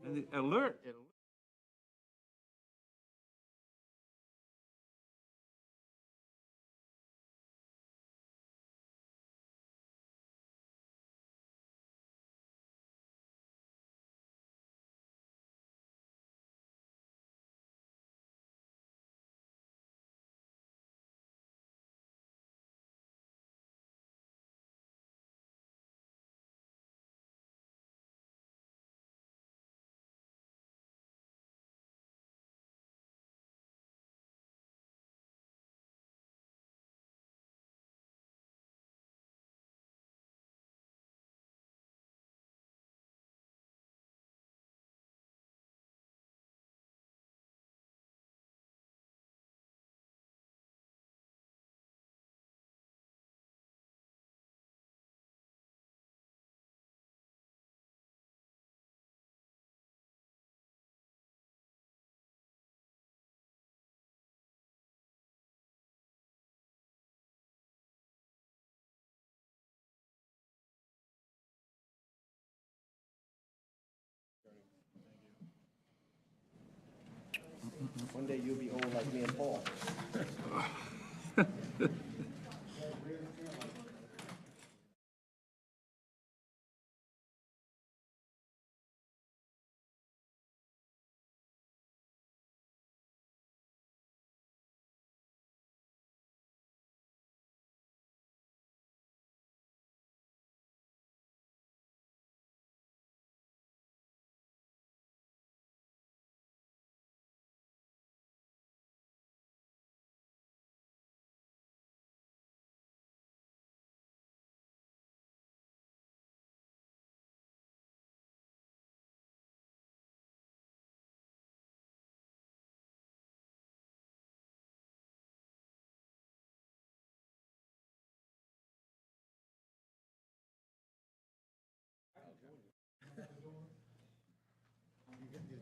And the alert. One day you'll be old like me and Paul.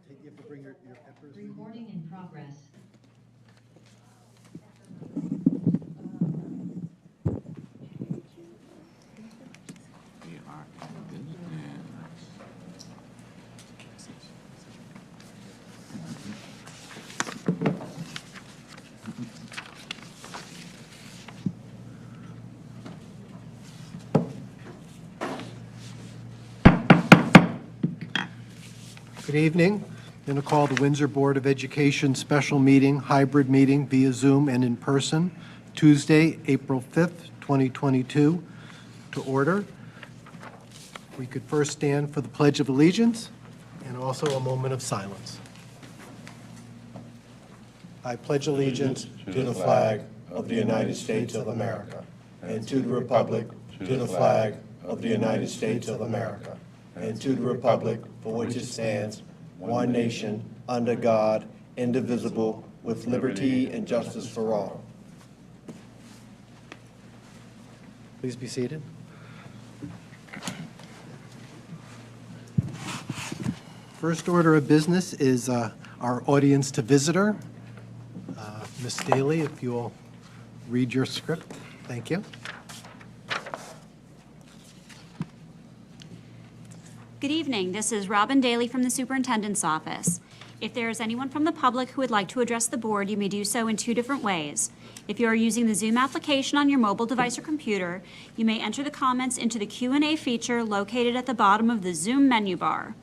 You have to bring your peppers. Recording in progress. Good evening. I'm going to call the Windsor Board of Education special meeting, hybrid meeting via Zoom and in person, Tuesday, April 5th, 2022, to order. We could first stand for the Pledge of Allegiance and also a moment of silence. I pledge allegiance to the flag of the United States of America and to the republic, to the flag of the United States of America and to the republic for which it stands, one nation, under God, indivisible, with liberty and justice for all. Please be seated. First order of business is our audience to visitor. Ms. Daly, if you'll read your script. Thank you. Good evening. This is Robin Daly from the Superintendent's Office. If there is anyone from the public who would like to address the board, you may do so in two different ways. If you are using the Zoom application on your mobile device or computer, you may enter the comments into the Q&A feature located at the bottom of the Zoom menu bar.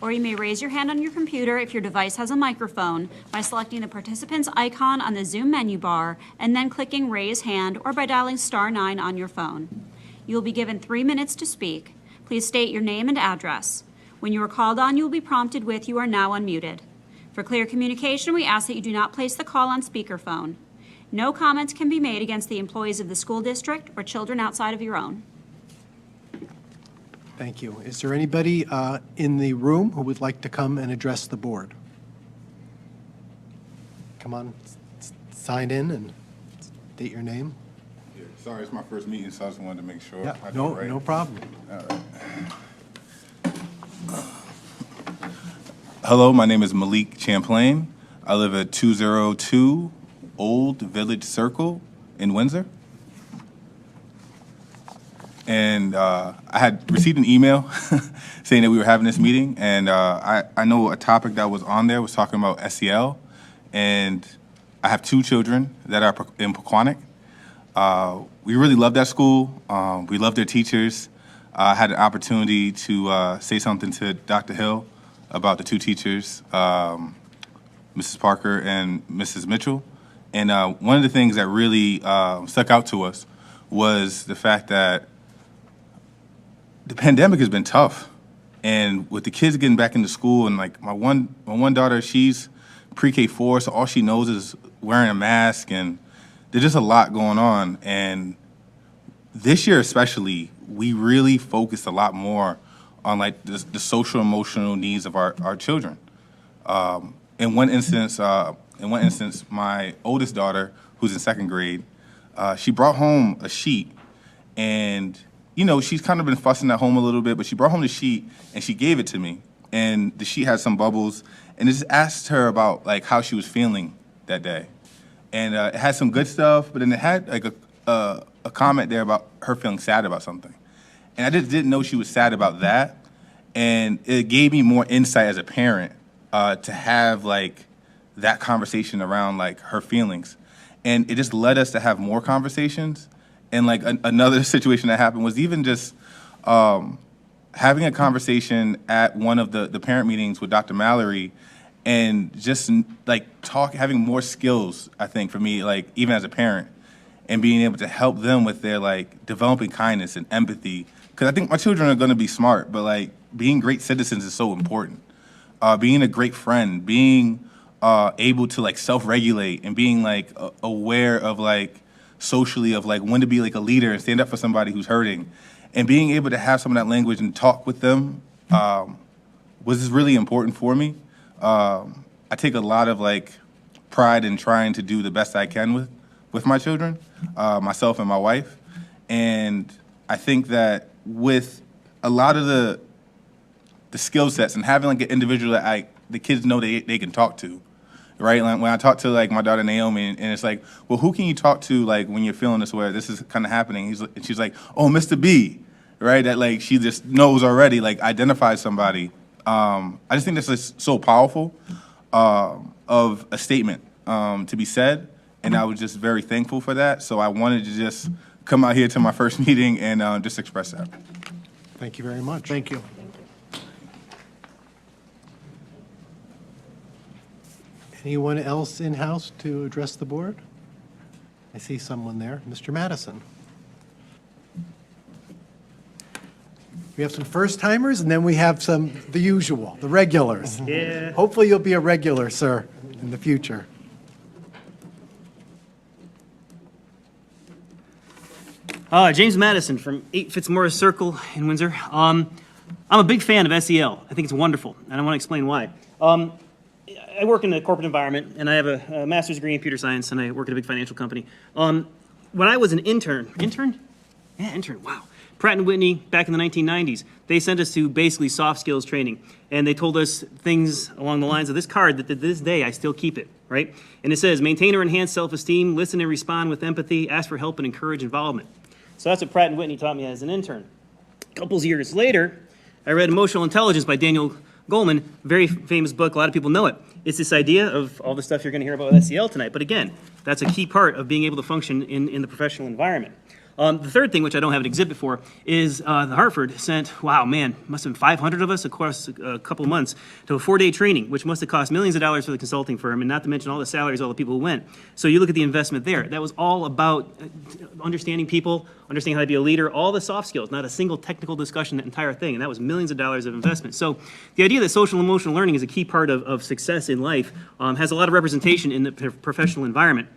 Or you may raise your hand on your computer if your device has a microphone by selecting the participant's icon on the Zoom menu bar and then clicking Raise Hand, or by dialing *9 on your phone. You will be given 3 minutes to speak. Please state your name and address. When you are called on, you will be prompted with "You are now unmuted." For clear communication, we ask that you do not place the call on speakerphone. No comments can be made against the employees of the school district or children outside of your own. Thank you. Is there anybody in the room who would like to come and address the board? Come on, sign in and state your name. Yeah, sorry, it's my first meeting, so I just wanted to make sure. Yeah, I did no, it right. no problem. All right. Hello, my name is Malik Champlain. I live at 202 Old Village Circle in Windsor. and I had received an email saying that we were having this meeting, and I know a topic that was on there was talking about SEL, and I have 2 children that are in Pequannock. We really love that school. We love their teachers. I had an opportunity to say something to Dr. Hill about the 2 teachers, Mrs. Parker and Mrs. Mitchell. And one of the things that really stuck out to us was the fact that the pandemic has been tough. And with the kids getting back into school, and like my one daughter, she's pre-K 4, so all she knows is wearing a mask, and there's just a lot going on. And this year especially, we really focused a lot more on like the social emotional needs of our children. In one instance, my oldest daughter, who's in 2nd grade, she brought home a sheet, and you know, she's kind of been fussing at home a little bit, but she brought home the sheet and she gave it to me, and the sheet had some bubbles, and it just asked her about like how she was feeling that day, and it had some good stuff, but then it had like a comment there about her feeling sad about something, and I just didn't know she was sad about that, and it gave me more insight as a parent to have like that conversation around like her feelings, and it just led us to have more conversations. And like another situation that happened was even just having a conversation at one of the parent meetings with Dr. Mallory, and just like having more skills, I think, for me, like even as a parent, and being able to help them with their like developing kindness and empathy. Because I think my children are going to be smart, but like being great citizens is so important. Being a great friend, being able to like self-regulate, and being like aware of like socially of like when to be like a leader and stand up for somebody who's hurting, and being able to have some of that language and talk with them was just really important for me. I take a lot of like pride in trying to do the best I can with my children, myself and my wife, and I think that with a lot of the skill sets and having like an individual that the kids know they can talk to. Right, like when I talk to like my daughter Naomi, and it's like, well, who can you talk to like when you're feeling this way? This is kind of happening. She's like, oh, Mr. B, right? That like she just knows already, like identifies somebody. I just think this is so powerful of a statement to be said, and I was just very thankful for that. So I wanted to just come out here to my first meeting and just express that. Thank you very much. Thank you. Anyone else in-house to address the board? I see someone there. Mr. Madison. We have some first-timers, and then we have the usual, the regulars. Yeah. Hopefully you'll be a regular, sir, in the future. James Madison from 8 Fitzmaurice Circle in Windsor. I'm a big fan of SEL. I think it's wonderful, and I want to explain why. I work in the corporate environment, and I have a master's degree in computer science, and I work at a big financial company. When I was an intern, wow. Pratt & Whitney, back in the 1990s, they sent us to basically soft skills training, and they told us things along the lines of this card that to this day I still keep it, right? And it says, maintain or enhance self-esteem, listen and respond with empathy, ask for help and encourage involvement. So that's what Pratt & Whitney taught me as an intern. A couple of years later, I read Emotional Intelligence by Daniel Goleman, very famous book, a lot of people know it. It's this idea of all the stuff you're going to hear about with SEL tonight, but again, that's a key part of being able to function in the professional environment. The third thing, which I don't have an exhibit for, is the Hartford sent, wow, man, must have been 500 of us across a couple of months to a 4-day training, which must have cost millions of dollars for the consulting firm, and not to mention all the salaries of all the people who went. So you look at the investment there. That was all about understanding people, understanding how to be a leader, all the soft skills, not a single technical discussion, that entire thing, and that was millions of dollars of investment. So the idea that social and emotional learning is a key part of success in life has a lot of representation in the professional environment.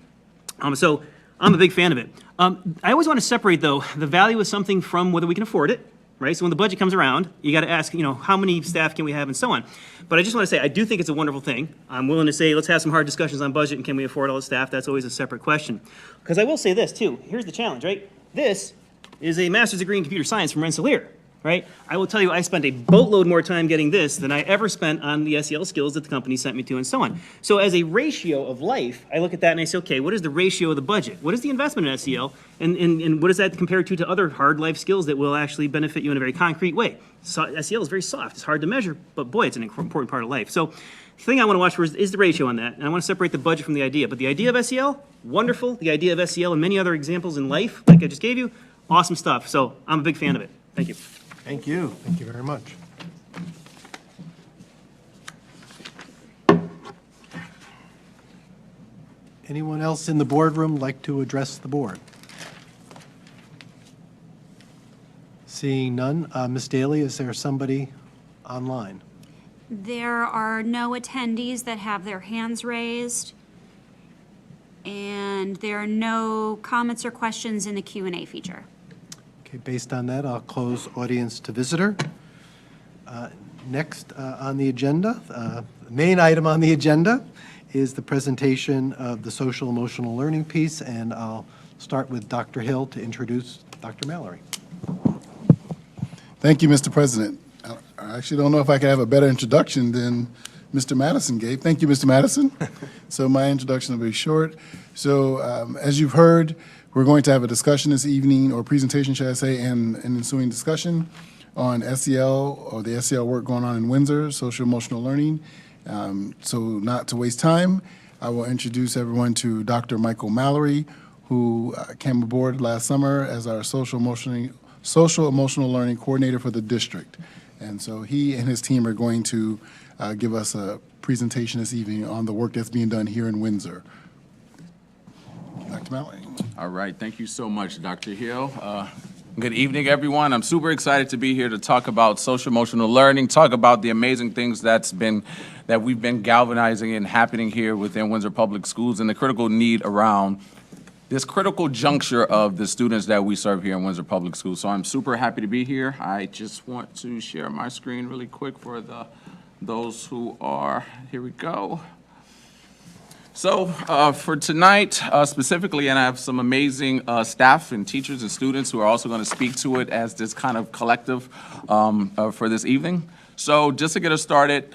So I'm a big fan of it. I always want to separate, though, the value of something from whether we can afford it, right? So when the budget comes around, you got to ask, how many staff can we have and so on. But I just want to say, I do think it's a wonderful thing. I'm willing to say, let's have some hard discussions on budget and can we afford all the staff? That's always a separate question. Because I will say this, too. Here's the challenge, right? This is a master's degree in computer science from Rensselaer, right? I will tell you, I spent a boatload more time getting this than I ever spent on the SEL skills that the company sent me to and so on. So as a ratio of life, I look at that and I say, okay, what is the ratio of the budget? What is the investment in SEL? And what does that compare to other hard life skills that will actually benefit you in a very concrete way? So SEL is very soft. It's hard to measure, but boy, it's an important part of life. So the thing I want to watch for is the ratio on that, and I want to separate the budget from the idea. But the idea of SEL, wonderful. The idea of SEL and many other examples in life, like I just gave you, awesome stuff. So I'm a big fan of it. Thank you. Thank you. Thank you very much. Anyone else in the boardroom like to address the board? Seeing none, Ms. Daly, is there somebody online? There are no attendees that have their hands raised, and there are no comments or questions in the Q&A feature. Okay, based on that, I'll close audience to visitor. Next on the agenda, the main item on the agenda is the presentation of the social emotional learning piece, and I'll start with Dr. Hill to introduce Dr. Mallory. Thank you, Mr. President. I actually don't know if I could have a better introduction than Mr. Madison gave. Thank you, Mr. Madison. So my introduction will be short. So as you've heard, we're going to have a discussion this evening, or presentation, should I say, and an ensuing discussion on SEL, or the SEL work going on in Windsor, social emotional learning. So not to waste time, I will introduce everyone to Dr. Michael Mallory, who came aboard last summer as our social emotional learning coordinator for the district. And so he and his team are going to give us a presentation this evening on the work that's being done here in Windsor. Dr. Mallory. All right, thank you so much, Dr. Hill. Good evening, everyone. I'm super excited to be here to talk about social emotional learning, talk about the amazing things that we've been galvanizing and happening here within Windsor Public Schools, and the critical need around this critical juncture of the students that we serve here in Windsor Public Schools. So I'm super happy to be here. I just want to share my screen really quick for those who are, here we go. So for tonight specifically, and I have some amazing staff and teachers and students who are also going to speak to it as this kind of collective for this evening. So just to get us started,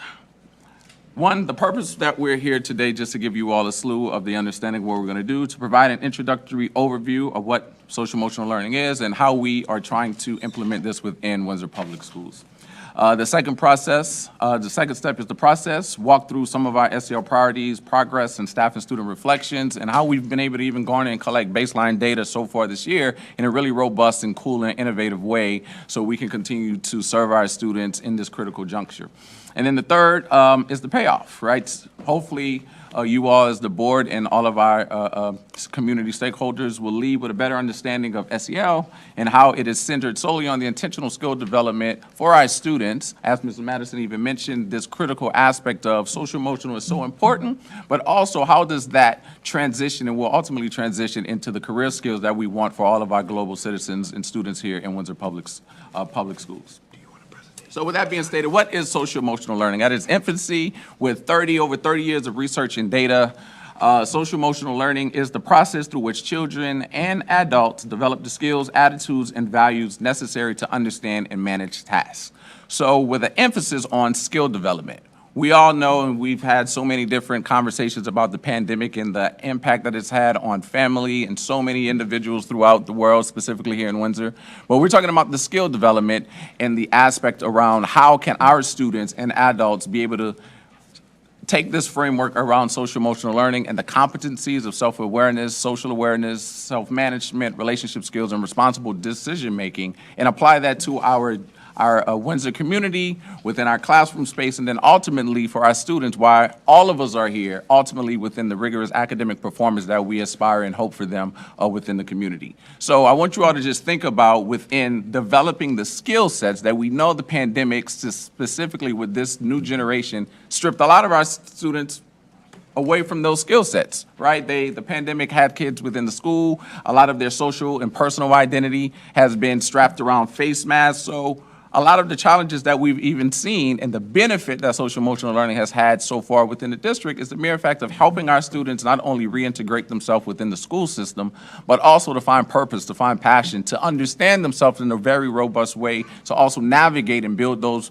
one, the purpose that we're here today, just to give you all a slew of the understanding of what we're going to do, to provide an introductory overview of what social emotional learning is and how we are trying to implement this within Windsor Public Schools. The second step is the process, walk through some of our SEL priorities, progress, and staff and student reflections, and how we've been able to even garner and collect baseline data so far this year in a really robust and cool and innovative way so we can continue to serve our students in this critical juncture. And then the third is the payoff, right? Hopefully, you all as the board and all of our community stakeholders will leave with a better understanding of SEL and how it is centered solely on the intentional skill development for our students. As Mr. Madison even mentioned, this critical aspect of social emotional is so important, but also how does that transition and will ultimately transition into the career skills that we want for all of our global citizens and students here in Windsor Public Schools. So with that being stated, what is social emotional learning? At its infancy, with over 30 years of research and data, social emotional learning is the process through which children and adults develop the skills, attitudes, and values necessary to understand and manage tasks. So with an emphasis on skill development. We all know, and we've had so many different conversations about the pandemic and the impact that it's had on family and so many individuals throughout the world, specifically here in Windsor. But we're talking about the skill development and the aspect around how can our students and adults be able to take this framework around social emotional learning and the competencies of self-awareness, social awareness, self-management, relationship skills, and responsible decision-making, and apply that to our Windsor community, within our classroom space, and then ultimately for our students, why all of us are here, ultimately within the rigorous academic performance that we aspire and hope for them within the community. So I want you all to just think about within developing the skill sets that we know the pandemic, specifically with this new generation, stripped a lot of our students away from those skill sets, right? The pandemic had kids within the school. A lot of their social and personal identity has been strapped around face masks. So a lot of the challenges that we've even seen and the benefit that social emotional learning has had so far within the district is the mere fact of helping our students not only reintegrate themselves within the school system, but also to find purpose, to find passion, to understand themselves in a very robust way, to also navigate and build those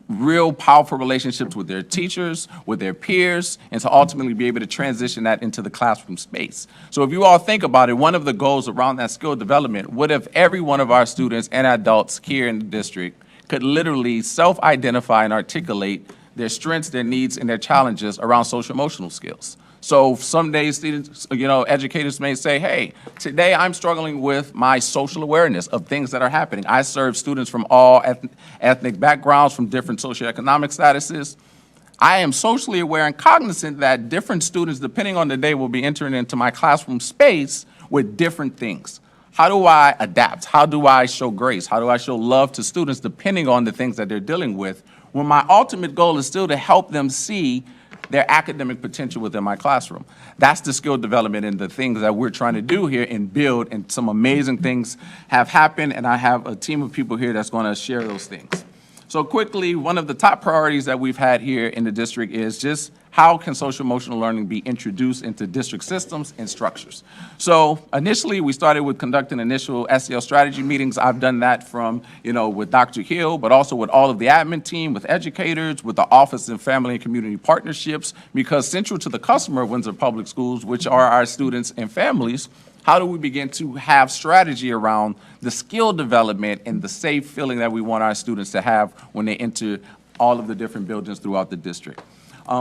real powerful relationships with their teachers, with their peers, and to ultimately be able to transition that into the classroom space. So if you all think about it, one of the goals around that skill development, what if every one of our students and adults here in the district could literally self-identify and articulate their strengths, their needs, and their challenges around social emotional skills? So some days students, educators may say, hey, today I'm struggling with my social awareness of things that are happening. I serve students from all ethnic backgrounds, from different socioeconomic statuses. I am socially aware and cognizant that different students, depending on the day, will be entering into my classroom space with different things. How do I adapt? How do I show grace? How do I show love to students depending on the things that they're dealing with? When my ultimate goal is still to help them see their academic potential within my classroom. That's the skill development and the things that we're trying to do here and build, and some amazing things have happened, and I have a team of people here that's going to share those things. So quickly, one of the top priorities that we've had here in the district is just how can social emotional learning be introduced into district systems and structures. So initially, we started with conducting initial SEL strategy meetings. I've done that from, with Dr. Hill, but also with all of the admin team, with educators, with the Office of Family and Community Partnerships, because central to the customer of Windsor Public Schools, which are our students and families, how do we begin to have strategy around the skill development and the safe feeling that we want our students to have when they enter all of the different buildings throughout the district?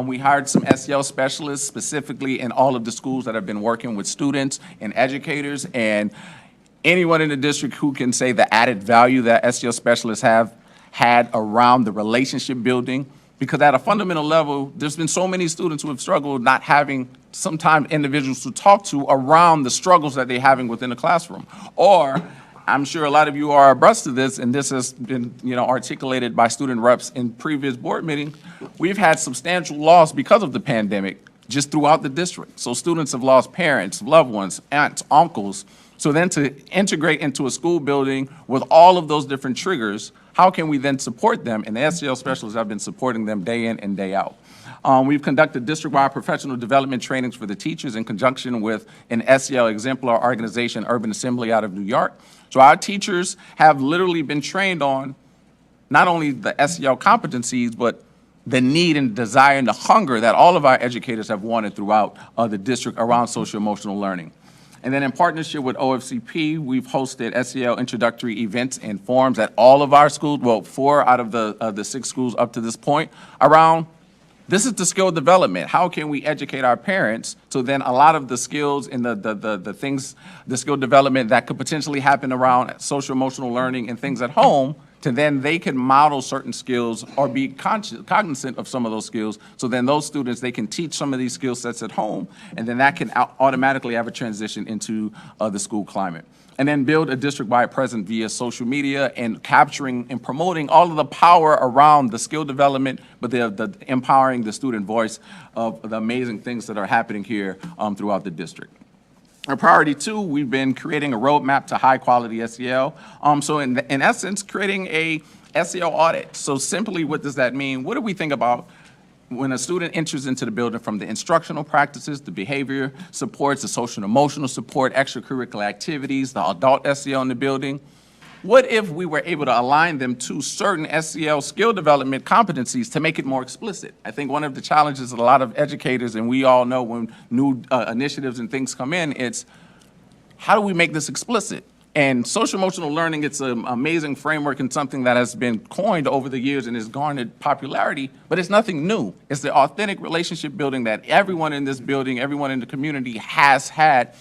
We hired some SEL specialists specifically in all of the schools that have been working with students and educators, and anyone in the district who can say the added value that SEL specialists have had around the relationship building. Because at a fundamental level, there's been so many students who have struggled not having sometimes individuals to talk to around the struggles that they're having within the classroom. Or I'm sure a lot of you are abreast of this, and this has been, articulated by student reps in previous board meetings. We've had substantial loss because of the pandemic just throughout the district. So students have lost parents, loved ones, aunts, uncles. So then to integrate into a school building with all of those different triggers, how can we then support them? And the SEL specialists have been supporting them day in and day out. We've conducted district-wide professional development trainings for the teachers in conjunction with an SEL exemplar organization, Urban Assembly out of New York. So our teachers have literally been trained on not only the SEL competencies, but the need and desire and the hunger that all of our educators have wanted throughout the district around social-emotional learning. And then in partnership with OFCP, we've hosted SEL introductory events and forums at all of our schools, well, 4 out of the 6 schools up to this point, around this is the skill development. How can we educate our parents so then a lot of the skills and the things, the skill development that could potentially happen around social emotional learning and things at home, to then they can model certain skills or be cognizant of some of those skills. So then those students, they can teach some of these skill sets at home, and then that can automatically have a transition into the school climate. And then build a district-wide presence via social media and capturing and promoting all of the power around the skill development, but the empowering the student voice of the amazing things that are happening here throughout the district. Our priority 2, we've been creating a roadmap to high-quality SEL. So in essence, creating a SEL audit. So simply, what does that mean? What do we think about when a student enters into the building, from the instructional practices, the behavior supports, the social and emotional support, extracurricular activities, the adult SEL in the building? What if we were able to align them to certain SEL skill development competencies to make it more explicit? I think one of the challenges that a lot of educators, and we all know when new initiatives and things come in, it's how do we make this explicit? And social emotional learning, it's an amazing framework and something that has been coined over the years and has garnered popularity, but it's nothing new. It's the authentic relationship building that everyone in this building, everyone in the community has had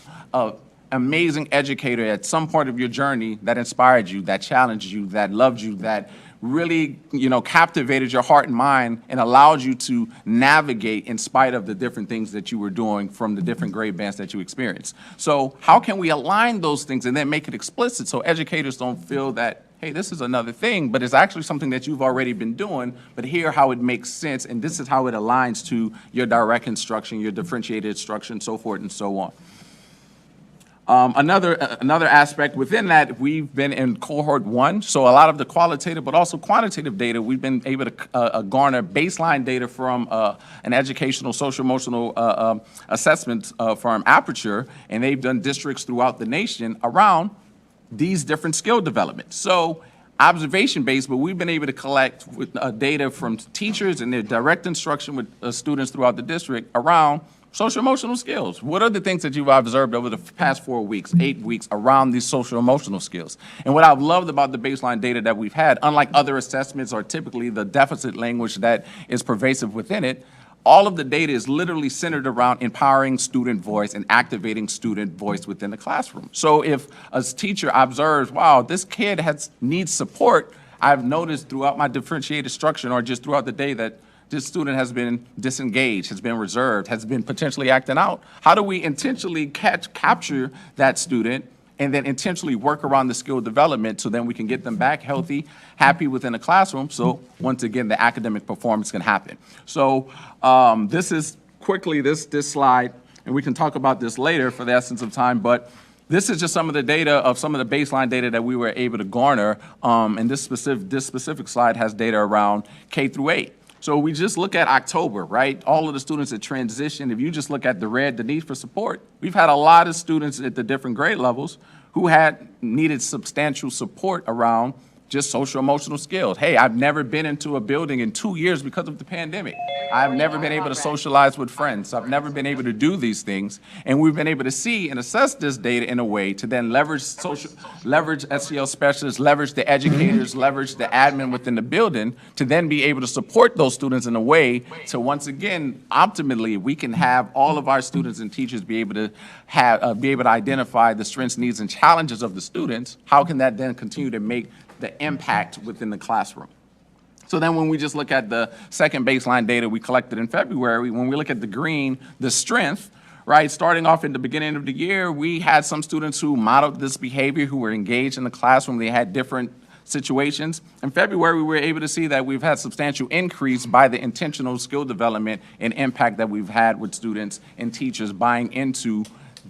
amazing educator at some part of your journey that inspired you, that challenged you, that loved you, that really, captivated your heart and mind and allowed you to navigate in spite of the different things that you were doing from the different grade bands that you experienced. So how can we align those things and then make it explicit so educators don't feel that, hey, this is another thing, but it's actually something that you've already been doing, but here how it makes sense, and this is how it aligns to your direct instruction, your differentiated instruction, so forth and so on. Another aspect within that, we've been in cohort 1, so a lot of the qualitative but also quantitative data, we've been able to garner baseline data from an educational social emotional assessment firm, Aperture, and they've done districts throughout the nation around these different skill developments. So observation-based, but we've been able to collect with, data from teachers and their direct instruction with students throughout the district around social emotional skills. What are the things that you've observed over the past 4 weeks, 8 weeks around these social emotional skills? And what I've loved about the baseline data that we've had, unlike other assessments or typically the deficit language that is pervasive within it, all of the data is literally centered around empowering student voice and activating student voice within the classroom. So if a teacher observes, wow, this kid needs support, I've noticed throughout my differentiated instruction or just throughout the day that this student has been disengaged, has been reserved, has been potentially acting out. How do we intentionally capture that student and then intentionally work around the skill development so then we can get them back healthy, happy within the classroom, so once again, the academic performance can happen. So this is quickly this slide, and we can talk about this later for the essence of time, but this is just some of the data of some of the baseline data that we were able to garner, and this specific slide has data around K through 8. So we just look at October, right? All of the students that transition, if you just look at the red, the need for support, we've had a lot of students at the different grade levels who had needed substantial support around just social emotional skills. Hey, I've never been into a building in 2 years because of the pandemic. I've never been able to socialize with friends. I've never been able to do these things. And we've been able to see and assess this data in a way to then leverage SEL specialists, leverage the educators, leverage the admin within the building to then be able to support those students in a way to once again, optimally, we can have all of our students and teachers be able to identify the strengths, needs, and challenges of the students. How can that then continue to make the impact within the classroom? So then when we just look at the second baseline data we collected in February, when we look at the green, the strength, right, starting off in the beginning of the year, we had some students who modeled this behavior, who were engaged in the classroom. They had different situations. In February, we were able to see that we've had substantial increase by the intentional skill development and impact that we've had with students and teachers buying into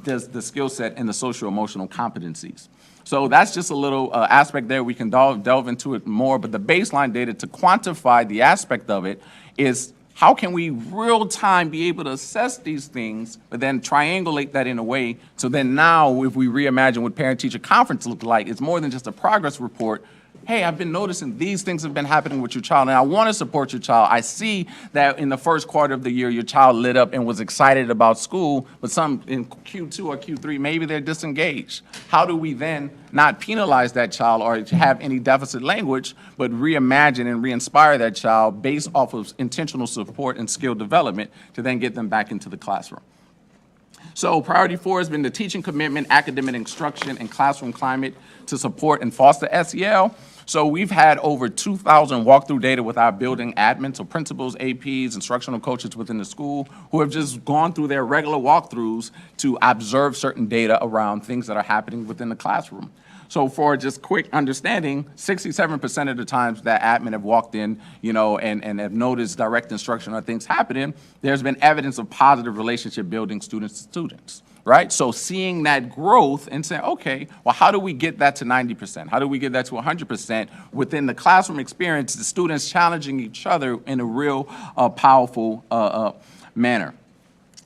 the skill set and the social-emotional competencies. So that's just a little aspect there. We can delve into it more, but the baseline data to quantify the aspect of it is how can we real time be able to assess these things, but then triangulate that in a way so then now if we reimagine what parent-teacher conference looked like, it's more than just a progress report. Hey, I've been noticing these things have been happening with your child, and I want to support your child. I see that in the first quarter of the year, your child lit up and was excited about school, but some in Q2 or Q3, maybe they're disengaged. How do we then not penalize that child or have any deficit language, but reimagine and re-inspire that child based off of intentional support and skill development to then get them back into the classroom? So priority 4 has been the teaching commitment, academic instruction, and classroom climate to support and foster SEL. So we've had over 2,000 walkthrough data with our building admins, so principals, APs, instructional coaches within the school who have just gone through their regular walkthroughs to observe certain data around things that are happening within the classroom. So for just quick understanding, 67% of the times that admin have walked in, and have noticed direct instruction or things happening, there's been evidence of positive relationship building students to students, right? So seeing that growth and saying, okay, well, how do we get that to 90%? How do we get that to 100% within the classroom experience, the students challenging each other in a real powerful manner?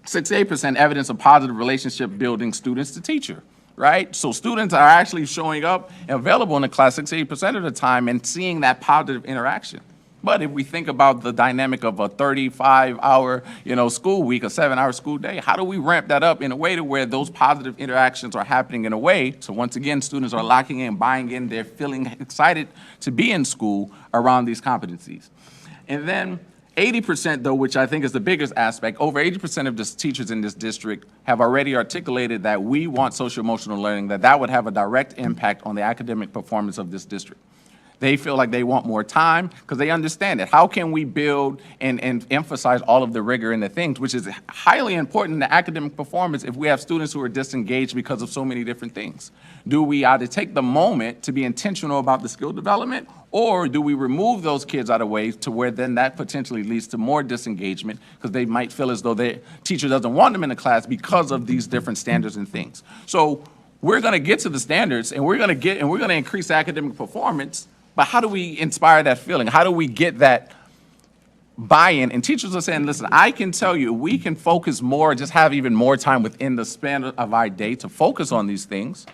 68% evidence of positive relationship building students to teacher. Right? So students are actually showing up and available in the class 68% of the time and seeing that positive interaction. But if we think about the dynamic of a 35-hour, school week, a 7-hour school day, how do we ramp that up in a way to where those positive interactions are happening in a way so once again, students are locking in, buying in, they're feeling excited to be in school around these competencies. And then 80% though, which I think is the biggest aspect, over 80% of the teachers in this district have already articulated that we want social emotional learning, that would have a direct impact on the academic performance of this district. They feel like they want more time because they understand it. How can we build and emphasize all of the rigor and the things, which is highly important in the academic performance if we have students who are disengaged because of so many different things? Do we either take the moment to be intentional about the skill development, or do we remove those kids out of the way to where then that potentially leads to more disengagement because they might feel as though their teacher doesn't want them in the class because of these different standards and things? So we're going to get to the standards and we're going to increase academic performance, but how do we inspire that feeling? How do we get that buy-in? And teachers are saying, listen, I can tell you, we can focus more, just have even more time within the span of our day to focus on these things,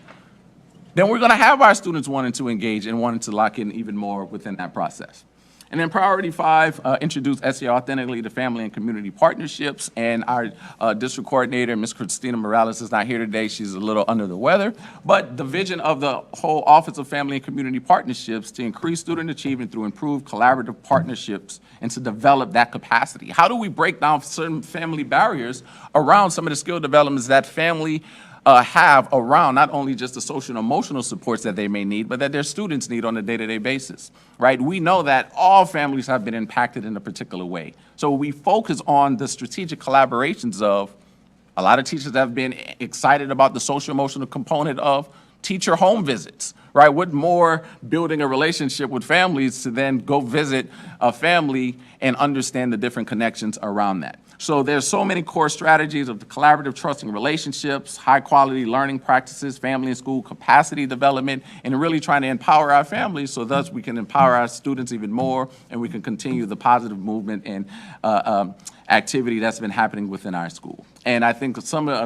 then we're going to have our students wanting to engage and wanting to lock in even more within that process. And then priority 5, introduce SEL authentically to family and community partnerships. And our district coordinator, Ms. Christina Morales, is not here today. She's a little under the weather. But the vision of the whole Office of Family and Community Partnerships to increase student achievement through improved collaborative partnerships and to develop that capacity. How do we break down certain family barriers around some of the skill developments that family have around not only just the social and emotional supports that they may need, but that their students need on a day-to-day basis, right? We know that all families have been impacted in a particular way. So we focus on the strategic collaborations of, a lot of teachers have been excited about the social emotional component of teacher home visits, right? What more building a relationship with families to then go visit a family and understand the different connections around that. So there's so many core strategies of the collaborative, trusting relationships, high quality learning practices, family and school capacity development, and really trying to empower our families so thus we can empower our students even more and we can continue the positive movement and activity that's been happening within our school. And I think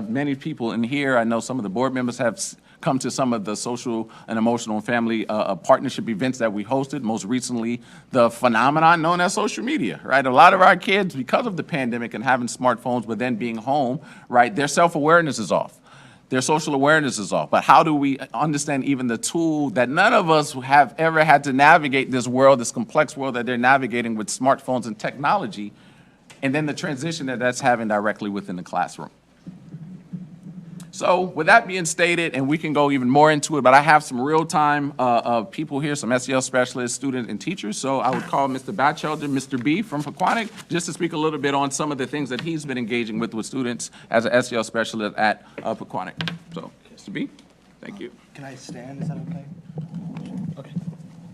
many people in here, I know some of the board members have come to some of the social and emotional and family partnership events that we hosted, most recently the phenomenon known as social media, right? A lot of our kids, because of the pandemic and having smartphones, but then being home, right, their self-awareness is off. Their social awareness is off. But how do we understand even the tool that none of us have ever had to navigate this world, this complex world that they're navigating with smartphones and technology, and then the transition that that's having directly within the classroom. So with that being stated, and we can go even more into it, but I have some real-time people here, some SEL specialists, students, and teachers. So I would call Mr. Batchelder, Mr. B from Pequannock, just to speak a little bit on some of the things that he's been engaging with students as an SEL specialist at Pequannock. So, Mr. B, thank you. Can I stand? Is that okay? Okay.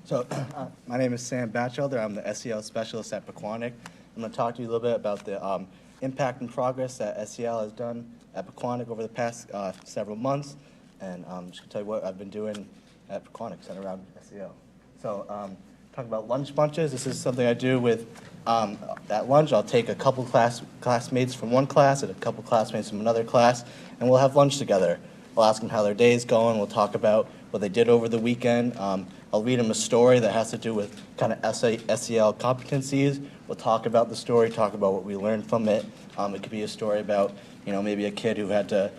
So my name is Sam Batchelder. I'm the SEL specialist at Pequannock. I'm going to talk to you a little bit about the impact and progress that SEL has done at Pequannock over the past several months, and I'm just going to tell you what I've been doing at Pequannock centered around SEL. So talking about lunch bunches, this is something I do with, at lunch I'll take a couple classmates from one class and a couple classmates from another class, and we'll have lunch together. I'll ask them how their day's going, we'll talk about what they did over the weekend. I'll read them a story that has to do with kind of SEL competencies. We'll talk about the story, talk about what we learned from it. It could be a story about, maybe a kid who had to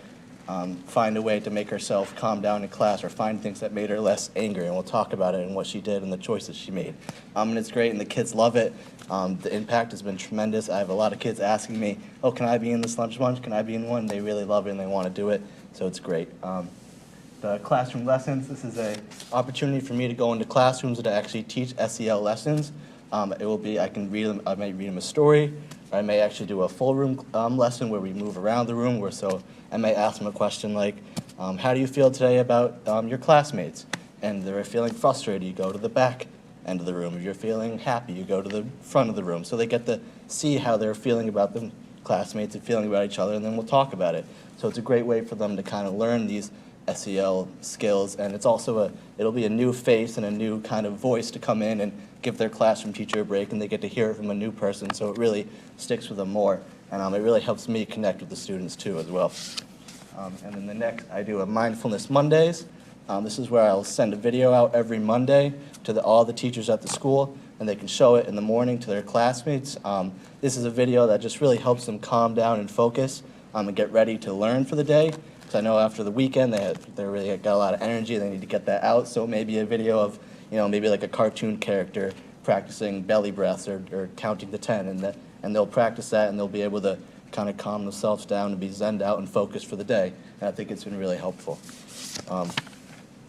find a way to make herself calm down in class or find things that made her less angry, and we'll talk about it and what she did and the choices she made. And it's great, and the kids love it. The impact has been tremendous. I have a lot of kids asking me, oh, can I be in this lunch bunch? Can I be in one? They really love it and they want to do it, so it's great. The classroom lessons, this is an opportunity for me to go into classrooms to actually teach SEL lessons. It will be, I may read them a story, or I may actually do a full room lesson where we move around the room, so I may ask them a question like, how do you feel today about your classmates? And they're feeling frustrated, you go to the back end of the room. If you're feeling happy, you go to the front of the room. So they get to see how they're feeling about them classmates and feeling about each other, and then we'll talk about it. So it's a great way for them to kind of learn these SEL skills, and it's also it'll be a new face and a new kind of voice to come in and give their classroom teacher a break, and they get to hear it from a new person, so it really sticks with them more, and it really helps me connect with the students too as well. And then the next, I do a Mindfulness Mondays. This is where I'll send a video out every Monday to all the teachers at the school, and they can show it in the morning to their classmates. This is a video that just really helps them calm down and focus and get ready to learn for the day. So I know after the weekend they really got a lot of energy, they need to get that out, so maybe a video of, maybe like a cartoon character practicing belly breaths or counting to 10, and they'll practice that and they'll be able to kind of calm themselves down and be zenned out and focused for the day, and I think it's been really helpful.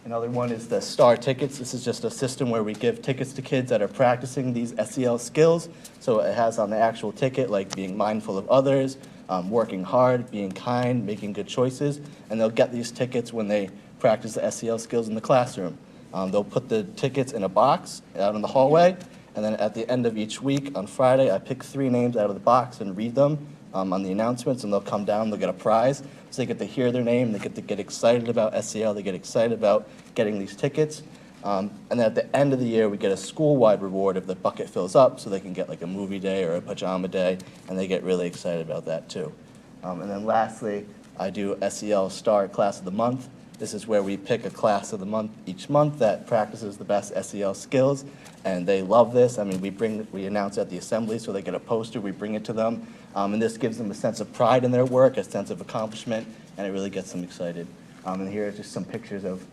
Another one is the STAR tickets. This is just a system where we give tickets to kids that are practicing these SEL skills. So it has on the actual ticket like being mindful of others, working hard, being kind, making good choices, and they'll get these tickets when they practice the SEL skills in the classroom. They'll put the tickets in a box out in the hallway, and then at the end of each week on Friday, I pick 3 names out of the box and read them, on the announcements, and they'll come down, they'll get a prize. So they get to hear their name, they get to get excited about SEL, they get excited about getting these tickets. And then at the end of the year, we get a school-wide reward if the bucket fills up, so they can get like a movie day or a pajama day, and they get really excited about that too. And then lastly, I do SEL Star Class of the Month. This is where we pick a class of the month each month that practices the best SEL skills, and they love this. I mean, we announce at the assembly, so they get a poster, we bring it to them, and this gives them a sense of pride in their work, a sense of accomplishment, and it really gets them excited. And here are just some pictures of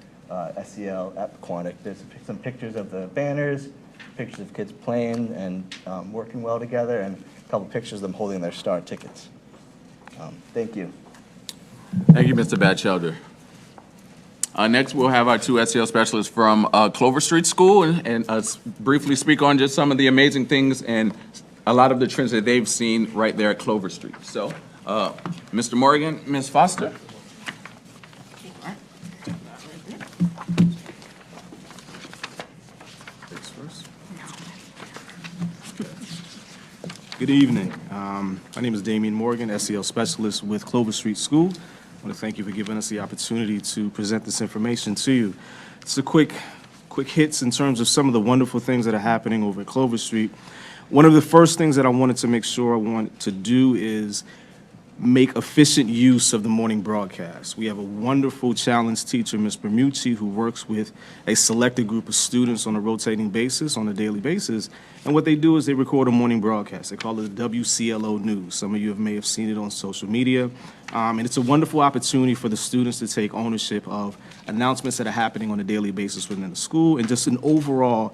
SEL at Pequannock. There's some pictures of the banners, pictures of kids playing and working well together, and a couple pictures of them holding their star tickets. Thank you. Thank you, Mr. Batchelder. Next, we'll have our two SEL specialists from Clover Street School and briefly speak on just some of the amazing things and a lot of the trends that they've seen right there at Clover Street. So, Mr. Morgan, Ms. Foster. Good evening. My name is Damian Morgan, SEL Specialist with Clover Street School. I want to thank you for giving us the opportunity to present this information to you. It's a quick hits in terms of some of the wonderful things that are happening over at Clover Street. One of the first things that I wanted to make sure I want to do is make efficient use of the morning broadcast. We have a wonderful challenge teacher, Ms. Bermucci, who works with a selected group of students on a rotating basis, on a daily basis. And what they do is they record a morning broadcast. They call it WCLO News. Some of you may have seen it on social media. And it's a wonderful opportunity for the students to take ownership of announcements that are happening on a daily basis within the school, and just an overall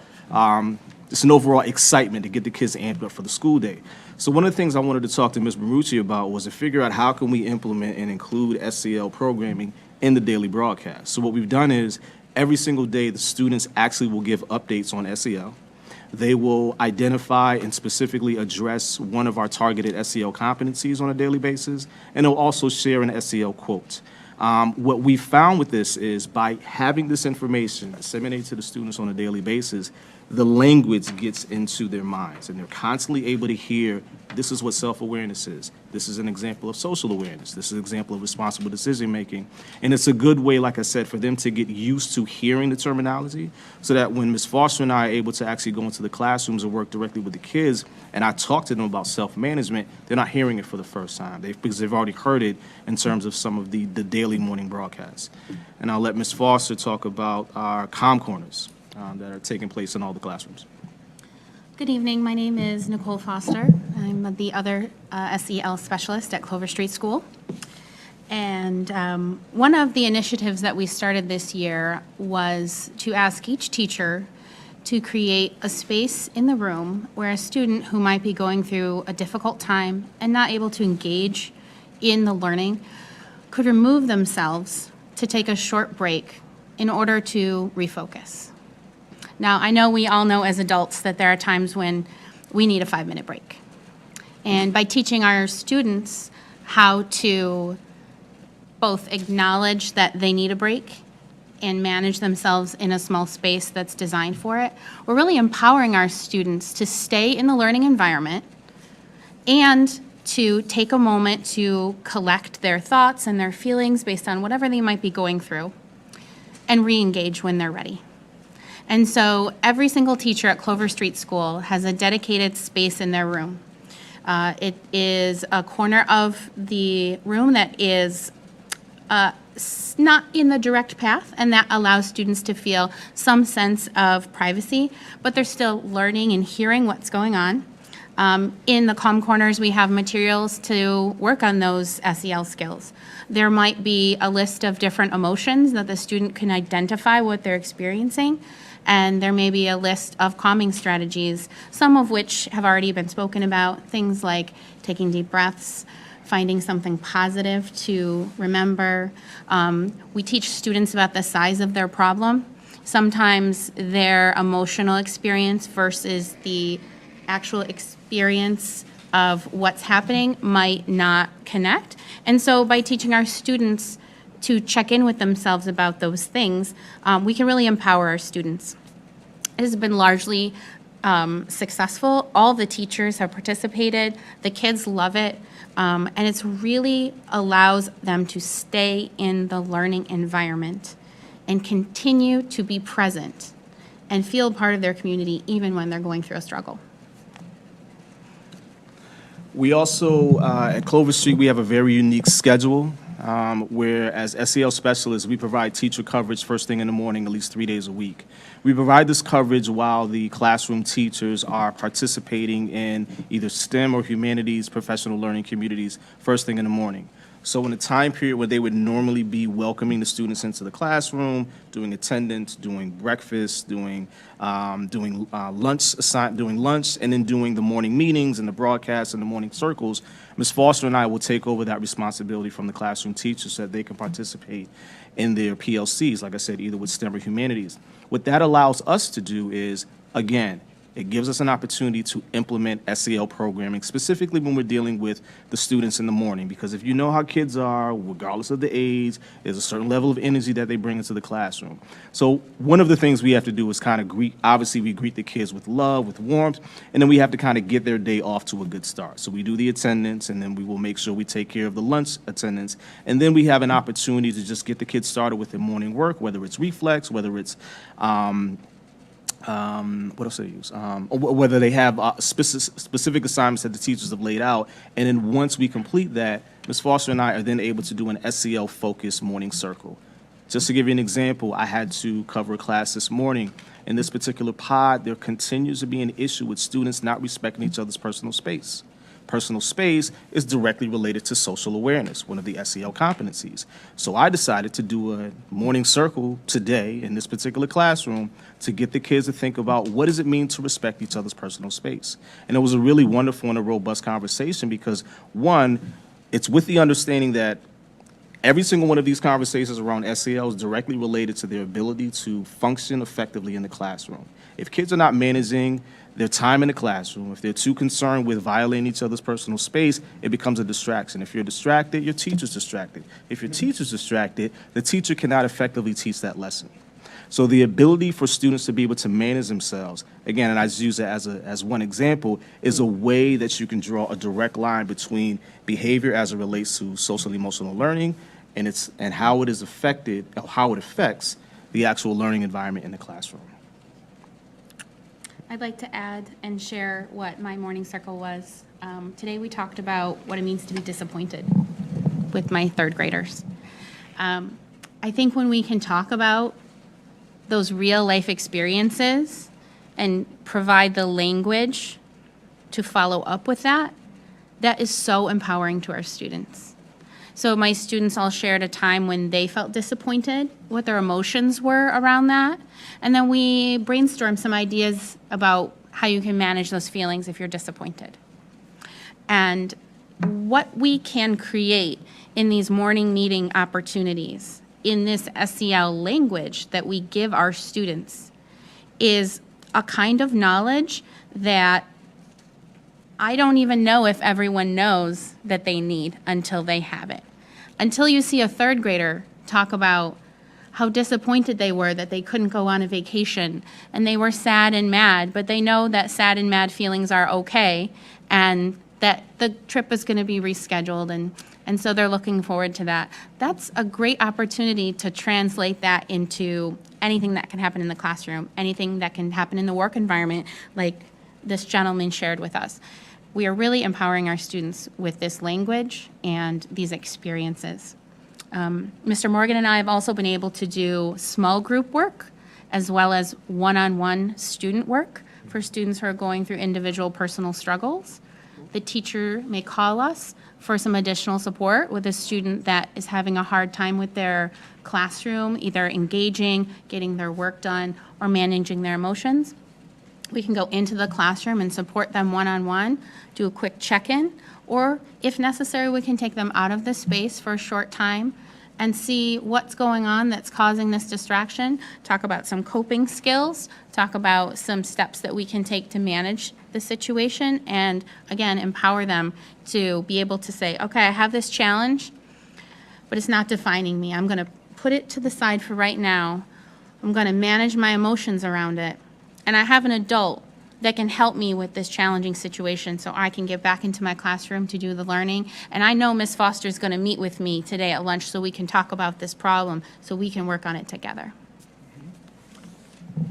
excitement to get the kids amped up for the school day. So one of the things I wanted to talk to Ms. Bermucci about was to figure out how can we implement and include SEL programming in the daily broadcast. So what we've done is every single day the students actually will give updates on SEL. They will identify and specifically address one of our targeted SEL competencies on a daily basis, and they'll also share an SEL quote. What we found with this is by having this information disseminated to the students on a daily basis, the language gets into their minds, and they're constantly able to hear, this is what self-awareness is. This is an example of social awareness. This is an example of responsible decision-making. And it's a good way, like I said, for them to get used to hearing the terminology, so that when Ms. Foster and I are able to actually go into the classrooms and work directly with the kids, and I talk to them about self-management, they're not hearing it for the first time, because they've already heard it in terms of some of the daily morning broadcasts. And I'll let Ms. Foster talk about our comm corners that are taking place in all the classrooms. Good evening. My name is Nicole Foster. I'm the other SEL specialist at Clover Street School. And one of the initiatives that we started this year was to ask each teacher to create a space in the room where a student who might be going through a difficult time and not able to engage in the learning could remove themselves to take a short break in order to refocus. Now, I know we all know as adults that there are times when we need a 5-minute break. And by teaching our students how to both acknowledge that they need a break and manage themselves in a small space that's designed for it, we're really empowering our students to stay in the learning environment and to take a moment to collect their thoughts and their feelings based on whatever they might be going through and re-engage when they're ready. And so every single teacher at Clover Street School has a dedicated space in their room. It is a corner of the room that is not in the direct path, and that allows students to feel some sense of privacy, but they're still learning and hearing what's going on. In the comm corners, we have materials to work on those SEL skills. There might be a list of different emotions that the student can identify what they're experiencing, and there may be a list of calming strategies, some of which have already been spoken about, things like taking deep breaths, finding something positive to remember. We teach students about the size of their problem. Sometimes their emotional experience versus the actual experience of what's happening might not connect. And so by teaching our students to check in with themselves about those things, we can really empower our students. It has been largely successful. All the teachers have participated. The kids love it. And it's really allows them to stay in the learning environment and continue to be present and feel part of their community even when they're going through a struggle. We also, at Clover Street, we have a very unique schedule where as SEL specialists, we provide teacher coverage first thing in the morning, at least 3 days a week. We provide this coverage while the classroom teachers are participating in either STEM or humanities professional learning communities first thing in the morning. So in a time period where they would normally be welcoming the students into the classroom, doing attendance, doing breakfast, doing lunch, and then doing the morning meetings and the broadcasts and the morning circles, Ms. Foster and I will take over that responsibility from the classroom teachers so that they can participate in their PLCs, like I said, either with STEM or humanities. What that allows us to do is, again, it gives us an opportunity to implement SEL programming, specifically when we're dealing with the students in the morning. Because if you know how kids are, regardless of the age, there's a certain level of energy that they bring into the classroom. So one of the things we have to do is kind of obviously we greet the kids with love, with warmth, and then we have to kind of get their day off to a good start. So we do the attendance, and then we will make sure we take care of the lunch attendance. And then we have an opportunity to just get the kids started with their morning work, whether it's reflex, whether it's what else do they use? Or whether they have specific assignments that the teachers have laid out. And then once we complete that, Ms. Foster and I are then able to do an SEL-focused morning circle. Just to give you an example, I had to cover a class this morning. In this particular pod, there continues to be an issue with students not respecting each other's personal space. Personal space is directly related to social awareness, one of the SEL competencies. So I decided to do a morning circle today in this particular classroom to get the kids to think about what does it mean to respect each other's personal space. And it was a really wonderful and a robust conversation because, one, it's with the understanding that every single one of these conversations around SEL is directly related to their ability to function effectively in the classroom. If kids are not managing their time in the classroom, if they're too concerned with violating each other's personal space, it becomes a distraction. If you're distracted, your teacher's distracted. If your teacher's distracted, the teacher cannot effectively teach that lesson. So the ability for students to be able to manage themselves, again, and I just use it as one example, is a way that you can draw a direct line between behavior as it relates to social emotional learning and how it is affected, or how it affects the actual learning environment in the classroom. I'd like to add and share what my morning circle was. Today we talked about what it means to be disappointed with my third graders. I think when we can talk about those real life experiences and provide the language to follow up with that, that is so empowering to our students. So my students all shared a time when they felt disappointed, what their emotions were around that, and then we brainstormed some ideas about how you can manage those feelings if you're disappointed. And what we can create in these morning meeting opportunities, in this SEL language that we give our students, is a kind of knowledge that I don't even know if everyone knows that they need until they have it. Until you see a third grader talk about how disappointed they were that they couldn't go on a vacation and they were sad and mad, but they know that sad and mad feelings are okay and that the trip is going to be rescheduled and so they're looking forward to that. That's a great opportunity to translate that into anything that can happen in the classroom, anything that can happen in the work environment like this gentleman shared with us. We are really empowering our students with this language and these experiences. Mr. Morgan and I have also been able to do small group work as well as one-on-one student work for students who are going through individual personal struggles. The teacher may call us for some additional support with a student that is having a hard time with their classroom, either engaging, getting their work done, or managing their emotions. We can go into the classroom and support them one-on-one, do a quick check-in, or if necessary, we can take them out of the space for a short time and see what's going on that's causing this distraction, talk about some coping skills, talk about some steps that we can take to manage the situation, and again, empower them to be able to say, okay, I have this challenge, but it's not defining me. I'm gonna put it to the side for right now. I'm gonna manage my emotions around it. And I have an adult that can help me with this challenging situation so I can get back into my classroom to do the learning. And I know Ms. Foster is going to meet with me today at lunch so we can talk about this problem, so we can work on it together.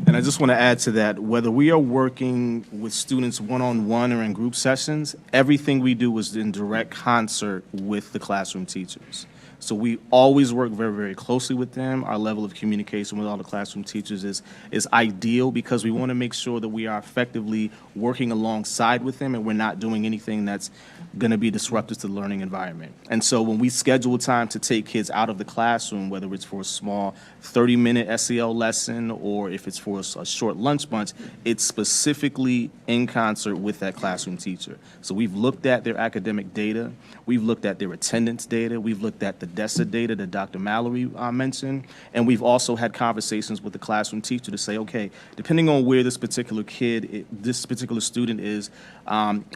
And I just want to add to that, whether we are working with students one-on-one or in group sessions, everything we do is in direct concert with the classroom teachers. So we always work very, very closely with them. Our level of communication with all the classroom teachers is ideal because we want to make sure that we are effectively working alongside with them and we're not doing anything that's going to be disruptive to the learning environment. And so when we schedule time to take kids out of the classroom, whether it's for a small 30-minute SEL lesson or if it's for a short lunch bunch, it's specifically in concert with that classroom teacher. So we've looked at their academic data, we've looked at their attendance data, we've looked at the DESA data that Dr. Mallory mentioned, and we've also had conversations with the classroom teacher to say, okay, depending on where this particular this particular student is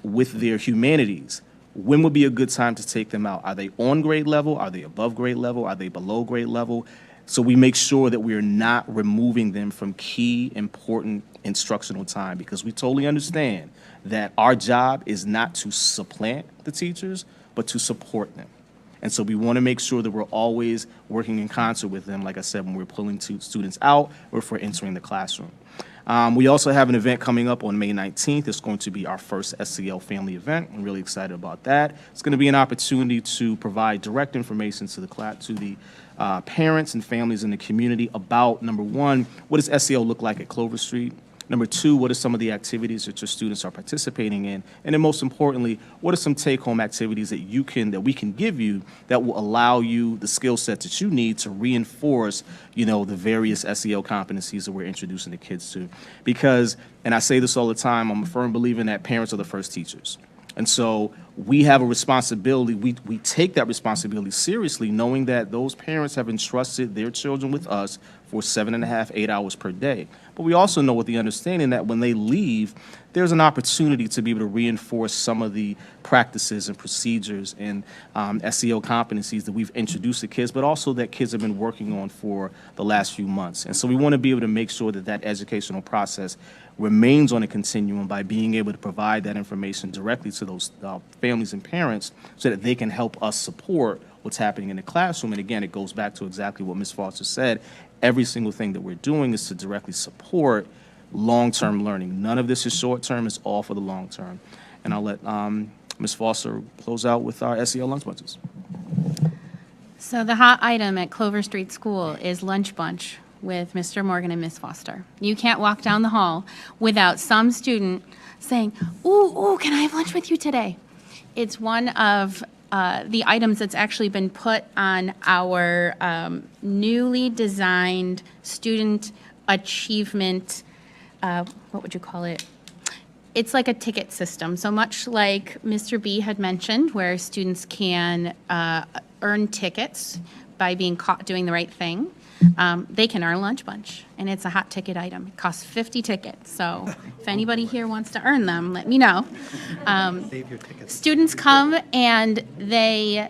with their humanities, when would be a good time to take them out? Are they on grade level? Are they above grade level? Are they below grade level? So we make sure that we are not removing them from key, important instructional time because we totally understand that our job is not to supplant the teachers, but to support them. And so we want to make sure that we're always working in concert with them, like I said, when we're pulling students out or if we're entering the classroom. We also have an event coming up on May 19th. It's going to be our first SEL family event. I'm really excited about that. It's going to be an opportunity to provide direct information to the parents and families in the community about, number one, what does SEL look like at Clover Street? Number two, what are some of the activities that your students are participating in? And then most importantly, what are some take-home activities that we can give you that will allow you the skill sets that you need to reinforce, the various SEL competencies that we're introducing the kids to. Because, and I say this all the time, I'm a firm believer that parents are the first teachers. And so we have a responsibility, we take that responsibility seriously, knowing that those parents have entrusted their children with us for 7.5, 8 hours per day. But we also know with the understanding that when they leave, there's an opportunity to be able to reinforce some of the practices and procedures and SEL competencies that we've introduced to kids, but also that kids have been working on for the last few months. And so we want to be able to make sure that that educational process remains on a continuum by being able to provide that information directly to those families and parents so that they can help us support what's happening in the classroom. And again, it goes back to exactly what Ms. Foster said. Every single thing that we're doing is to directly support long-term learning. None of this is short-term, it's all for the long term. And I'll let Ms. Foster close out with our SEL lunch bunches. So the hot item at Clover Street School is lunch bunch with Mr. Morgan and Ms. Foster. You can't walk down the hall without some student saying, ooh, can I have lunch with you today? It's one of the items that's actually been put on our newly designed student achievement, what would you call it? It's like a ticket system. So much like Mr. B had mentioned, where students can earn tickets by being caught doing the right thing, they can earn lunch bunch, and it's a hot ticket item. It costs 50 tickets, so if anybody here wants to earn them, let me know. Save your tickets. Students come and they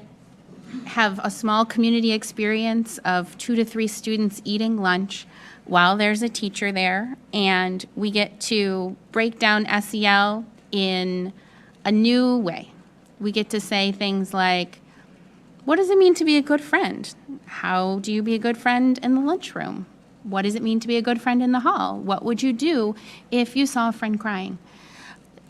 have a small community experience of 2 to 3 students eating lunch while there's a teacher there, and we get to break down SEL in a new way. We get to say things like, what does it mean to be a good friend? How do you be a good friend in the lunchroom? What does it mean to be a good friend in the hall? What would you do if you saw a friend crying?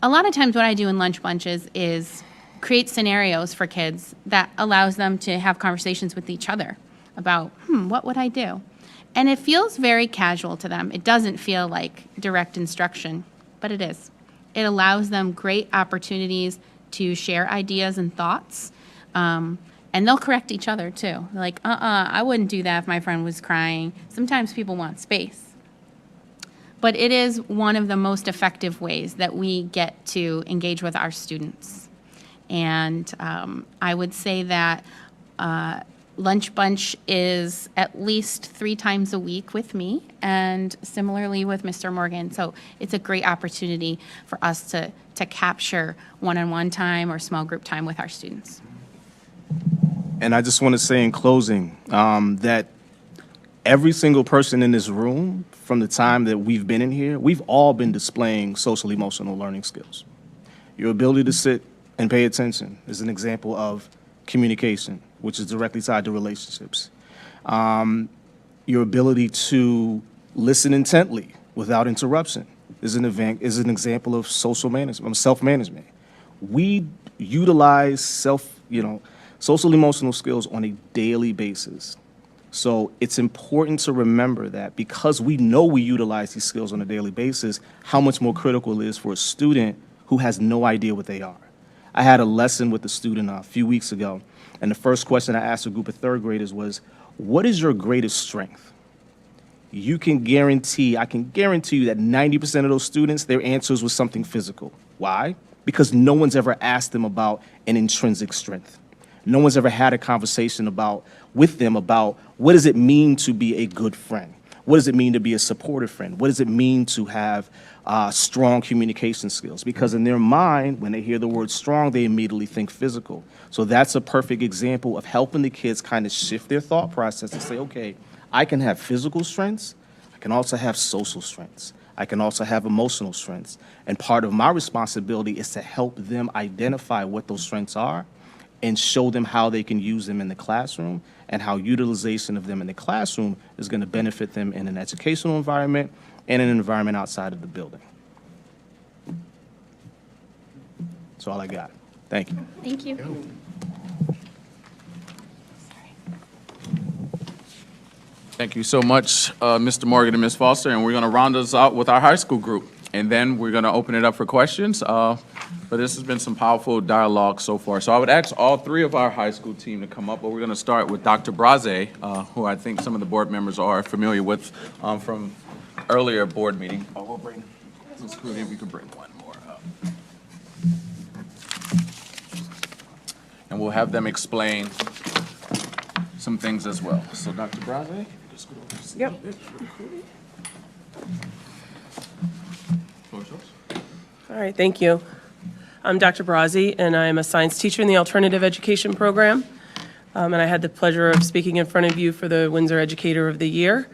A lot of times what I do in lunch bunches is create scenarios for kids that allows them to have conversations with each other about, what would I do? And it feels very casual to them. It doesn't feel like direct instruction, but it is. It allows them great opportunities to share ideas and thoughts. And they'll correct each other too. They're like, I wouldn't do that if my friend was crying. Sometimes people want space. But it is one of the most effective ways that we get to engage with our students. And I would say that lunch bunch is at least 3 times a week with me, and similarly with Mr. Morgan. So it's a great opportunity for us to capture one-on-one time or small group time with our students. And I just want to say in closing that every single person in this room, from the time that we've been in here, we've all been displaying social emotional learning skills. Your ability to sit and pay attention is an example of communication, which is directly tied to relationships. Your ability to listen intently without interruption is an example of social management, self-management. We utilize social emotional skills on a daily basis. So it's important to remember that because we know we utilize these skills on a daily basis, how much more critical it is for a student who has no idea what they are. I had a lesson with a student a few weeks ago, and the first question I asked a group of third graders was, what is your greatest strength? I can guarantee you that 90% of those students, their answers was something physical. Why? Because no one's ever asked them about an intrinsic strength. No one's ever had a conversation with them about what does it mean to be a good friend? What does it mean to be a supportive friend? What does it mean to have strong communication skills? Because in their mind, when they hear the word strong, they immediately think physical. So that's a perfect example of helping the kids kind of shift their thought process and say, okay, I can have physical strengths. I can also have social strengths. I can also have emotional strengths. And part of my responsibility is to help them identify what those strengths are and show them how they can use them in the classroom and how utilization of them in the classroom is going to benefit them in an educational environment and an environment outside of the building. That's all I got. Thank you. Thank you. Thank you so much, Mr. Morgan and Ms. Foster, and we're going to round us out with our high school group, and then we're going to open it up for questions. But this has been some powerful dialogue so far. So I would ask all three of our high school team to come up, but we're going to start with Dr. Braze, who I think some of the board members are familiar with from earlier board meeting. Oh, we'll bring Ms. Clooney, if we could bring one more up. And we'll have them explain some things as well. So Dr. Braze? Yep. All right, thank you. I'm Dr. Braze, and I'm a science teacher in the alternative education program. And I had the pleasure of speaking in front of you for the Windsor Educator of the Year.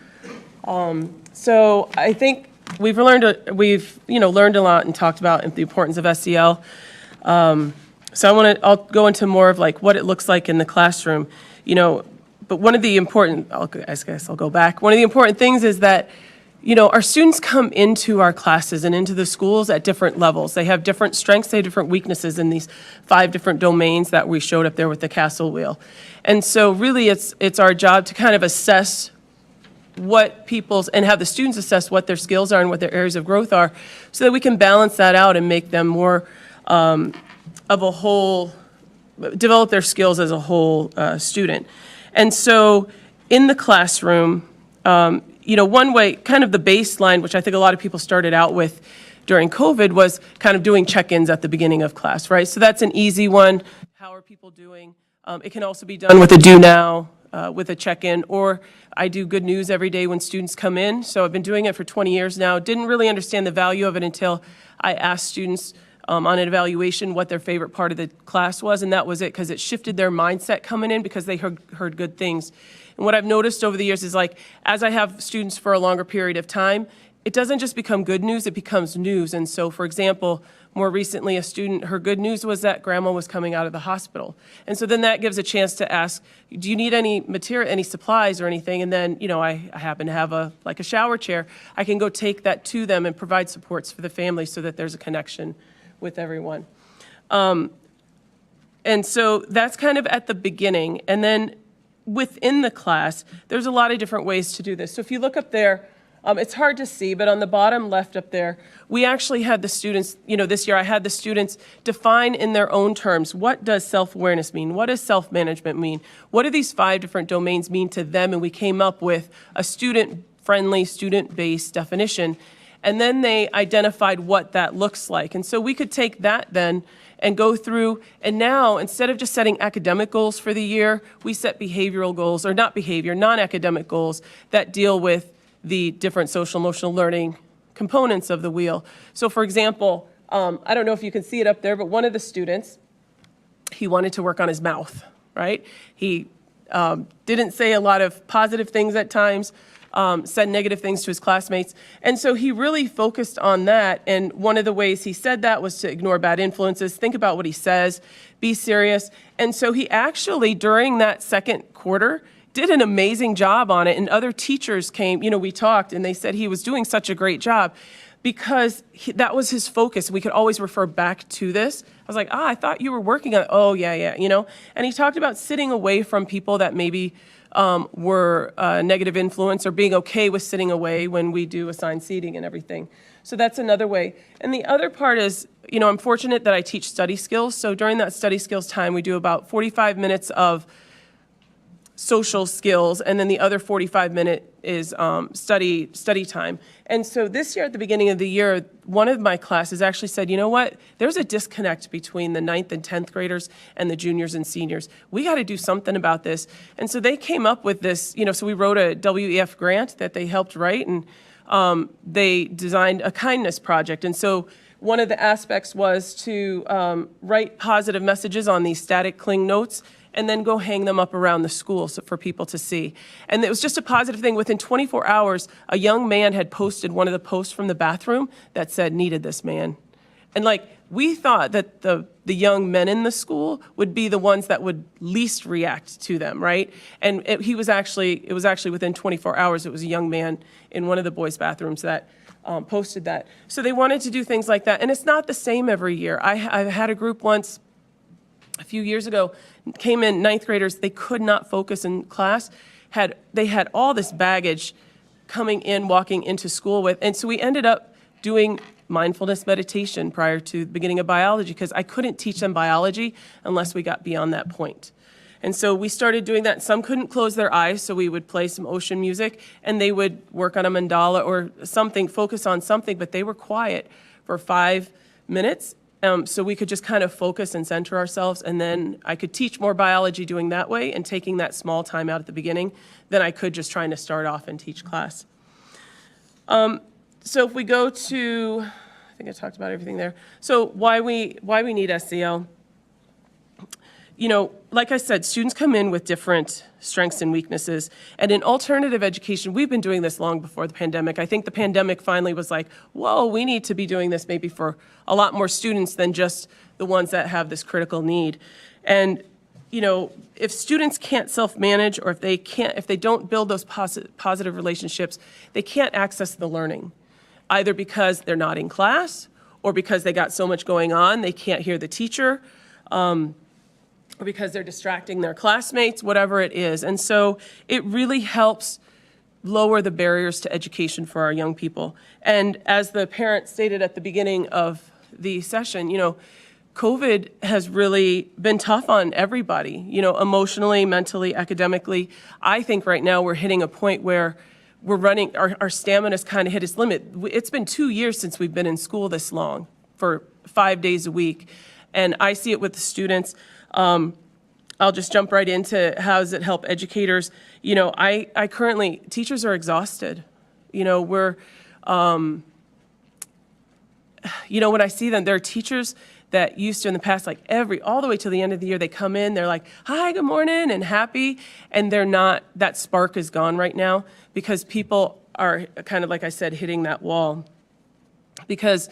So I think we've learned a lot and talked about the importance of SEL. So I'll go into more of like what it looks like in the classroom. But one of the important, I guess I'll go back. One of the important things is that, our students come into our classes and into the schools at different levels. They have different strengths, they have different weaknesses in these 5 different domains that we showed up there with the castle wheel. And so really it's our job to kind of assess and have the students assess what their skills are and what their areas of growth are so that we can balance that out and make them more of a whole, develop their skills as a whole student. And so in the classroom, one way, kind of the baseline, which I think a lot of people started out with during COVID, was kind of doing check-ins at the beginning of class, right? So that's an easy one. How are people doing? It can also be done with a do now, with a check-in, or I do good news every day when students come in. So I've been doing it for 20 years now. Didn't really understand the value of it until I asked students on an evaluation what their favorite part of the class was, and that was it, because it shifted their mindset coming in because they heard good things. And what I've noticed over the years is, like, as I have students for a longer period of time, it doesn't just become good news, it becomes news. And so, for example, more recently, a student, her good news was that grandma was coming out of the hospital. And so then that gives a chance to ask, do you need any material, any supplies or anything? And then, I happen to have a shower chair. I can go take that to them and provide supports for the family so that there's a connection with everyone. And so that's kind of at the beginning. And then within the class, there's a lot of different ways to do this. So if you look up there, it's hard to see, but on the bottom left up there, we actually had the students, this year I had the students define in their own terms, what does self-awareness mean? What does self-management mean? What do these 5 different domains mean to them? And we came up with a student-friendly, student-based definition. And then they identified what that looks like. And so we could take that then and go through, and now instead of just setting academic goals for the year, we set behavioral goals, or non-academic goals that deal with the different social emotional learning components of the wheel. So for example, I don't know if you can see it up there, but one of the students, he wanted to work on his mouth, right? He didn't say a lot of positive things at times, said negative things to his classmates. And so he really focused on that. And one of the ways he said that was to ignore bad influences, think about what he says, be serious. And so he actually, during that second quarter, did an amazing job on it. And other teachers came, we talked, and they said he was doing such a great job because that was his focus. We could always refer back to this. I was like, I thought you were working on it. Oh, yeah, And he talked about sitting away from people that maybe were a negative influence, or being okay with sitting away when we do assigned seating and everything. So that's another way. And the other part is, I'm fortunate that I teach study skills. So during that study skills time, we do about 45 minutes of social skills, and then the other 45-minute is study time. And so this year, at the beginning of the year, one of my classes actually said, you know what, there's a disconnect between the 9th and 10th graders and the juniors and seniors. We got to do something about this. And so they came up with this, so we wrote a WEF grant that they helped write, and they designed a kindness project. And so one of the aspects was to write positive messages on these static cling notes and then go hang them up around the school for people to see. And it was just a positive thing. Within 24 hours, a young man had posted one of the posts from the bathroom that said, "Needed this man." And we thought that the young men in the school would be the ones that would least react to them, right? And it was actually within 24 hours, it was a young man in one of the boys' bathrooms that posted that. So they wanted to do things like that. And it's not the same every year. I had a group once, a few years ago, came in 9th graders, they could not focus in class. They had all this baggage coming in, walking into school with. And so we ended up doing mindfulness meditation prior to the beginning of biology, because I couldn't teach them biology unless we got beyond that point. And so we started doing that. Some couldn't close their eyes, so we would play some ocean music, and they would work on a mandala or something, focus on something, but they were quiet for 5 minutes. So we could just kind of focus and center ourselves, and then I could teach more biology doing that way and taking that small time out at the beginning than I could just trying to start off and teach class. So if we go to, I think I talked about everything there. So why we need SEL. Like I said, students come in with different strengths and weaknesses. And in alternative education, we've been doing this long before the pandemic. I think the pandemic finally was like, whoa, we need to be doing this maybe for a lot more students than just the ones that have this critical need. And, if students can't self-manage, or if they don't build those positive relationships, they can't access the learning, either because they're not in class, or because they got so much going on, they can't hear the teacher, or because they're distracting their classmates, whatever it is. And so it really helps lower the barriers to education for our young people. And as the parent stated at the beginning of the session, COVID has really been tough on everybody, emotionally, mentally, academically. I think right now we're hitting a point where we're running, our stamina's kind of hit its limit. It's been 2 years since we've been in school this long, for 5 days a week. And I see it with the students. I'll just jump right into how does it help educators. I currently, teachers are exhausted. When I see them, there are teachers that used to in the past, all the way till the end of the year, they come in, they're like, hi, good morning, and happy. And they're not, that spark is gone right now, because people are kind of, like I said, hitting that wall. Because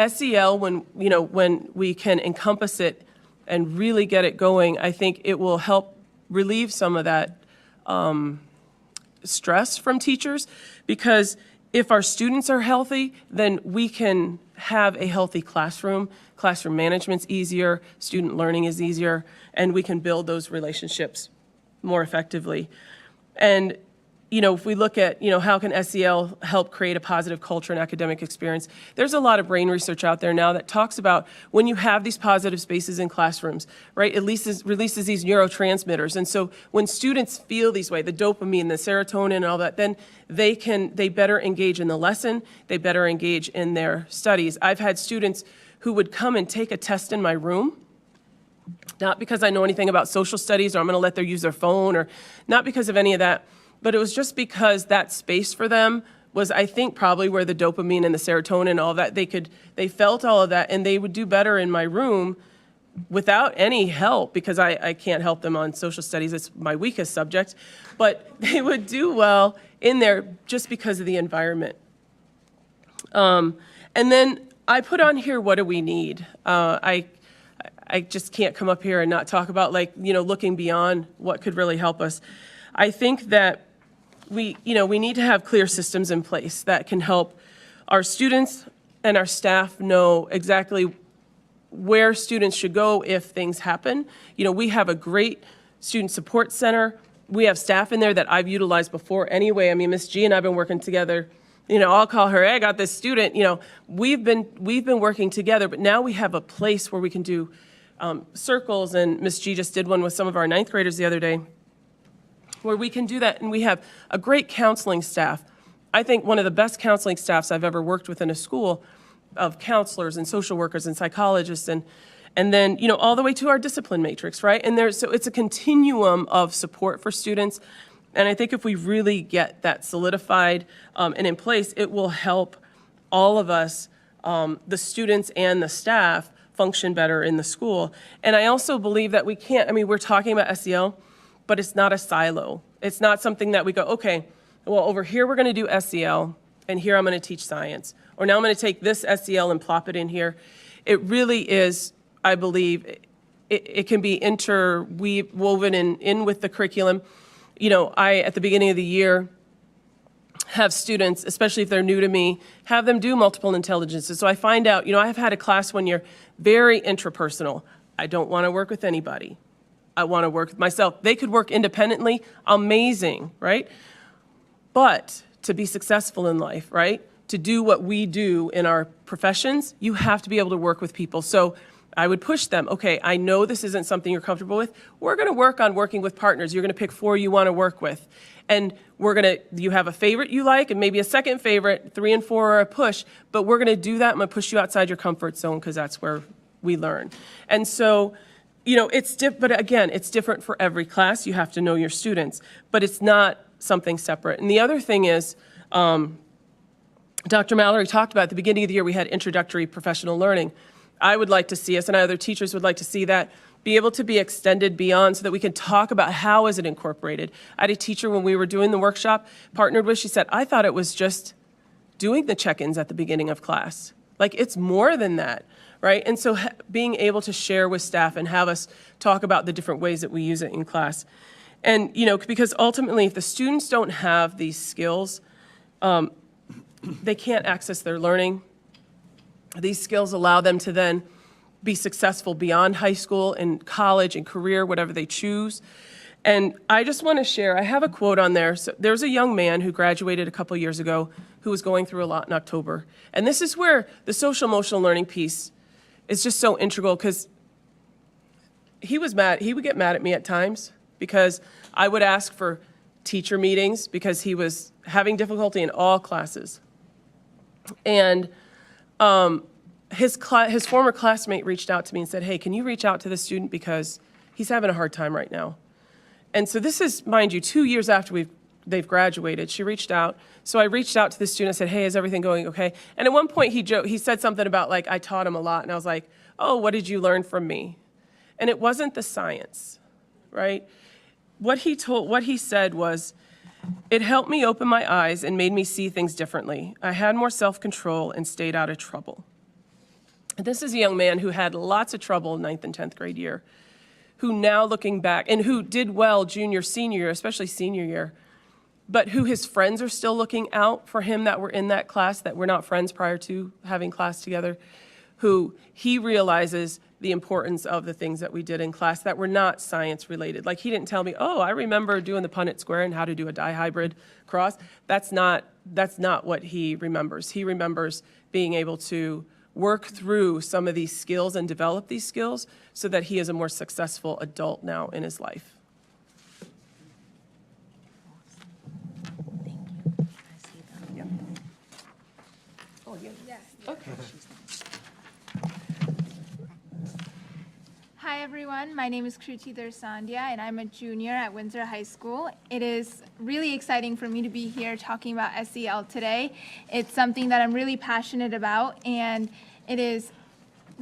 SEL, when we can encompass it and really get it going, I think it will help relieve some of that stress from teachers. Because if our students are healthy, then we can have a healthy classroom. Classroom management's easier, student learning is easier, and we can build those relationships more effectively. And if we look at, how can SEL help create a positive culture and academic experience, there's a lot of brain research out there now that talks about when you have these positive spaces in classrooms, right, it releases these neurotransmitters. And so when students feel these way, the dopamine, the serotonin and all that, then they better engage in the lesson, they better engage in their studies. I've had students who would come and take a test in my room, not because I know anything about social studies or I'm going to let them use their phone, or not because of any of that, but it was just because that space for them was, I think, probably where the dopamine and the serotonin and all that, they felt all of that, and they would do better in my room without any help, because I can't help them on social studies, it's my weakest subject, but they would do well in there just because of the environment. And then I put on here, what do we need? I just can't come up here and not talk about, like, looking beyond what could really help us. I think that we need to have clear systems in place that can help our students and our staff know exactly where students should go if things happen. We have a great student support center. We have staff in there that I've utilized before anyway. I mean, Miss G and I've been working together. I'll call her, hey, I got this student. We've been working together, but now we have a place where we can do circles, and Miss G just did one with some of our 9th graders the other day, where we can do that, and we have a great counseling staff. I think one of the best counseling staffs I've ever worked with in a school, of counselors and social workers and psychologists, and then all the way to our discipline matrix, right? And so it's a continuum of support for students, and I think if we really get that solidified and in place, it will help all of us, the students and the staff, function better in the school. And I also believe that we're talking about SEL, but it's not a silo. It's not something that we go, okay, well, over here we're going to do SEL, and here I'm going to teach science. Or now I'm going to take this SEL and plop it in here. It really is, I believe, it can be interwoven in with the curriculum. At the beginning of the year, have students, especially if they're new to me, have them do multiple intelligences. So I find out, I've had a class one year, very intrapersonal. I don't want to work with anybody. I want to work with myself. They could work independently, amazing, right? But to be successful in life, right? To do what we do in our professions, you have to be able to work with people. So I would push them, okay, I know this isn't something you're comfortable with. We're going to work on working with partners. You're going to pick 4 you want to work with. And you have a favorite you like, and maybe a second favorite, 3 and 4 are a push, but we're going to do that. I'm going to push you outside your comfort zone because that's where we learn. And so, but again, it's different for every class. You have to know your students, but it's not something separate. And the other thing is, Dr. Mallory talked about at the beginning of the year, we had introductory professional learning. I would like to see us, and other teachers would like to see that, be able to be extended beyond so that we can talk about how is it incorporated. I had a teacher when we were doing the workshop, partnered with, she said, I thought it was just doing the check-ins at the beginning of class. Like, it's more than that, right? And so being able to share with staff and have us talk about the different ways that we use it in class. And, because ultimately, if the students don't have these skills, they can't access their learning. These skills allow them to then be successful beyond high school and college and career, whatever they choose. And I just want to share, I have a quote on there. So there's a young man who graduated a couple years ago who was going through a lot in October. And this is where the social emotional learning piece is just so integral, because he was mad. He would get mad at me at times because I would ask for teacher meetings because he was having difficulty in all classes. And his former classmate reached out to me and said, hey, can you reach out to the student because he's having a hard time right now. And so this is, mind you, 2 years after they've graduated. She reached out. So I reached out to the student and said, hey, is everything going okay? And at one point he said something about, like, I taught him a lot. And I was like, oh, what did you learn from me? And it wasn't the science, right? What he said was, it helped me open my eyes and made me see things differently. I had more self-control and stayed out of trouble. And this is a young man who had lots of trouble in 9th and 10th grade year, who now looking back, and who did well junior, senior year, especially senior year, but who his friends are still looking out for him that were in that class, that were not friends prior to having class together, who he realizes the importance of the things that we did in class that were not science related. Like, he didn't tell me, oh, I remember doing the Punnett square and how to do a dihybrid cross. That's not what he remembers. He remembers being able to work through some of these skills and develop these skills so that he is a more successful adult now in his life. Hi everyone, my name is Kruti Darsandya and I'm a junior at Windsor High School. It is really exciting for me to be here talking about SEL today. It's something that I'm really passionate about, and it is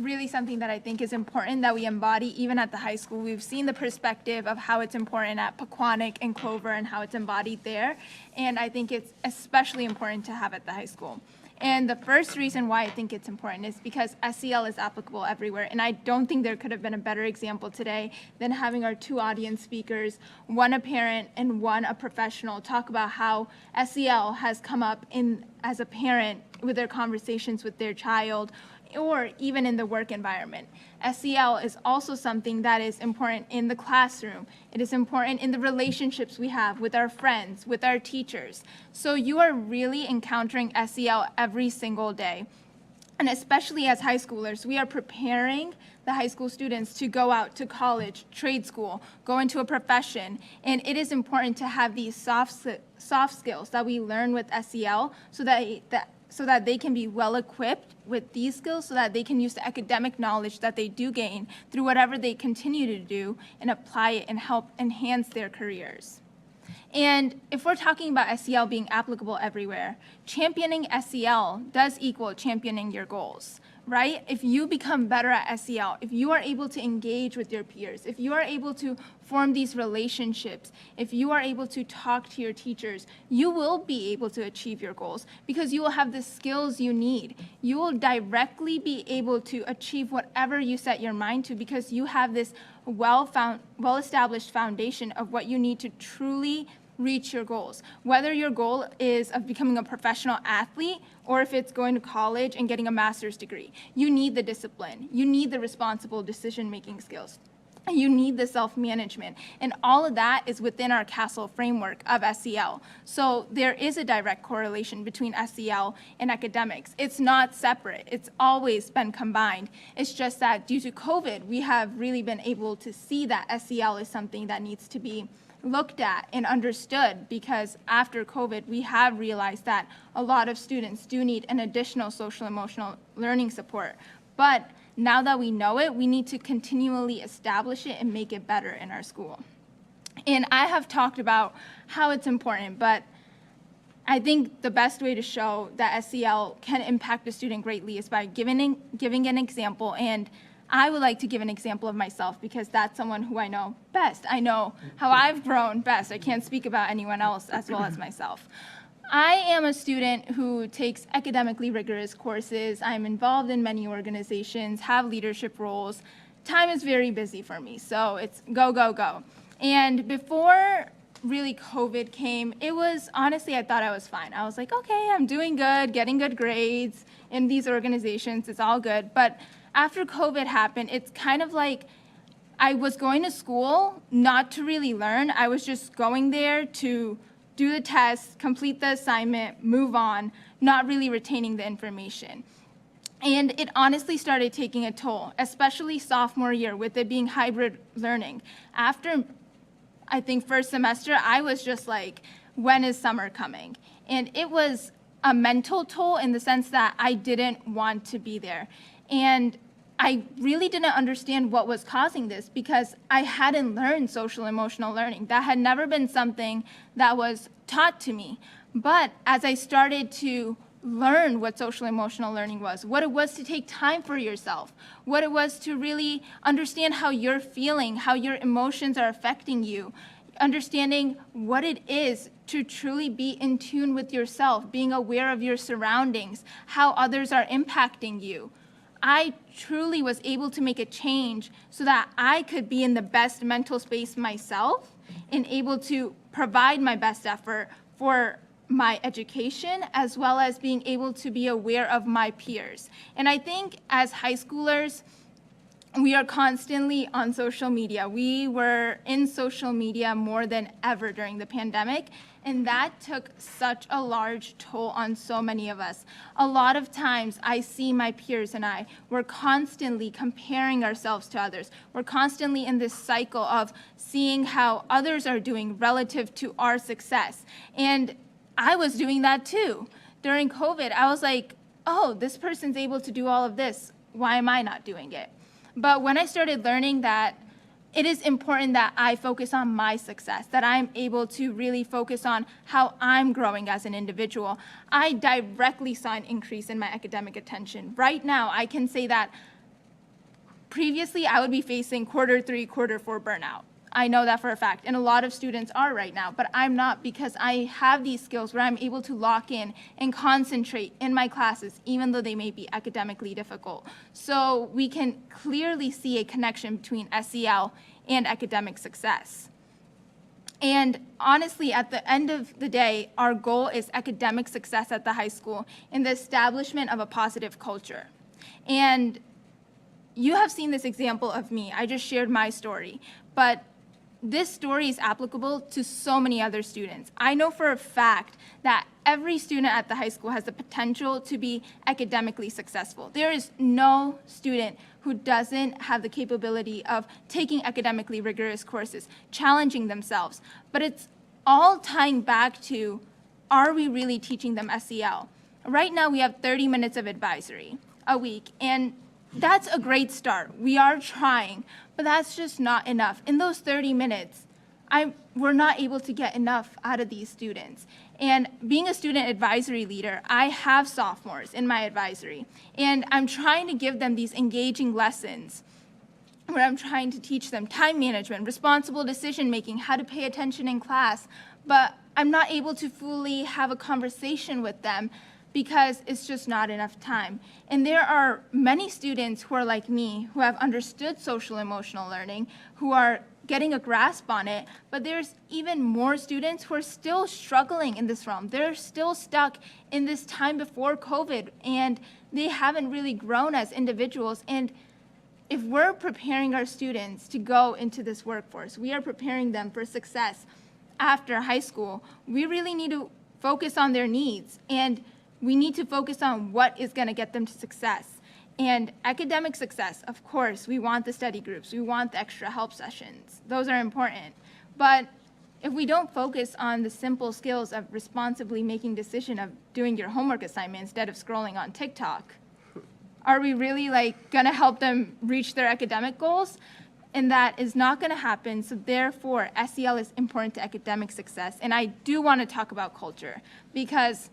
really something that I think is important that we embody even at the high school. We've seen the perspective of how it's important at Pequannock and Clover and how it's embodied there. And I think it's especially important to have at the high school. And the first reason why I think it's important is because SEL is applicable everywhere. And I don't think there could have been a better example today than having our two audience speakers, one a parent and one a professional, talk about how SEL has come up as a parent with their conversations with their child, or even in the work environment. SEL is also something that is important in the classroom. It is important in the relationships we have with our friends, with our teachers. So you are really encountering SEL every single day. And especially as high schoolers, we are preparing the high school students to go out to college, trade school, go into a profession. And it is important to have these soft skills that we learn with SEL so that they can be well equipped with these skills, so that they can use the academic knowledge that they do gain through whatever they continue to do and apply it and help enhance their careers. And if we're talking about SEL being applicable everywhere, championing SEL does equal championing your goals, right? If you become better at SEL, if you are able to engage with your peers, if you are able to form these relationships, if you are able to talk to your teachers, you will be able to achieve your goals because you will have the skills you need. You will directly be able to achieve whatever you set your mind to because you have this well-established foundation of what you need to truly reach your goals. Whether your goal is of becoming a professional athlete or if it's going to college and getting a master's degree, you need the discipline. You need the responsible decision-making skills. You need the self-management. And all of that is within our CASTLE framework of SEL. So there is a direct correlation between SEL and academics. It's not separate. It's always been combined. It's just that due to COVID, we have really been able to see that SEL is something that needs to be looked at and understood because after COVID, we have realized that a lot of students do need an additional social emotional learning support. But now that we know it, we need to continually establish it and make it better in our school. And I have talked about how it's important, but I think the best way to show that SEL can impact a student greatly is by giving an example. And I would like to give an example of myself because that's someone who I know best. I know how I've grown best. I can't speak about anyone else as well as myself. I am a student who takes academically rigorous courses. I'm involved in many organizations, have leadership roles. Time is very busy for me, so it's go, go, go. And before really COVID came, it was, honestly, I thought I was fine. I was like, okay, I'm doing good, getting good grades in these organizations, it's all good. But after COVID happened, it's kind of like I was going to school not to really learn. I was just going there to do the test, complete the assignment, move on, not really retaining the information. And it honestly started taking a toll, especially sophomore year with it being hybrid learning. After, I think, first semester, I was just like, when is summer coming? And it was a mental toll in the sense that I didn't want to be there. And I really didn't understand what was causing this because I hadn't learned social emotional learning. That had never been something that was taught to me. But as I started to learn what social emotional learning was, what it was to take time for yourself, what it was to really understand how you're feeling, how your emotions are affecting you, understanding what it is to truly be in tune with yourself, being aware of your surroundings, how others are impacting you. I truly was able to make a change so that I could be in the best mental space myself and able to provide my best effort for my education as well as being able to be aware of my peers. And I think as high schoolers, we are constantly on social media. We were in social media more than ever during the pandemic, and that took such a large toll on so many of us. A lot of times I see my peers and we're constantly comparing ourselves to others. We're constantly in this cycle of seeing how others are doing relative to our success. And I was doing that too. During COVID, I was like, oh, this person's able to do all of this. Why am I not doing it? But when I started learning that it is important that I focus on my success, that I'm able to really focus on how I'm growing as an individual, I directly saw an increase in my academic attention. Right now, I can say that previously I would be facing quarter 3, quarter 4 burnout. I know that for a fact, and a lot of students are right now, but I'm not, because I have these skills where I'm able to lock in and concentrate in my classes, even though they may be academically difficult. So we can clearly see a connection between SEL and academic success. And honestly, at the end of the day, our goal is academic success at the high school and the establishment of a positive culture. And you have seen this example of me. I just shared my story, but this story is applicable to so many other students. I know for a fact that every student at the high school has the potential to be academically successful. There is no student who doesn't have the capability of taking academically rigorous courses, challenging themselves. But it's all tying back to, are we really teaching them SEL? Right now we have 30 minutes of advisory a week, and that's a great start. We are trying, but that's just not enough. In those 30 minutes, we're not able to get enough out of these students. And being a student advisory leader, I have sophomores in my advisory, and I'm trying to give them these engaging lessons where I'm trying to teach them time management, responsible decision-making, how to pay attention in class, but I'm not able to fully have a conversation with them because it's just not enough time. And there are many students who are like me, who have understood social emotional learning, who are getting a grasp on it, but there's even more students who are still struggling in this realm. They're still stuck in this time before COVID, and they haven't really grown as individuals. And if we're preparing our students to go into this workforce, we are preparing them for success after high school, we really need to focus on their needs, and we need to focus on what is going to get them to success. And academic success, of course, we want the study groups, we want the extra help sessions. Those are important. But if we don't focus on the simple skills of responsibly making decision of doing your homework assignment instead of scrolling on TikTok, are we really going to help them reach their academic goals? And that is not going to happen. So therefore, SEL is important to academic success. And I do want to talk about culture, because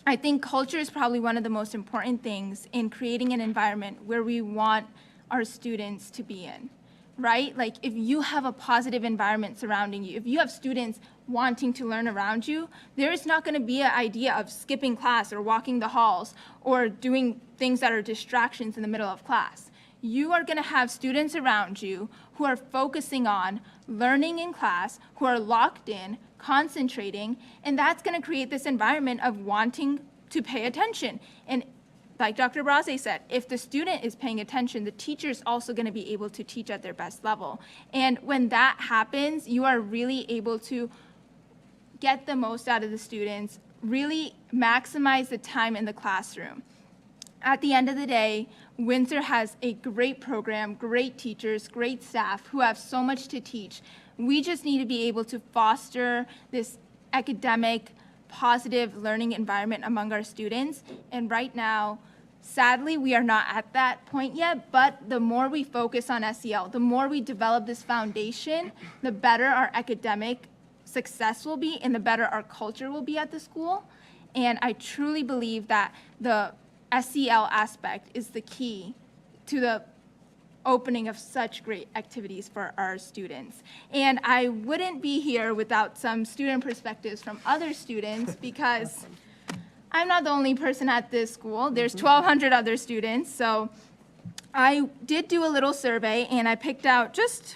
I think culture is probably one of the most important things in creating an environment where we want our students to be in, right? Like, if you have a positive environment surrounding you, if you have students wanting to learn around you, there is not going to be an idea of skipping class or walking the halls or doing things that are distractions in the middle of class. You are going to have students around you who are focusing on learning in class, who are locked in, concentrating, and that's going to create this environment of wanting to pay attention. And like Dr. Braze said, if the student is paying attention, the teacher is also going to be able to teach at their best level. And when that happens, you are really able to get the most out of the students, really maximize the time in the classroom. At the end of the day, Windsor has a great program, great teachers, great staff who have so much to teach. We just need to be able to foster this academic, positive learning environment among our students. And right now, sadly, we are not at that point yet, but the more we focus on SEL, the more we develop this foundation, the better our academic success will be and the better our culture will be at the school. And I truly believe that the SEL aspect is the key to the opening of such great activities for our students. And I wouldn't be here without some student perspectives from other students, because I'm not the only person at this school. There's 1,200 other students. So I did do a little survey, and I picked out just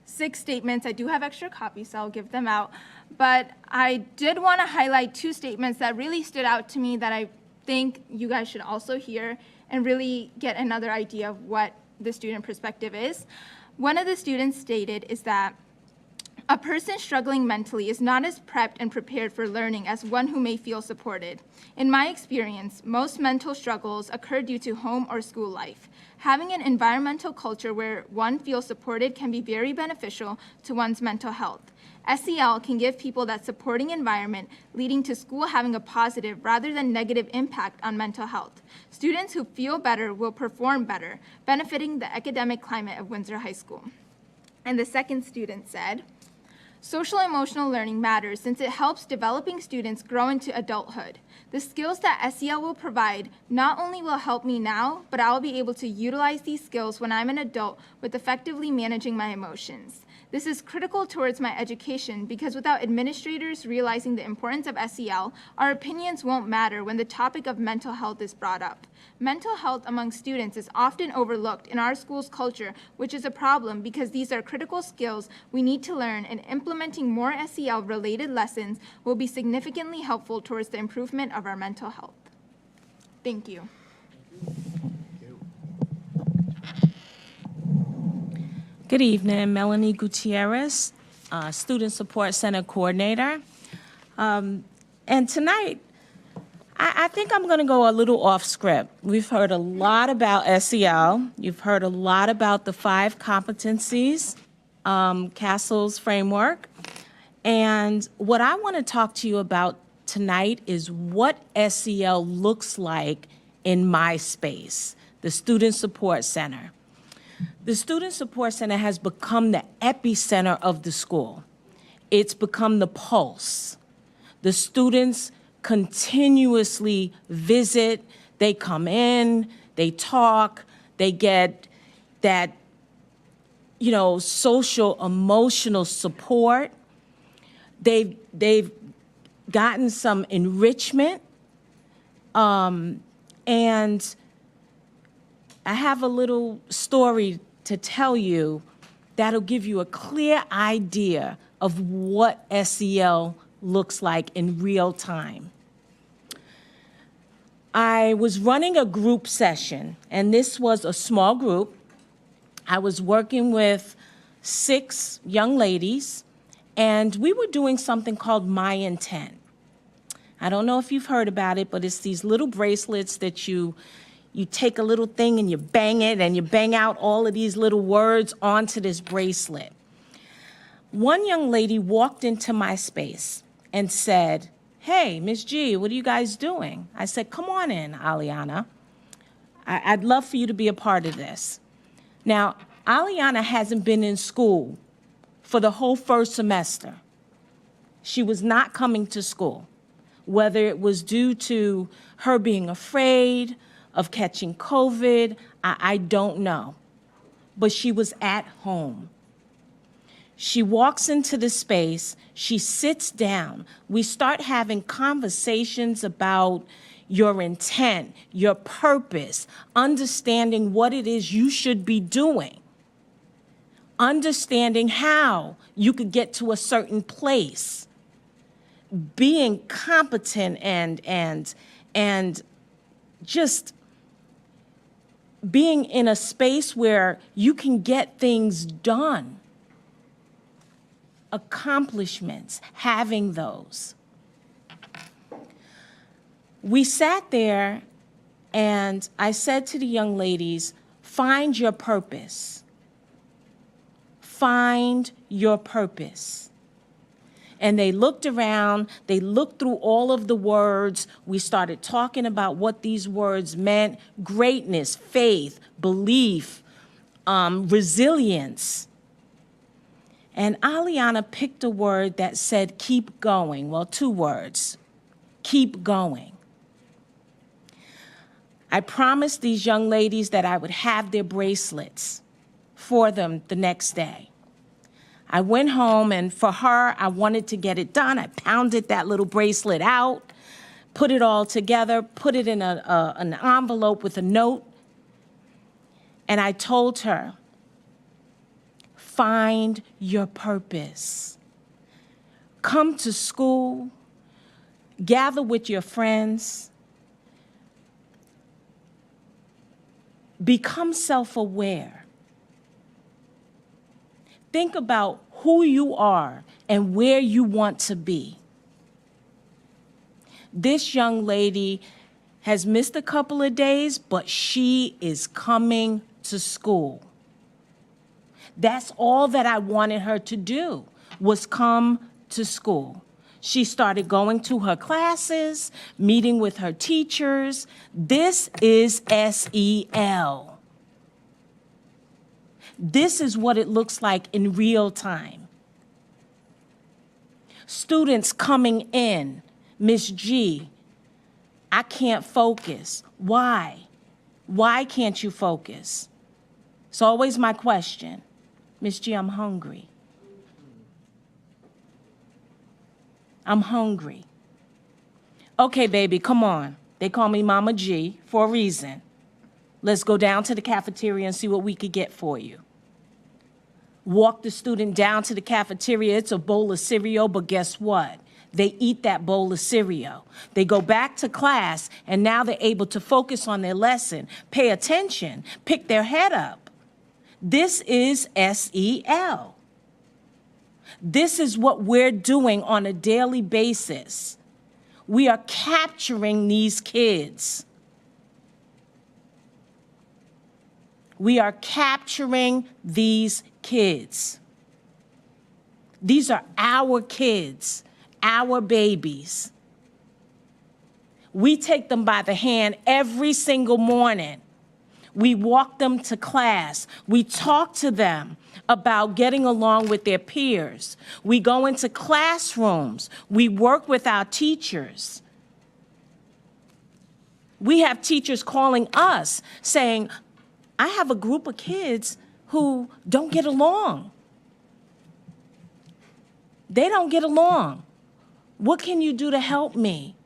6 statements. I do have extra copies, so I'll give them out. But I did want to highlight 2 statements that really stood out to me that I think you guys should also hear and really get another idea of what the student perspective is. One of the students stated is that a person struggling mentally is not as prepped and prepared for learning as one who may feel supported. In my experience, most mental struggles occur due to home or school life. Having an environmental culture where one feels supported can be very beneficial to one's mental health. SEL can give people that supporting environment, leading to school having a positive rather than negative impact on mental health. Students who feel better will perform better, benefiting the academic climate of Windsor High School. And the second student said, Social emotional learning matters since it helps developing students grow into adulthood. The skills that SEL will provide not only will help me now, but I will be able to utilize these skills when I'm an adult with effectively managing my emotions. This is critical towards my education because without administrators realizing the importance of SEL, our opinions won't matter when the topic of mental health is brought up. Mental health among students is often overlooked in our school's culture, which is a problem because these are critical skills we need to learn, and implementing more SEL-related lessons will be significantly helpful towards the improvement of our mental health. Thank you. Good evening, Melanie Gutierrez, Student Support Center Coordinator. And tonight, I think I'm going to go a little off script. We've heard a lot about SEL. You've heard a lot about the 5 competencies, Castle's framework. And what I want to talk to you about tonight is what SEL looks like in my space, the Student Support Center. The Student Support Center has become the epicenter of the school. It's become the pulse. The students continuously visit, they come in, they talk, they get that, social, emotional support. They've gotten some enrichment, and I have a little story to tell you that'll give you a clear idea of what SEL looks like in real time. I was running a group session, and this was a small group. I was working with 6 young ladies, and we were doing something called My Intent. I don't know if you've heard about it, but it's these little bracelets that you take a little thing and you bang it, and you bang out all of these little words onto this bracelet. One young lady walked into my space and said, "Hey, Miss G, what are you guys doing?" I said, "Come on in, Aliana. I'd love for you to be a part of this." Now, Aliana hasn't been in school for the whole first semester. She was not coming to school, whether it was due to her being afraid of catching COVID, I don't know. But she was at home. She walks into the space, she sits down. We start having conversations about your intent, your purpose, understanding what it is you should be doing, understanding how you could get to a certain place, being competent and just being in a space where you can get things done. Accomplishments, having those. We sat there and I said to the young ladies, find your purpose. Find your purpose. And they looked around, they looked through all of the words. We started talking about what these words meant: greatness, faith, belief, resilience. And Aliana picked a word that said keep going. Well, 2 words, keep going. I promised these young ladies that I would have their bracelets for them the next day. I went home, and for her, I wanted to get it done. I pounded that little bracelet out, put it all together, put it in an envelope with a note, and I told her, find your purpose. Come to school, gather with your friends, become self-aware. Think about who you are and where you want to be. This young lady has missed a couple of days, but she is coming to school. That's all that I wanted her to do, was come to school. She started going to her classes, meeting with her teachers. This is SEL. This is what it looks like in real time. Students coming in, Miss G, I can't focus. Why? Why can't you focus? It's always my question. Miss G, I'm hungry. I'm hungry. Okay, baby, come on. They call me Mama G for a reason. Let's go down to the cafeteria and see what we could get for you. Walk the student down to the cafeteria. It's a bowl of cereal, but guess what? They eat that bowl of cereal. They go back to class, and now they're able to focus on their lesson, pay attention, pick their head up. This is SEL. This is what we're doing on a daily basis. We are capturing these kids. We are capturing these kids. These are our kids, our babies. We take them by the hand every single morning. We walk them to class. We talk to them about getting along with their peers. We go into classrooms. We work with our teachers. We have teachers calling us saying, I have a group of kids who don't get along. They don't get along. What can you do to help me?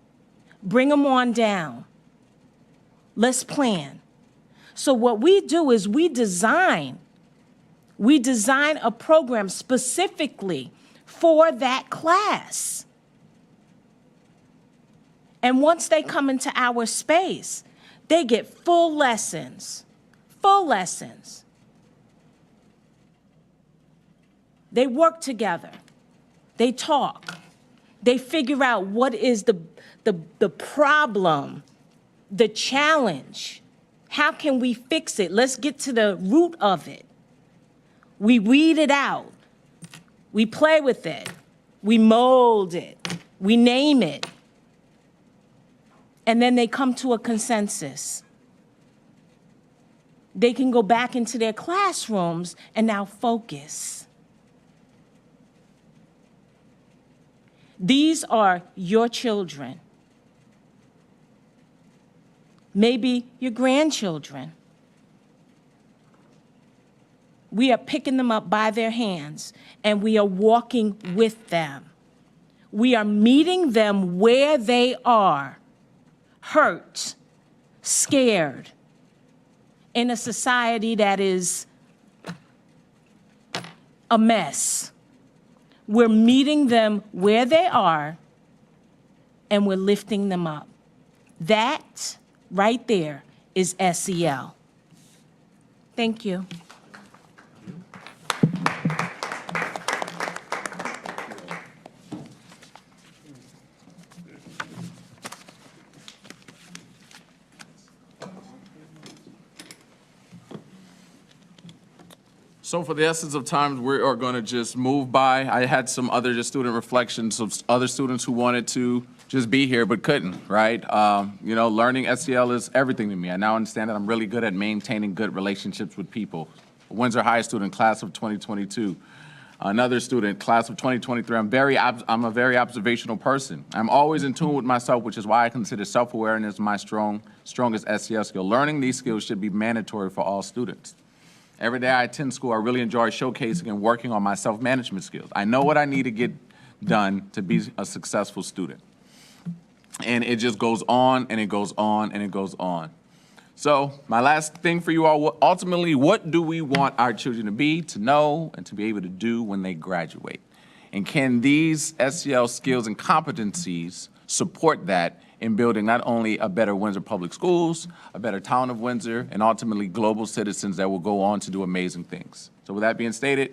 Bring them on down. Let's plan. So what we do is we design a program specifically for that class. And once they come into our space, they get full lessons. Full lessons. They work together. They talk. They figure out what is the problem, the challenge. How can we fix it? Let's get to the root of it. We weed it out. We play with it. We mold it. We name it. And then they come to a consensus. They can go back into their classrooms and now focus. These are your children. Maybe your grandchildren. We are picking them up by their hands and we are walking with them. We are meeting them where they are, hurt, scared, in a society that is a mess. We're meeting them where they are and we're lifting them up. That right there is SEL. Thank you. So for the essence of time, we are going to just move by. I had some other just student reflections of other students who wanted to just be here but couldn't, right? You know, learning SEL is everything to me. I now understand that I'm really good at maintaining good relationships with people. A Windsor High student, class of 2022. Another student, class of 2023. I'm a very observational person. I'm always in tune with myself, which is why I consider self-awareness my strongest SEL skill. Learning these skills should be mandatory for all students. Every day I attend school, I really enjoy showcasing and working on my self-management skills. I know what I need to get done to be a successful student. And it just goes on and it goes on and it goes on. So my last thing for you all, ultimately, what do we want our children to be, to know, and to be able to do when they graduate? And can these SEL skills and competencies support that in building not only a better Windsor Public Schools, a better town of Windsor, and ultimately global citizens that will go on to do amazing things? So with that being stated,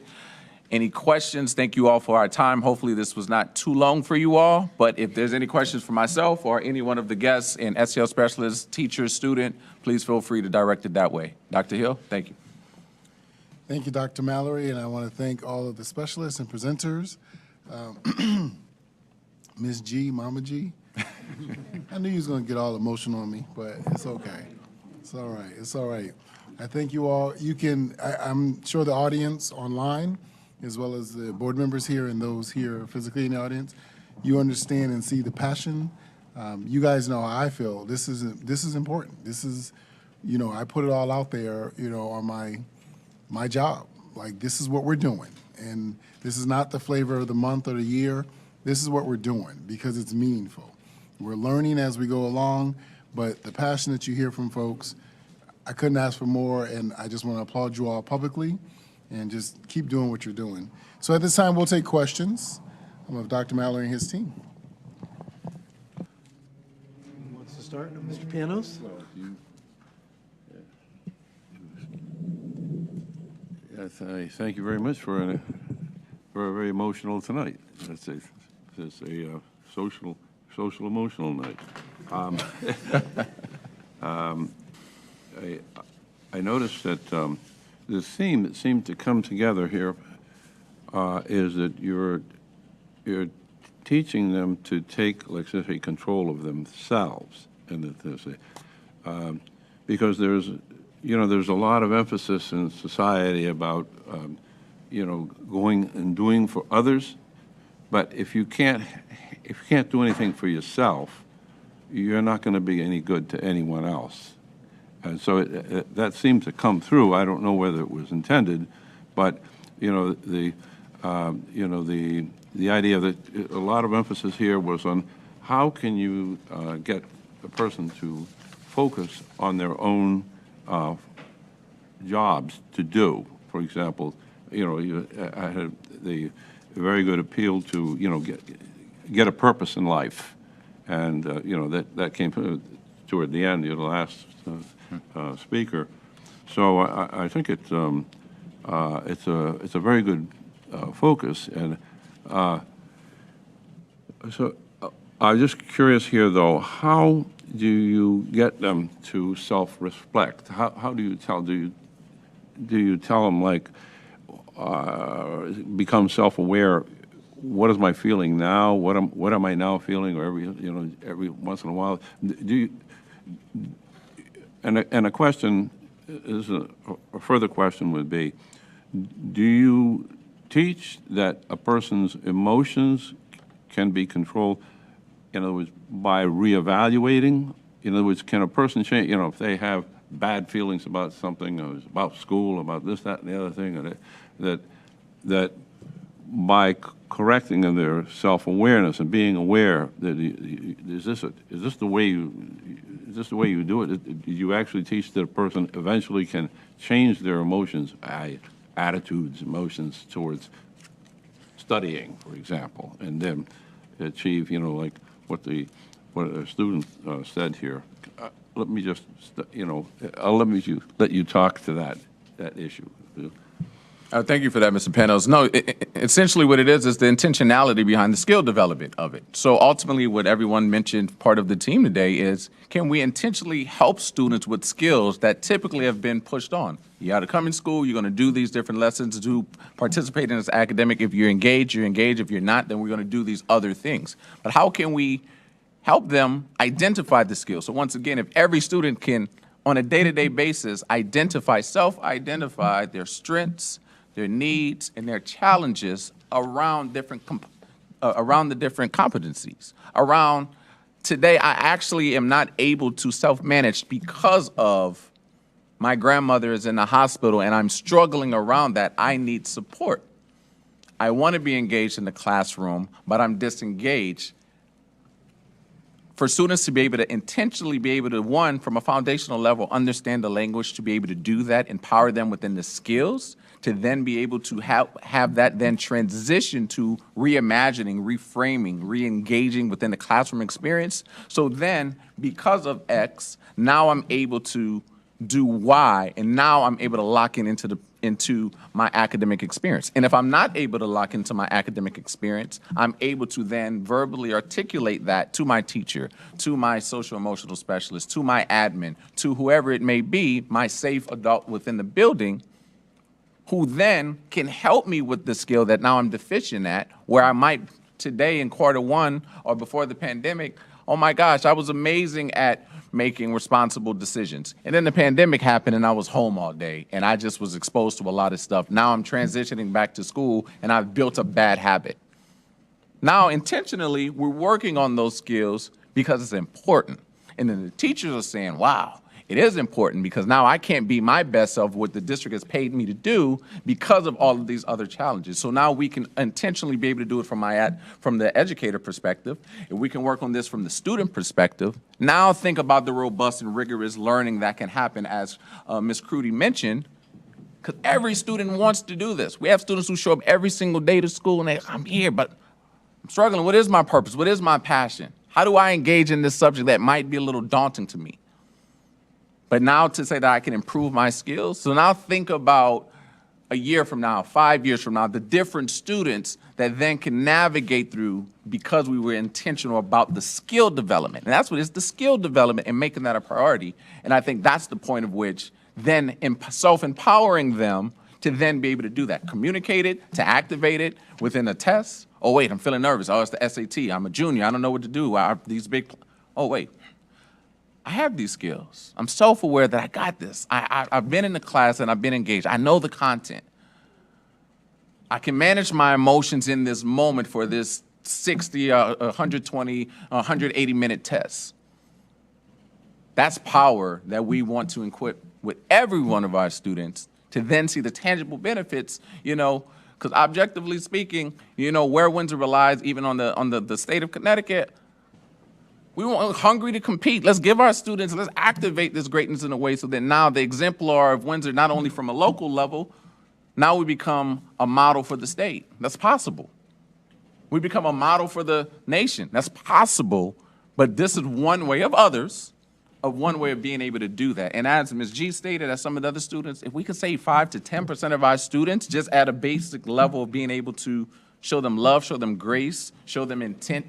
any questions? Thank you all for our time. Hopefully this was not too long for you all, but if there's any questions for myself or any one of the guests and SEL specialists, teacher, student, please feel free to direct it that way. Dr. Hill, thank you. Thank you, Dr. Mallory, and I want to thank all of the specialists and presenters. Ms. G, Mama G. I knew you was going to get all emotional on me, but it's okay. It's all right. It's all right. I thank you all. You can, I'm sure the audience online as well as the board members here and those here physically in the audience, you understand and see the passion. You guys know how I feel. This is important. This is, I put it all out there, on my job. Like, this is what we're doing. And this is not the flavor of the month or the year. This is what we're doing because it's meaningful. We're learning as we go along, but the passion that you hear from folks, I couldn't ask for more, and I just want to applaud you all publicly and just keep doing what you're doing. So at this time, we'll take questions of Dr. Mallory and his team. Who wants to start? Mr. Panos? Yes, I thank you very much for a very emotional tonight. It's a social emotional night. I noticed that the theme that seemed to come together here is that you're teaching them to take, like say, control of themselves, and that because there's a lot of emphasis in society about going and doing for others, but if you can't do anything for yourself, you're not going to be any good to anyone else. And so that seemed to come through. I don't know whether it was intended, but the idea that a lot of emphasis here was on how can you get a person to focus on their own jobs to do. For example, I had the very good appeal to get a purpose in life, and that came toward the end, the last speaker. So I think it's a very good focus, and so I'm just curious here, though, how do you get them to self-reflect? How do you tell? Do you tell them, like, become self-aware? What is my feeling now? What am I now feeling? Or every once in a while, do you? And a question is a further question would be: do you teach that a person's emotions can be controlled? In other words, by reevaluating. In other words, can a person change? If they have bad feelings about something, or about school, about this, that, and the other thing, and that by correcting their self-awareness and being aware that is this the way you do it? Do you actually teach that a person eventually can change their emotions, attitudes, emotions towards studying, for example, and then achieve, like what a student said here. Let me just, I'll let you talk to that issue. Thank you for that, Mr. Panos. No, essentially what it is the intentionality behind the skill development of it. So ultimately what everyone mentioned, part of the team today, is can we intentionally help students with skills that typically have been pushed on? You got to come in school, you're going to do these different lessons, participate in this academic. If you're engaged, you're engaged. If you're not, then we're going to do these other things. But how can we help them identify the skills? So once again, if every student can, on a day-to-day basis, self-identify their strengths, their needs, and their challenges around the different competencies. Around today, I actually am not able to self-manage because of my grandmother is in the hospital and I'm struggling around that. I need support. I want to be engaged in the classroom, but I'm disengaged. For students to be able to intentionally be able to, one, from a foundational level, understand the language, to be able to do that, empower them within the skills, to then be able to have that then transition to reimagining, reframing, re-engaging within the classroom experience. So then, because of X, now I'm able to do Y, and now I'm able to lock in into my academic experience. And if I'm not able to lock into my academic experience, I'm able to then verbally articulate that to my teacher, to my social emotional specialist, to my admin, to whoever it may be, my safe adult within the building, who then can help me with the skill that now I'm deficient at, where I might today in Q1 or before the pandemic, oh my gosh, I was amazing at making responsible decisions. And then the pandemic happened and I was home all day and I just was exposed to a lot of stuff. Now I'm transitioning back to school and I've built a bad habit. Now, intentionally, we're working on those skills because it's important. And then the teachers are saying, wow, it is important because now I can't be my best self, what the district has paid me to do because of all of these other challenges. So now we can intentionally be able to do it from the educator perspective, and we can work on this from the student perspective. Now think about the robust and rigorous learning that can happen, as Ms. Crudy mentioned, because every student wants to do this. We have students who show up every single day to school and I'm here, but I'm struggling. What is my purpose? What is my passion? How do I engage in this subject that might be a little daunting to me? But now to say that I can improve my skills, so now think about a year from now, 5 years from now, the different students that then can navigate through because we were intentional about the skill development. And that's what it's the skill development and making that a priority. And I think that's the point of which then self-empowering them to then be able to do that, communicate it, to activate it within a test. Oh, wait, I'm feeling nervous. Oh, it's the SAT. I'm a junior. I don't know what to do. Oh, wait. I have these skills. I'm self-aware that I got this. I've been in the class and I've been engaged. I know the content. I can manage my emotions in this moment for this 60, 120, 180-minute test. That's power that we want to equip with every one of our students to then see the tangible benefits, because objectively speaking, where Windsor relies even on the state of Connecticut, we want hungry to compete. Let's give our students, let's activate this greatness in a way so that now the exemplar of Windsor, not only from a local level, now we become a model for the state. That's possible. We become a model for the nation. That's possible, but this is one way of others, of one way of being able to do that. And as Ms. G stated, as some of the other students, if we could save 5 to 10% of our students just at a basic level of being able to show them love, show them grace, show them intent,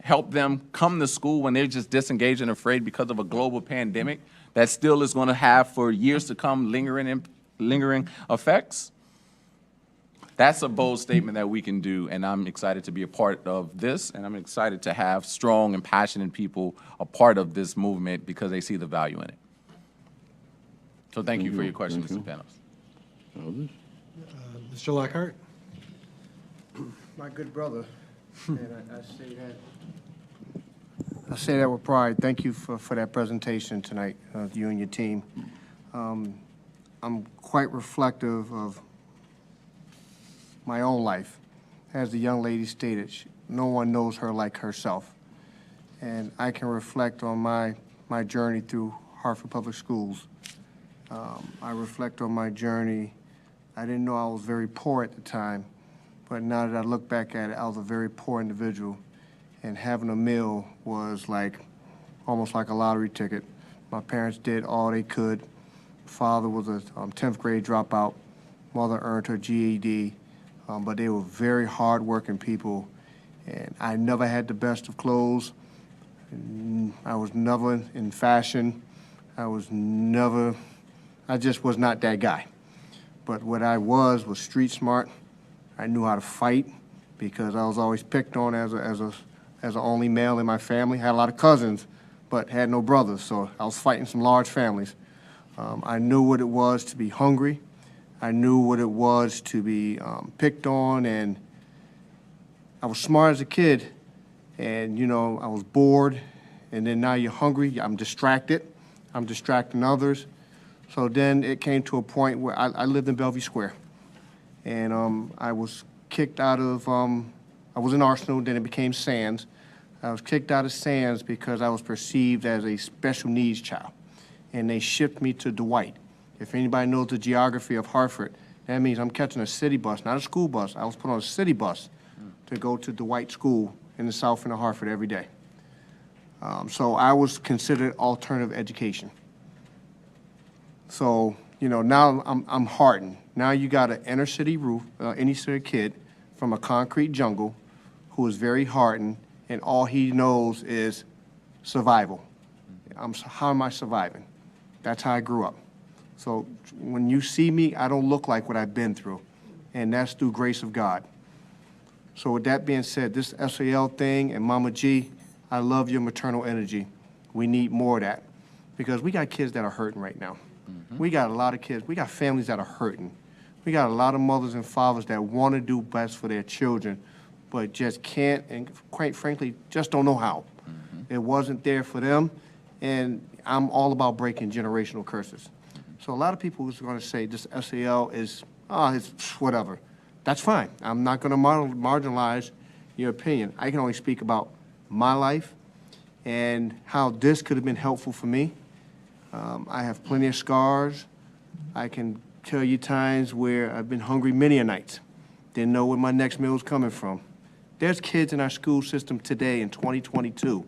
help them come to school when they're just disengaged and afraid because of a global pandemic that still is going to have for years to come lingering effects. That's a bold statement that we can do, and I'm excited to be a part of this, and I'm excited to have strong and passionate people a part of this movement because they see the value in it. So thank you for your question, Mr. Panos. Mr. Lockhart? My good brother, and I say that with pride. Thank you for that presentation tonight, you and your team. I'm quite reflective of my own life. As the young lady stated, no one knows her like herself. And I can reflect on my journey through Hartford Public Schools. I reflect on my journey. I didn't know I was very poor at the time, but now that I look back at it, I was a very poor individual. And having a meal was almost like a lottery ticket. My parents did all they could. Father was a 10th grade dropout. Mother earned her GED. But they were very hard-working people, and I never had the best of clothes. I was never in fashion. I just was not that guy. But what I was street smart. I knew how to fight because I was always picked on as an only male in my family. Had a lot of cousins, but had no brothers, so I was fighting some large families. I knew what it was to be hungry. I knew what it was to be picked on, and I was smart as a kid, and I was bored, and then now you're hungry, I'm distracted, I'm distracting others. So then it came to a point where I lived in Bellevue Square, and I was kicked out of, I was in Arsenal, then it became Sands. I was kicked out of Sands because I was perceived as a special needs child, and they shipped me to Dwight. If anybody knows the geography of Hartford, that means I'm catching a city bus, not a school bus. I was put on a city bus to go to Dwight School in the south end of Hartford every day. So I was considered alternative education. So, now I'm hardened. Now you got an inner city kid from a concrete jungle who is very hardened, and all he knows is survival. How am I surviving? That's how I grew up. So when you see me, I don't look like what I've been through, and that's through grace of God. So with that being said, this SAL thing and Mama G, I love your maternal energy. We need more of that because we got kids that are hurting right now. We got a lot of kids. We got families that are hurting. We got a lot of mothers and fathers that want to do best for their children, but just can't and quite frankly, just don't know how. It wasn't there for them, and I'm all about breaking generational curses. So a lot of people is going to say this SAL is, it's whatever. That's fine. I'm not going to marginalize your opinion. I can only speak about my life and how this could have been helpful for me. I have plenty of scars. I can tell you times where I've been hungry many a night. Didn't know where my next meal was coming from. There's kids in our school system today in 2022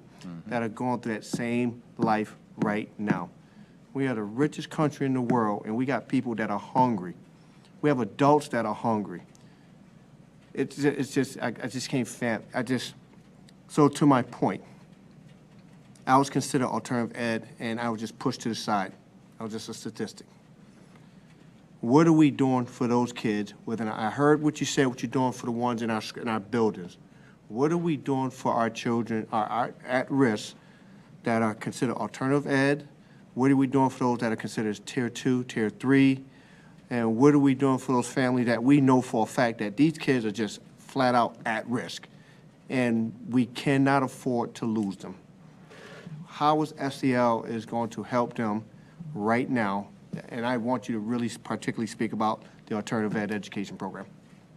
that are going through that same life right now. We are the richest country in the world, and we got people that are hungry. We have adults that are hungry. It's just, I just can't so to my point, I was considered alternative ed, and I was just pushed to the side. I was just a statistic. What are we doing for those kids? I heard what you said, what you're doing for the ones in our buildings. What are we doing for our children are at risk that are considered alternative ed? What are we doing for those that are considered tier 2, tier 3? And what are we doing for those families that we know for a fact that these kids are just flat out at risk, and we cannot afford to lose them? How is SEL is going to help them right now? And I want you to really particularly speak about the alternative ed education program,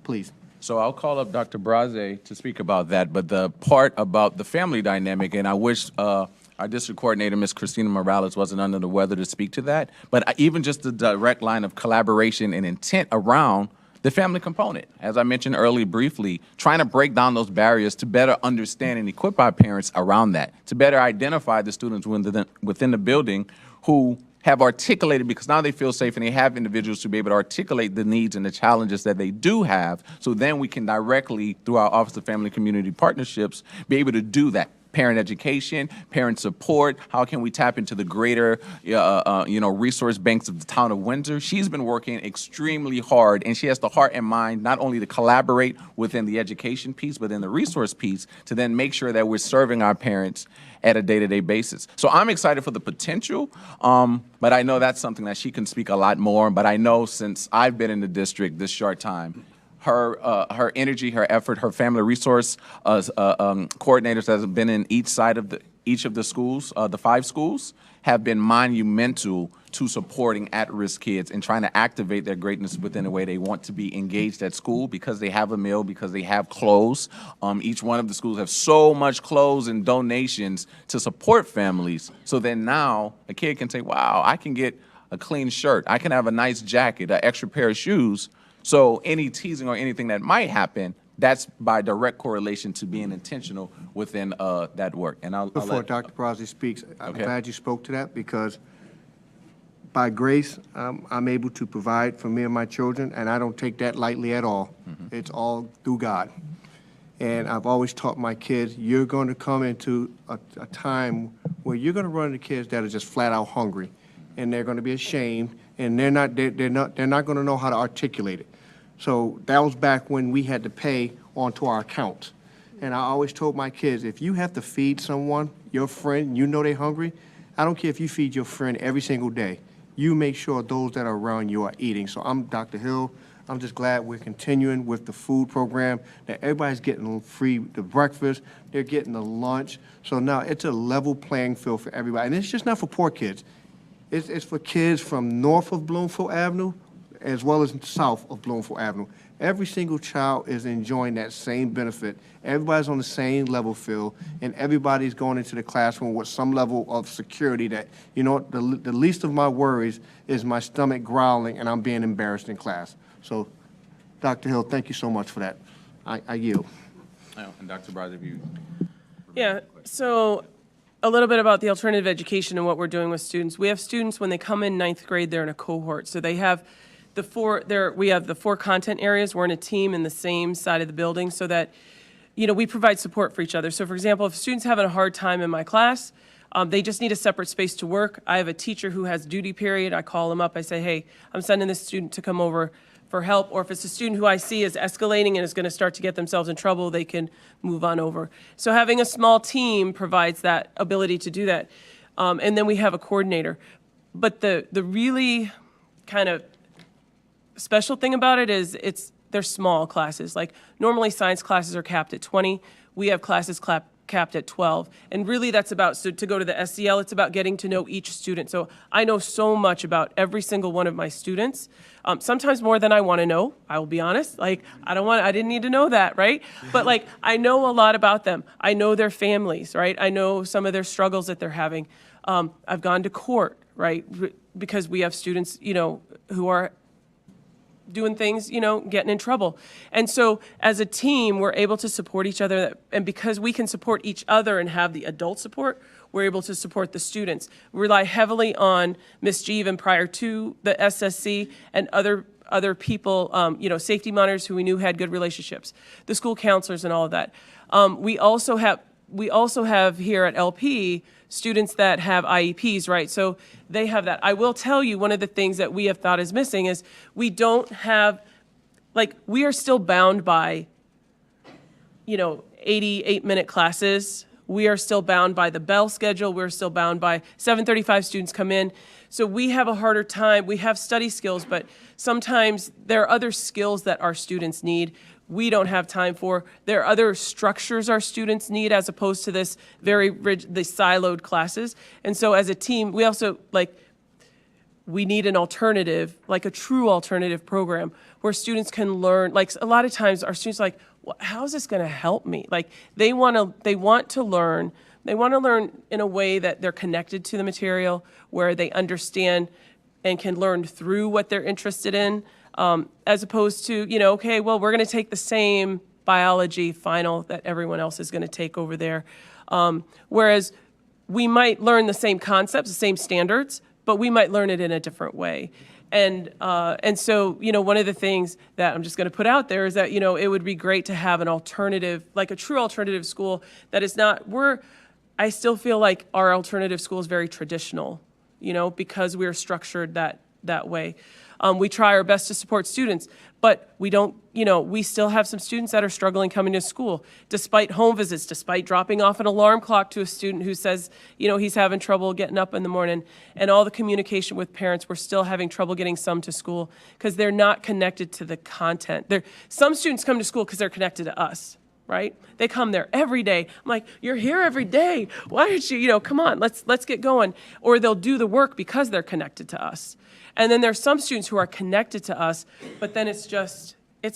please. So I'll call up Dr. Braze to speak about that, but the part about the family dynamic, and I wish our district coordinator, Ms. Christina Morales, wasn't under the weather to speak to that, but even just the direct line of collaboration and intent around the family component. As I mentioned earlier briefly, trying to break down those barriers to better understand and equip our parents around that, to better identify the students within the building who have articulated, because now they feel safe and they have individuals to be able to articulate the needs and the challenges that they do have, so then we can directly, through our Office of Family Community Partnerships, be able to do that. Parent education, parent support, how can we tap into the greater resource banks of the town of Windsor? She's been working extremely hard, and she has the heart and mind not only to collaborate within the education piece, but in the resource piece to then make sure that we're serving our parents at a day-to-day basis. So I'm excited for the potential, but I know that's something that she can speak a lot more, but I know since I've been in the district this short time, her energy, her effort, her family resource coordinators that have been in each of the schools, the 5 schools, have been monumental to supporting at-risk kids and trying to activate their greatness within the way they want to be engaged at school, because they have a meal, because they have clothes. Each one of the schools have so much clothes and donations to support families. So then now a kid can say, wow, I can get a clean shirt. I can have a nice jacket, an extra pair of shoes. So any teasing or anything that might happen, that's by direct correlation to being intentional within that work. And Before Dr. Braze speaks, I'm glad you spoke to that, because by grace, I'm able to provide for me and my children, and I don't take that lightly at all. It's all through God. And I've always taught my kids, you're going to come into a time where you're going to run into kids that are just flat out hungry, and they're going to be ashamed, and they're not going to know how to articulate it. So that was back when we had to pay onto our account. And I always told my kids, if you have to feed someone, your friend, you know they're hungry, I don't care if you feed your friend every single day. You make sure those that are around you are eating. So I'm Dr. Hill. I'm just glad we're continuing with the food program, that everybody's getting the breakfast, they're getting the lunch. So now it's a level playing field for everybody. And it's just not for poor kids. It's for kids from north of Bloomfield Avenue as well as south of Bloomfield Avenue. Every single child is enjoying that same benefit. Everybody's on the same level field, and everybody's going into the classroom with some level of security that, you know, the least of my worries is my stomach growling and I'm being embarrassed in class. So, Dr. Hill, thank you so much for that. I yield. And Dr. Braze, if you... Yeah, so a little bit about the alternative education and what we're doing with students. We have students, when they come in 9th grade, they're in a cohort. So they have we have the 4 content areas. We're in a team in the same side of the building so that, you know, we provide support for each other. So for example, if students having a hard time in my class, they just need a separate space to work. I have a teacher who has duty period. I call them up. I say, hey, I'm sending this student to come over for help, or if it's a student who I see is escalating and is going to start to get themselves in trouble, they can move on over. So having a small team provides that ability to do that. And then we have a coordinator. But the really kind of special thing about it is they're small classes. Like normally science classes are capped at 20. We have classes capped at 12. And really that's about, so to go to the SEL, it's about getting to know each student. So I know so much about every single one of my students, sometimes more than I want to know, I will be honest. Like, I didn't need to know that, right? But like, I know a lot about them. I know their families, right? I know some of their struggles that they're having. I've gone to court, right? Because we have students, who are doing things, getting in trouble. And so as a team, we're able to support each other. And because we can support each other and have the adult support, we're able to support the students. We rely heavily on Ms. Jeeve and prior to the SSC and other people, safety monitors who we knew had good relationships, the school counselors and all of that. We also have here at LP students that have IEPs, right? So they have that. I will tell you, one of the things that we have thought is missing is we don't have, we are still bound by, 88-minute classes. We are still bound by the bell schedule. We're still bound by 7:35 students come in. So we have a harder time. We have study skills, but sometimes there are other skills that our students need we don't have time for. There are other structures our students need as opposed to this very rigid, the siloed classes. And so as a team, we also, we need an alternative, like a true alternative program where students can learn. Like a lot of times our students are like, well, how is this going to help me? Like they want to learn. They want to learn in a way that they're connected to the material, where they understand and can learn through what they're interested in. As opposed to, okay, well, we're going to take the same biology final that everyone else is going to take over there. Whereas we might learn the same concepts, the same standards, but we might learn it in a different way. And so, one of the things that I'm just going to put out there is that, it would be great to have an alternative, like a true alternative school that is not, I still feel like our alternative school is very traditional, because we're structured that way. We try our best to support students, but we don't, we still have some students that are struggling coming to school, despite home visits, despite dropping off an alarm clock to a student who says, he's having trouble getting up in the morning, and all the communication with parents, we're still having trouble getting some to school because they're not connected to the content. Some students come to school because they're connected to us, right? They come there every day. I'm like, you're here every day. Why aren't you, come on, let's get going. Or they'll do the work because they're connected to us. And then there's some students who are connected to us, but then it's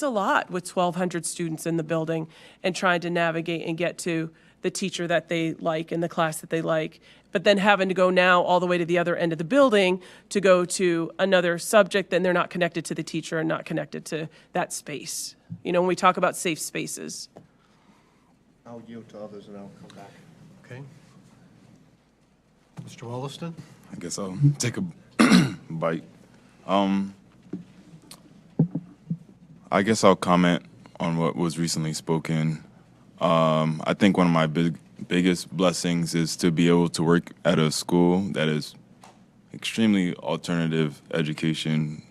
a lot with 1,200 students in the building and trying to navigate and get to the teacher that they like and the class that they like, but then having to go now all the way to the other end of the building to go to another subject, then they're not connected to the teacher and not connected to that space. When we talk about safe spaces. I'll yield to others and I'll come back. Okay. Mr. Wollaston? I guess I'll take a bite. I guess I'll comment on what was recently spoken. I think one of my biggest blessings is to be able to work at a school that is extremely alternative education.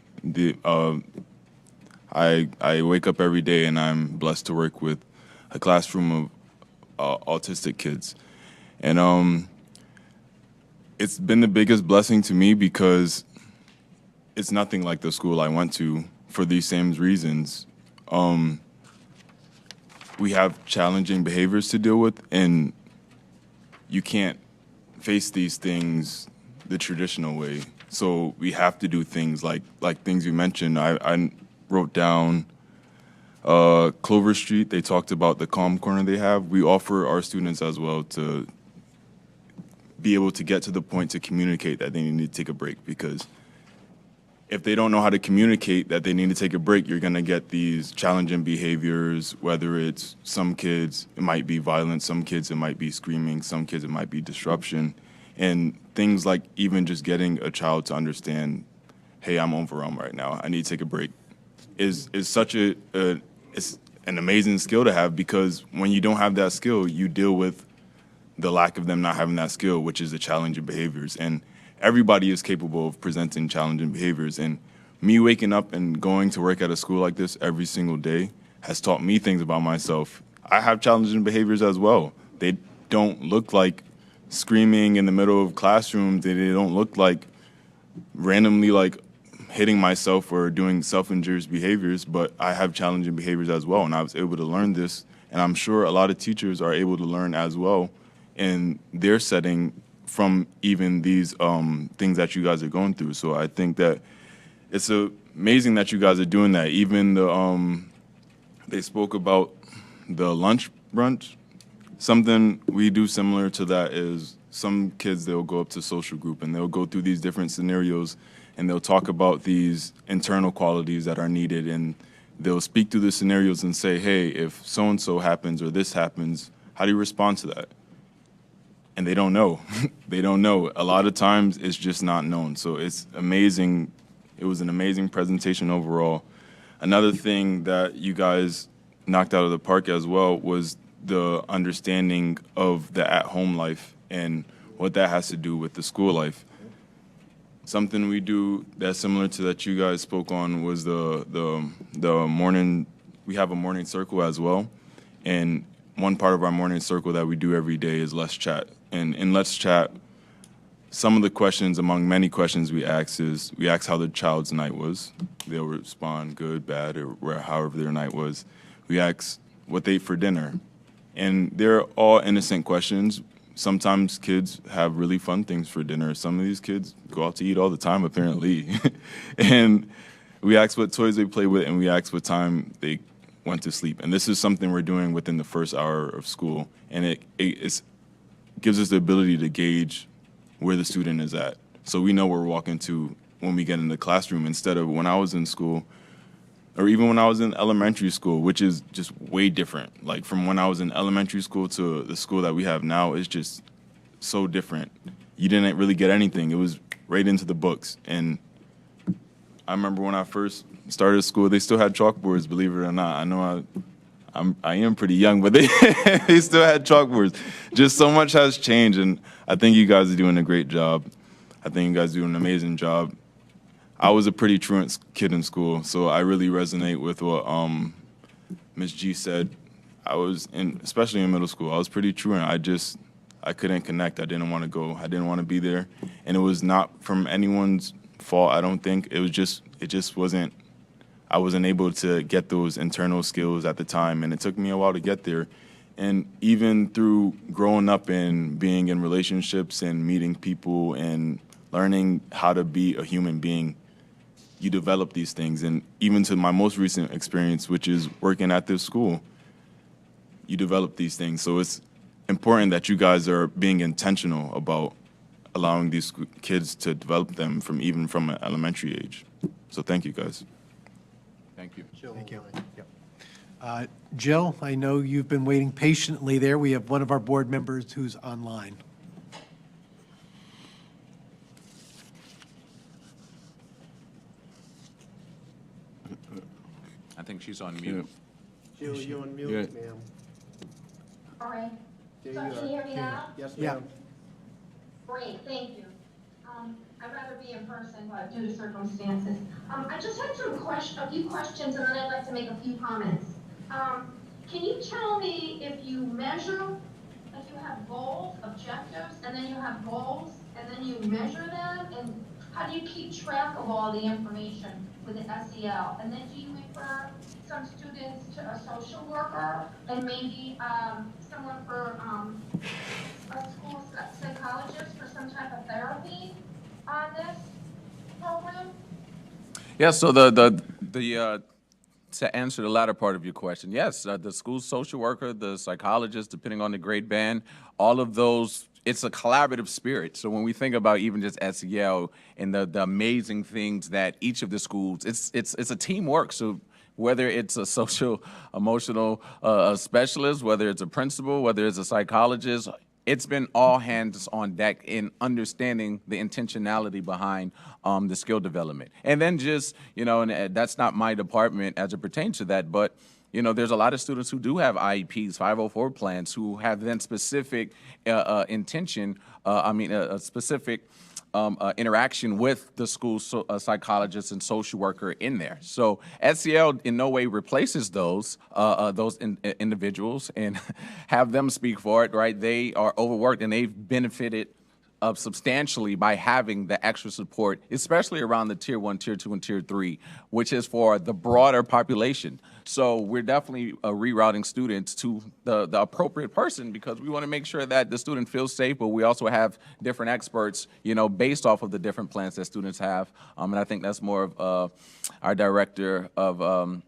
I wake up every day and I'm blessed to work with a classroom of autistic kids. And it's been the biggest blessing to me because it's nothing like the school I went to for these same reasons. We have challenging behaviors to deal with, and you can't face these things the traditional way. So we have to do things like things you mentioned. I wrote down Clover Street. They talked about the calm corner they have. We offer our students as well to be able to get to the point to communicate that they need to take a break, because if they don't know how to communicate that they need to take a break, you're going to get these challenging behaviors, whether it's some kids, it might be violence, some kids, it might be screaming, some kids, it might be disruption. And things like even just getting a child to understand, hey, I'm overwhelmed right now, I need to take a break, is such it's an amazing skill to have, because when you don't have that skill, you deal with the lack of them not having that skill, which is the challenging behaviors. And everybody is capable of presenting challenging behaviors. And me waking up and going to work at a school like this every single day has taught me things about myself. I have challenging behaviors as well. They don't look like screaming in the middle of classrooms. They don't look like randomly like hitting myself or doing self-injurious behaviors, but I have challenging behaviors as well, and I was able to learn this, and I'm sure a lot of teachers are able to learn as well in their setting from even these things that you guys are going through. So I think that it's amazing that you guys are doing that. Even they spoke about the lunch brunch. Something we do similar to that is some kids, they'll go up to social group and they'll go through these different scenarios and they'll talk about these internal qualities that are needed, and they'll speak through the scenarios and say, hey, if so-and-so happens or this happens, how do you respond to that? And they don't know. They don't know. A lot of times it's just not known. So it's amazing. It was an amazing presentation overall. Another thing that you guys knocked out of the park as well was the understanding of the at-home life and what that has to do with the school life. Something we do that's similar to that you guys spoke on was the morning, we have a morning circle as well. And one part of our morning circle that we do every day is Let's Chat. And in Let's Chat, some of the questions among many questions we ask is, we ask how the child's night was. They'll respond good, bad, or however their night was. We ask what they ate for dinner. And they're all innocent questions. Sometimes kids have really fun things for dinner. Some of these kids go out to eat all the time, apparently. And we ask what toys they play with, and we ask what time they went to sleep. And this is something we're doing within the first hour of school. And it gives us the ability to gauge where the student is at. So we know where we're walking to when we get in the classroom, instead of when I was in school, or even when I was in elementary school, which is just way different. Like from when I was in elementary school to the school that we have now, it's just so different. You didn't really get anything. It was right into the books. And I remember when I first started school, they still had chalkboards, believe it or not. I know I am pretty young, but they still had chalkboards. Just so much has changed, and I think you guys are doing a great job. I think you guys are doing an amazing job. I was a pretty truant kid in school, so I really resonate with what Ms. G said. Especially in middle school, I was pretty truant. I couldn't connect. I didn't want to go. I didn't want to be there, and it was not from anyone's fault. I don't think it just wasn't. I wasn't able to get those internal skills at the time, and it took me a while to get there. And even through growing up and being in relationships and meeting people and learning how to be a human being, you develop these things. And even to my most recent experience, which is working at this school, you develop these things. So it's important that you guys are being intentional about allowing these kids to develop them even from an elementary age. So thank you, guys. Thank you. Thank you. Yep. Jill, I know you've been waiting patiently there. We have one of our board members who's online. I think she's on mute. Jill, you're on mute, Yeah. ma'am. All right. There So you can are. you hear me now? Yes, Yeah. ma'am. Great, thank you. I'd rather be in person, but due to circumstances. I just had a few questions, and then I'd like to make a few comments. Can you tell me if you measure, if you have goals, objectives, and then you have goals, and then you measure them, and how do you keep track of all the information with the SEL? And then do you refer some students to a social worker and maybe someone for a school psychologist for some type of therapy on this program? Yeah, so to answer the latter part of your question, yes, the school social worker, the psychologist, depending on the grade band, all of those, it's a collaborative spirit. So when we think about even just SEL and the amazing things that each of the schools, it's a teamwork. So whether it's a social emotional specialist, whether it's a principal, whether it's a psychologist, it's been all hands on deck in understanding the intentionality behind the skill development. And then just, and that's not my department as it pertains to that, but, there's a lot of students who do have IEPs, 504 plans, who have then specific intention, a specific interaction with the school psychologist and social worker in there. So SEL in no way replaces those individuals and have them speak for it, right? They are overworked and they've benefited substantially by having the extra support, especially around the tier 1, tier 2, and tier 3, which is for the broader population. So we're definitely rerouting students to the appropriate person because we want to make sure that the student feels safe, but we also have different experts, you know, based off of the different plans that students have. And I think that's more of our director of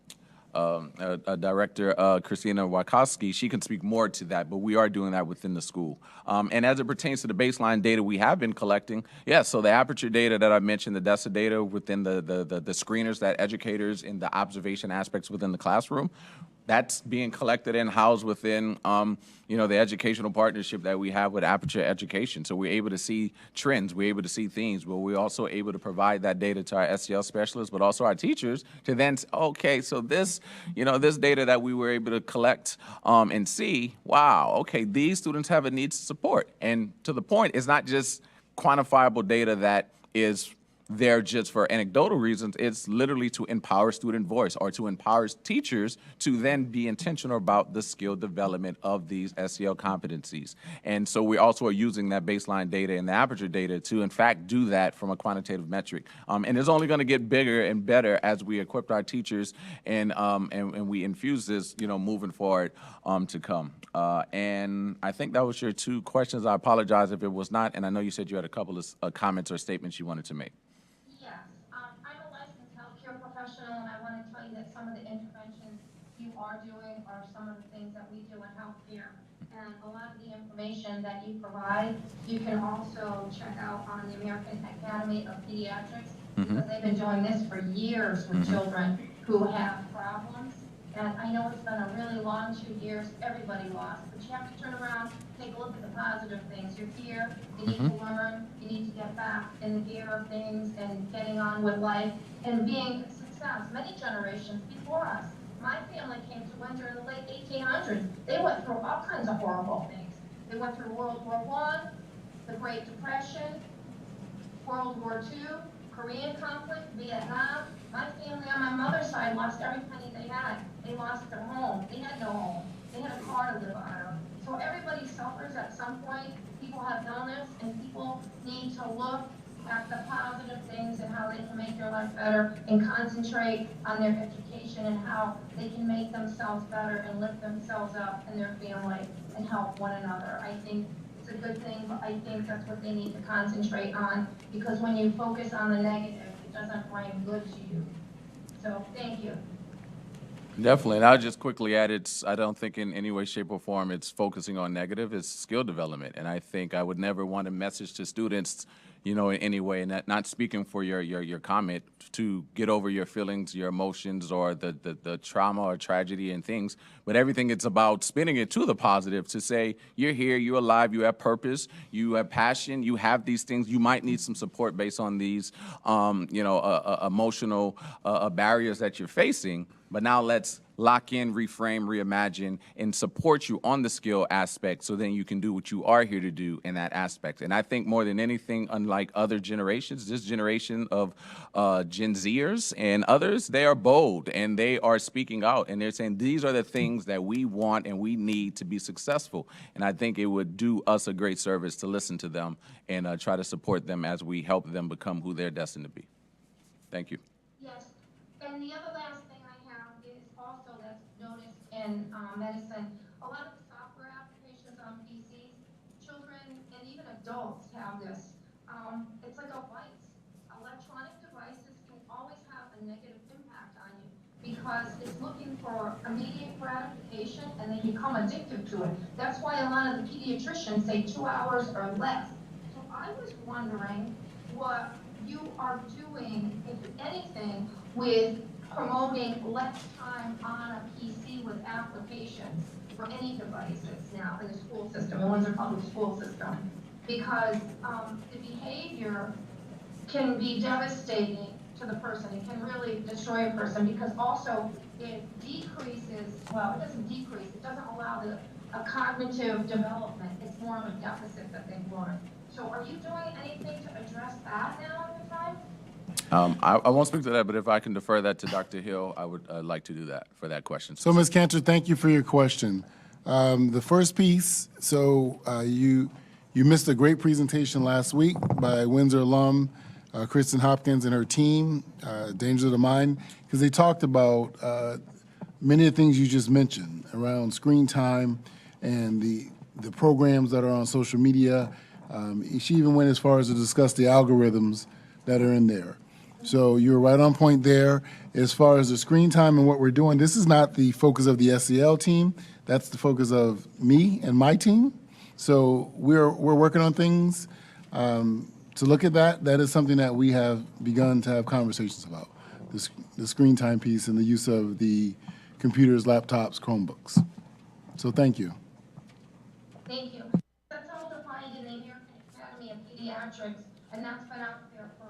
Director Christina Wachowski. She can speak more to that, but we are doing that within the school. And as it pertains to the baseline data we have been collecting, so the aperture data that I mentioned, the DESA data within the screeners that educators in the observation aspects within the classroom, that's being collected and housed within, the educational partnership that we have with Aperture Education. So we're able to see trends, we're able to see themes, but we're also able to provide that data to our SEL specialists, but also our teachers to then, okay, so this, this data that we were able to collect and see, wow, okay, these students have a need to support. And to the point, it's not just quantifiable data that is there just for anecdotal reasons. It's literally to empower student voice or to empower teachers to then be intentional about the skill development of these SEL competencies. And so we also are using that baseline data and the aperture data to in fact do that from a quantitative metric. And it's only going to get bigger and better as we equip our teachers and we infuse this, moving forward to come. And I think that was your two questions. I apologize if it was not, and I know you said you had a couple of comments or statements you wanted to make. I'm a licensed healthcare professional, and I want to tell you that some of the interventions you are doing are some of the things that we do in healthcare. And a lot of the information that you provide, you can also check out on the American Academy of Pediatrics, because they've been doing this for years with children who have problems. And I know it's been a really long 2 years, everybody lost, but you have to turn around, take a look at the positive things. You're here, you need to learn, you need to get back in the gear of things and getting on with life and being a success. Many generations before us, my family came to Windsor in the late 1800s. They went through all kinds of horrible things. They went through World War I, the Great Depression, World War II, Korean conflict, Vietnam. My family on my mother's side lost every penny they had. They lost their home. They had no home. They had a car to live out of. So everybody suffers at some point. People have illness, and people need to look at the positive things and how they can make their life better and concentrate on their education and how they can make themselves better and lift themselves up and their family and help one another. I think it's a good thing, but I think that's what they need to concentrate on, because when you focus on the negative, it doesn't bring good to you. So thank you. Definitely, and I'll just quickly add, I don't think in any way, shape, or form it's focusing on negative, it's skill development. And I think I would never want a message to students, in any way, and not speaking for your comment, to get over your feelings, your emotions, or the trauma or tragedy and things, but everything it's about spinning it to the positive, to say, you're here, you're alive, you have purpose, you have passion, you have these things, you might need some support based on these, emotional barriers that you're facing, but now let's lock in, reframe, reimagine, and support you on the skill aspect so then you can do what you are here to do in that aspect. And I think more than anything, unlike other generations, this generation of Gen Zers and others, they are bold and they are speaking out and they're saying these are the things that we want and we need to be successful. And I think it would do us a great service to listen to them and try to support them as we help them become who they're destined to be. Thank you. Yes, and the other last thing I have is also that's noticed in medicine. A lot of the software applications on PCs, children and even adults have this. It's like a vice. Electronic devices can always have a negative impact on you because it's looking for immediate gratification and they become addictive to it. That's why a lot of the pediatricians say 2 hours or less. So I was wondering what you are doing, if anything, with promoting less time on a PC with applications for any devices now in the school system, the Windsor Public School System, because the behavior can be devastating to the person. It can really destroy a person because also it decreases, well, it doesn't decrease, it doesn't allow a cognitive development. It's more of a deficit that they've learned. So are you doing anything to address that now in your time? I won't speak to that, but if I can defer that to Dr. Hill, I would like to do that for that question. So, Ms. Cantor, thank you for your question. The first piece, you missed a great presentation last week by Windsor alum Kristen Hopkins and her team, Danger of the Mind, because they talked about many of the things you just mentioned around screen time and the programs that are on social media. She even went as far as to discuss the algorithms that are in there. So you're right on point there. As far as the screen time and what we're doing, this is not the focus of the SEL team. That's the focus of me and my team. So we're working on things to look at that. That is something that we have begun to have conversations about, the screen time piece and the use of the computers, laptops, Chromebooks. So thank you. Thank you. That's all defined in the American Academy of Pediatrics, and that's been out there for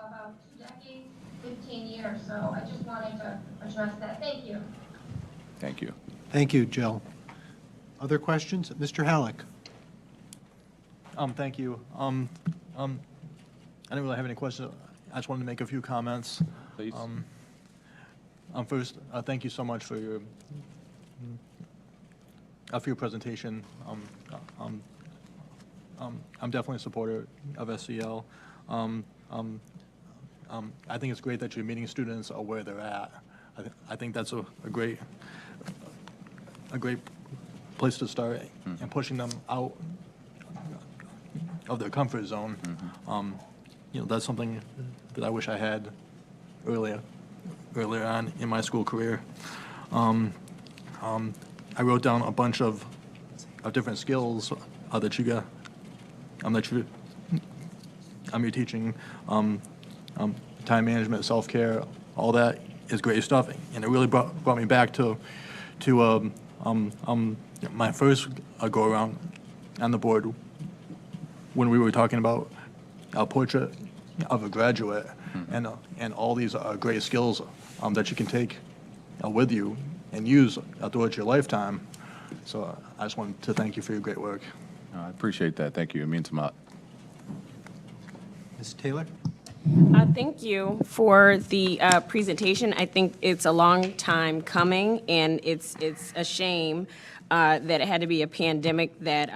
about 2 decades, 15 years. So I just wanted to address that. Thank you. Thank you. Thank you, Jill. Other questions? Mr. Halleck. Thank you. I didn't really have any questions. I just wanted to make a few comments. Please. First, thank you so much for your presentation. I'm definitely a supporter of SEL. I think it's great that you're meeting students where they're at. I think that's a great place to start, and pushing them out of their comfort zone. That's something that I wish I had earlier on in my school career. I wrote down a bunch of different skills that you got. You're teaching time management, self-care, all that is great stuff, and it really brought me back to my first go around on the board when we were talking about a portrait of a graduate, and all these great skills that you can take with you and use throughout your lifetime. So I just wanted to thank you for your great work. I appreciate that. Thank you. It means a lot. Ms. Taylor? Thank you for the presentation. I think it's a long time coming, and it's a shame that it had to be a pandemic that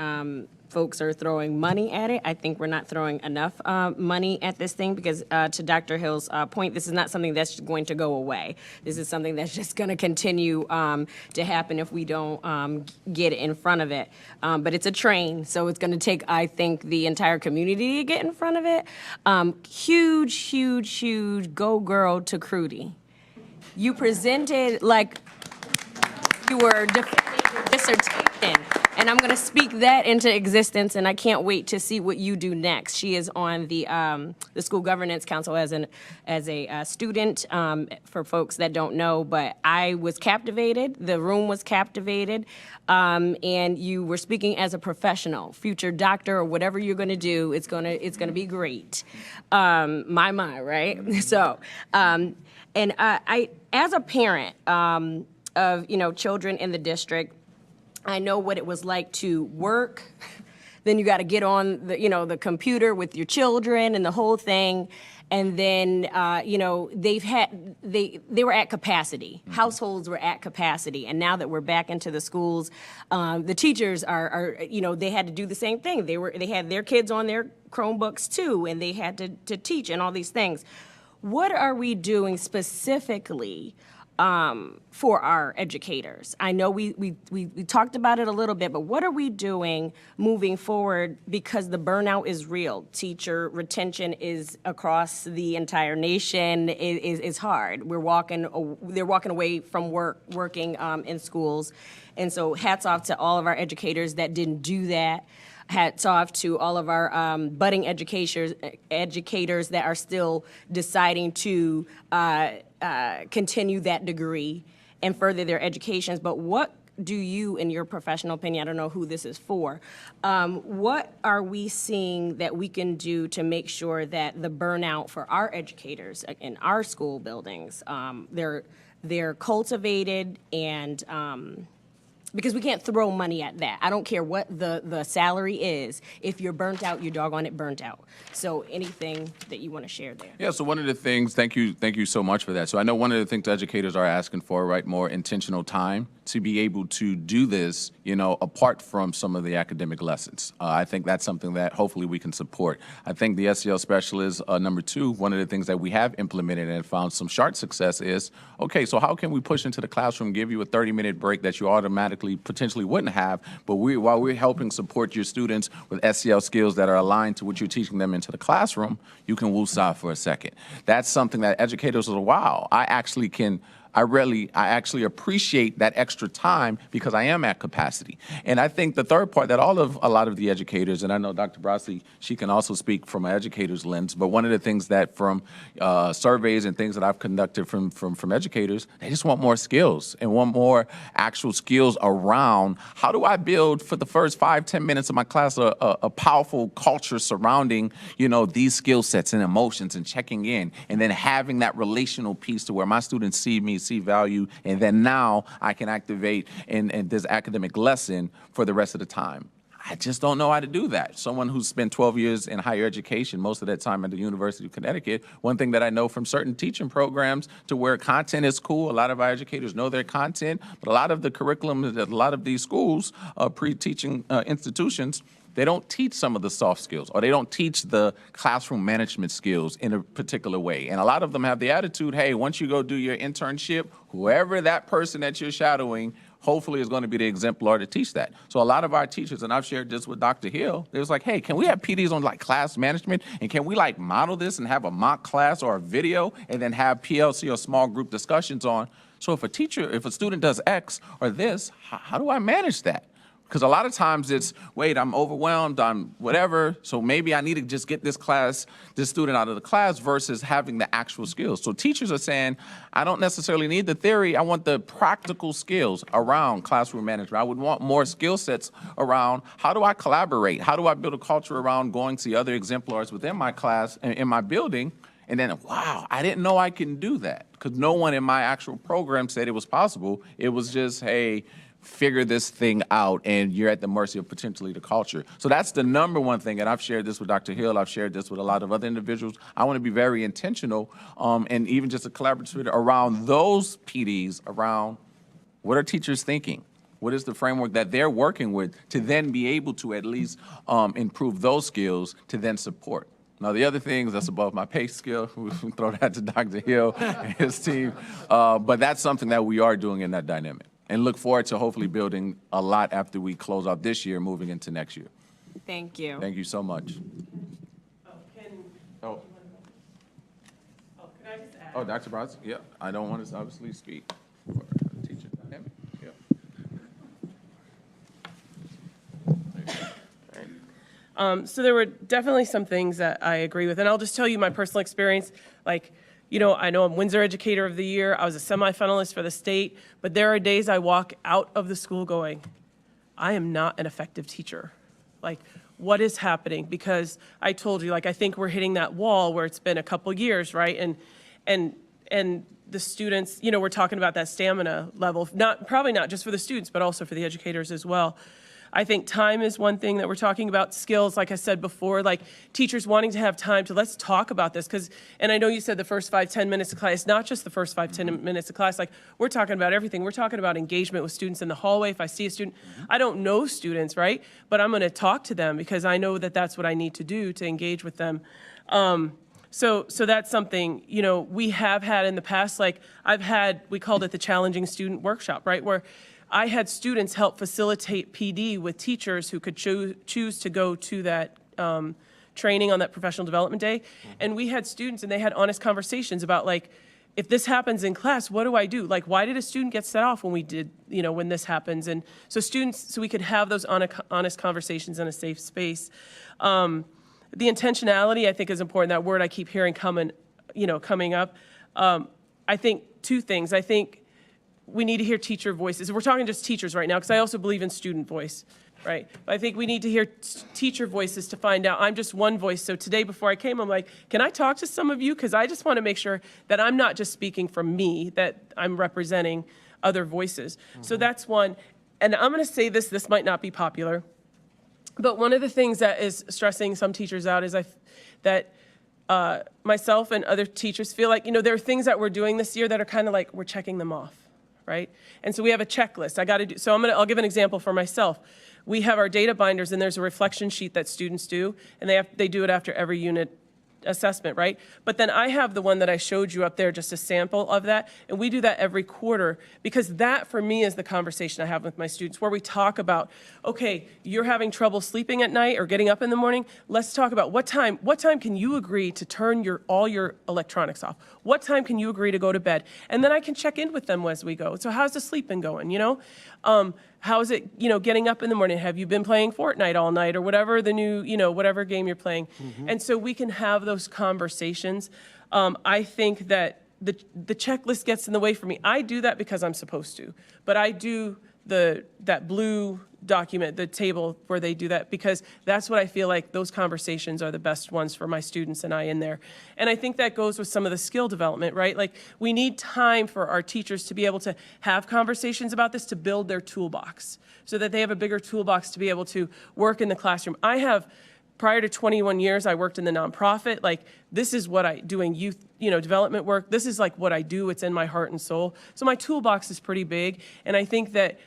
folks are throwing money at it. I think we're not throwing enough money at this thing because, to Dr. Hill's point, this is not something that's going to go away. This is something that's just going to continue to happen if we don't get in front of it. But it's a train, so it's going to take, I think, the entire community to get in front of it. Huge, huge, huge go girl to Crudy. You presented like you were defending your dissertation. And I'm going to speak that into existence, and I can't wait to see what you do next. She is on the School Governance Council as a student, for folks that don't know, but I was captivated. The room was captivated, and you were speaking as a professional, future doctor or whatever you're going to do. It's going to be great. My, right? So, and I, as a parent of children in the district, I know what it was like to work. Then you got to get on the computer with your children and the whole thing. And then, they were at capacity. Households were at capacity. And now that we're back into the schools, the teachers are they had to do the same thing. They had their kids on their Chromebooks too, and they had to teach and all these things. What are we doing specifically for our educators? I know we talked about it a little bit, but what are we doing moving forward, because the burnout is real. Teacher retention is across the entire nation is hard. They're walking away from working in schools. And so hats off to all of our educators that didn't do that. Hats off to all of our budding educators that are still deciding to continue that degree and further their educations. But what do you, in your professional opinion, I don't know who this is for, what are we seeing that we can do to make sure that the burnout for our educators in our school buildings, they're cultivated and Because we can't throw money at that. I don't care what the salary is. If you're burnt out, you're doggone it burnt out. So anything that you want to share there. Yeah, so one of the things, thank you so much for that. So I know one of the things educators are asking for, right, more intentional time to be able to do this, you know, apart from some of the academic lessons. I think that's something that hopefully we can support. I think the SEL specialist, number two, one of the things that we have implemented and found some sharp success is, okay, so how can we push into the classroom, give you a 30-minute break that you automatically potentially wouldn't have, but while we're helping support your students with SEL skills that are aligned to what you're teaching them into the classroom, you can woosah for a second. That's something that educators are, wow, I actually appreciate that extra time because I am at capacity. And I think the third part that a lot of the educators, and I know Dr. Brossi, she can also speak from an educator's lens, but one of the things that from surveys and things that I've conducted from educators, they just want more skills and want more actual skills around how do I build for the first 5-10 minutes of my class a powerful culture surrounding, you know, these skill sets and emotions and checking in, and then having that relational piece to where my students see me, see value, and then now I can activate in this academic lesson for the rest of the time. I just don't know how to do that. Someone who's spent 12 years in higher education, most of that time at the University of Connecticut, one thing that I know from certain teaching programs to where content is cool, a lot of our educators know their content, but a lot of the curriculum at a lot of these schools, pre-teaching institutions, they don't teach some of the soft skills, or they don't teach the classroom management skills in a particular way. And a lot of them have the attitude, hey, once you go do your internship, whoever that person that you're shadowing hopefully is going to be the exemplar to teach that. So a lot of our teachers, and I've shared this with Dr. Hill, it was like, hey, can we have PDs on like class management? And can we like model this and have a mock class or a video and then have PLC or small group discussions on? So if a student does X or this, how do I manage that? Because a lot of times it's, wait, I'm overwhelmed, I'm whatever, so maybe I need to just get this student out of the class versus having the actual skills. So teachers are saying, I don't necessarily need the theory, I want the practical skills around classroom management. I would want more skill sets around how do I collaborate? How do I build a culture around going to other exemplars within my class, in my building? And then, wow, I didn't know I can do that. Because no one in my actual program said it was possible. It was just, hey, figure this thing out, and you're at the mercy of potentially the culture. So that's the number one thing, and I've shared this with Dr. Hill, I've shared this with a lot of other individuals. I want to be very intentional, and even just a collaborative around those PDs, around what are teachers thinking? What is the framework that they're working with to then be able to at least improve those skills to then support? Now, the other things that's above my pay scale, we can throw that to Dr. Hill and his team, but that's something that we are doing in that dynamic. And look forward to hopefully building a lot after we close out this year, moving into next year. Thank you. Thank you so much. Can I just add? Oh, Dr. Bros, yeah, I don't want to obviously speak for the teacher dynamic. Yeah. So there were definitely some things that I agree with, and I'll just tell you my personal experience. Like, you know, I know I'm Windsor Educator of the Year. I was a semifinalist for the state, but there are days I walk out of the school going, I am not an effective teacher. Like, what is happening? Because I told you, like, I think we're hitting that wall where it's been a couple years, right? And the students, you know, we're talking about that stamina level, probably not just for the students, but also for the educators as well. I think time is one thing that we're talking about. Skills, like I said before, like teachers wanting to have time to let's talk about this. And I know you said the first 5-10 minutes of class, not just the first 5-10 minutes of class. Like, we're talking about everything. We're talking about engagement with students in the hallway. If I see a student, I don't know students, right? But I'm going to talk to them because I know that that's what I need to do to engage with them. So that's something, you know, we have had in the past. Like, we called it the Challenging Student Workshop, right? Where I had students help facilitate PD with teachers who could choose to go to that training on that professional development day. And we had students, and they had honest conversations about, like, if this happens in class, what do I do? Like, why did a student get set off when we did, you know, when this happens? And so so we could have those honest conversations in a safe space. The intentionality, I think, is important. That word I keep hearing coming up. I think two things. I think we need to hear teacher voices. We're talking just teachers right now, because I also believe in student voice, right? But I think we need to hear teacher voices to find out. I'm just one voice. So today before I came, I'm like, can I talk to some of you? Because I just want to make sure that I'm not just speaking from me, that I'm representing other voices. So that's one. And I'm going to say this might not be popular, but one of the things that is stressing some teachers out is that myself and other teachers feel like, there are things that we're doing this year that are kind of like we're checking them off, right? And so we have a checklist. I'll give an example for myself. We have our data binders, and there's a reflection sheet that students do, and they do it after every unit assessment, right? But then I have the one that I showed you up there, just a sample of that, and we do that every quarter, because that for me is the conversation I have with my students, where we talk about, okay, you're having trouble sleeping at night or getting up in the morning. Let's talk about what time can you agree to turn all your electronics off? What time can you agree to go to bed? And then I can check in with them as we go. So how's the sleeping going, how is it, getting up in the morning? Have you been playing Fortnite all night, or whatever the new, whatever game you're playing? And so we can have those conversations. I think that the checklist gets in the way for me. I do that because I'm supposed to, but I do that blue document, the table where they do that, because that's what I feel like those conversations are the best ones for my students and I in there. And I think that goes with some of the skill development, right? Like, we need time for our teachers to be able to have conversations about this, to build their toolbox so that they have a bigger toolbox to be able to work in the classroom. Prior to 21 years, I worked in the nonprofit. Like, this is what doing youth, development work. This is like what I do. It's in my heart and soul. So my toolbox is pretty big. And I think that,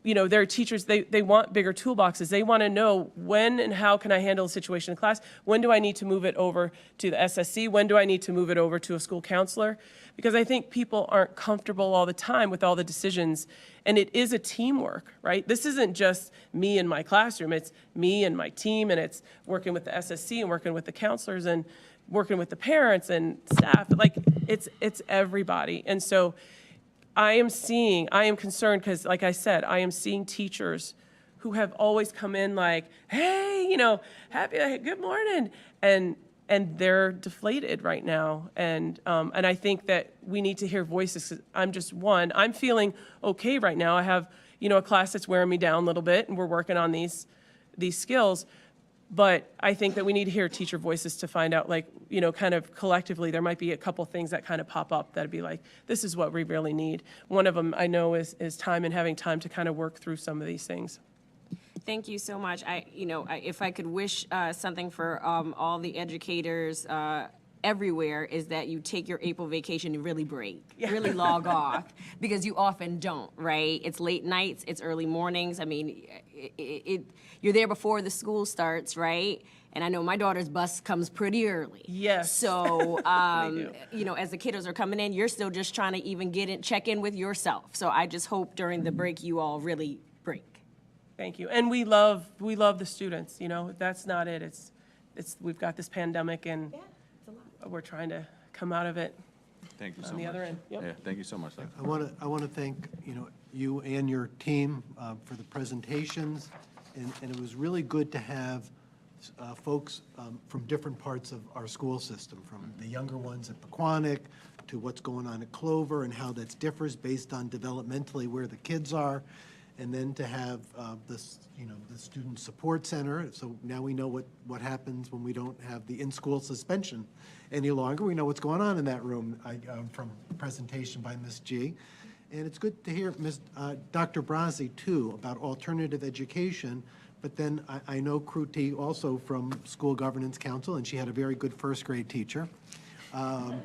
there are teachers, they want bigger toolboxes. They want to know when and how can I handle a situation in class? When do I need to move it over to the SSC? When do I need to move it over to a school counselor? Because I think people aren't comfortable all the time with all the decisions. And it is a teamwork, right? This isn't just me in my classroom. It's me and my team, and it's working with the SSC and working with the counselors and working with the parents and staff. Like, it's everybody. And so I am concerned because, like I said, I am seeing teachers who have always come in like, hey, good morning. And they're deflated right now. And I think that we need to hear voices. 'Cause I'm just one. I'm feeling okay right now. I have, a class that's wearing me down a little bit, and we're working on these skills. But I think that we need to hear teacher voices to find out, like, kind of collectively, there might be a couple things that kind of pop up that'd be like, this is what we really need. One of them I know is time, and having time to kind of work through some of these things. Thank you so much. If I could wish something for all the educators everywhere, is that you take your April vacation and really break, really log off, because you often don't, right? It's late nights, it's early mornings. I mean, you're there before the school starts, right? And I know my daughter's bus comes pretty early. Yes. So, as the kiddos are coming in, you're still just trying to even check in with yourself. So I just hope during the break you all really break. Thank you. And we love the students, that's not it. We've got this pandemic, and we're trying to come out of it. Thank you so much. On the other end. Yep. Yeah, thank you so much, Doctor. I want to thank, you and your team for the presentations, and it was really good to have folks from different parts of our school system, from the younger ones at Pequannock to what's going on at Clover and how that differs based on developmentally where the kids are, and then to have the Student Support Center. So now we know what happens when we don't have the in-school suspension any longer. We know what's going on in that room from presentation by Ms. G. And it's good to hear Dr. Brazzi, too, about alternative education. But then I know Kruti also from School Governance Council, and she had a very good first grade teacher. And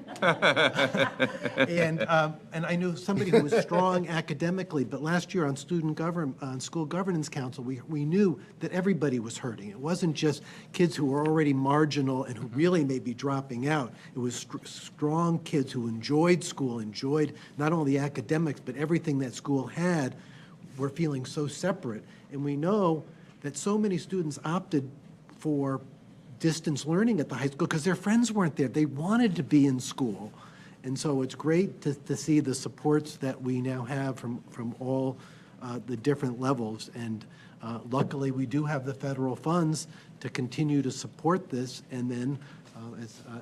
I knew somebody who was strong academically, but last year on School Governance Council, we knew that everybody was hurting. It wasn't just kids who were already marginal and who really may be dropping out. It was strong kids who enjoyed school, enjoyed not only the academics, but everything that school had, were feeling so separate. And we know that so many students opted for distance learning at the high school because their friends weren't there. They wanted to be in school. And so it's great to see the supports that we now have from all the different levels. And luckily, we do have the federal funds to continue to support this. And then,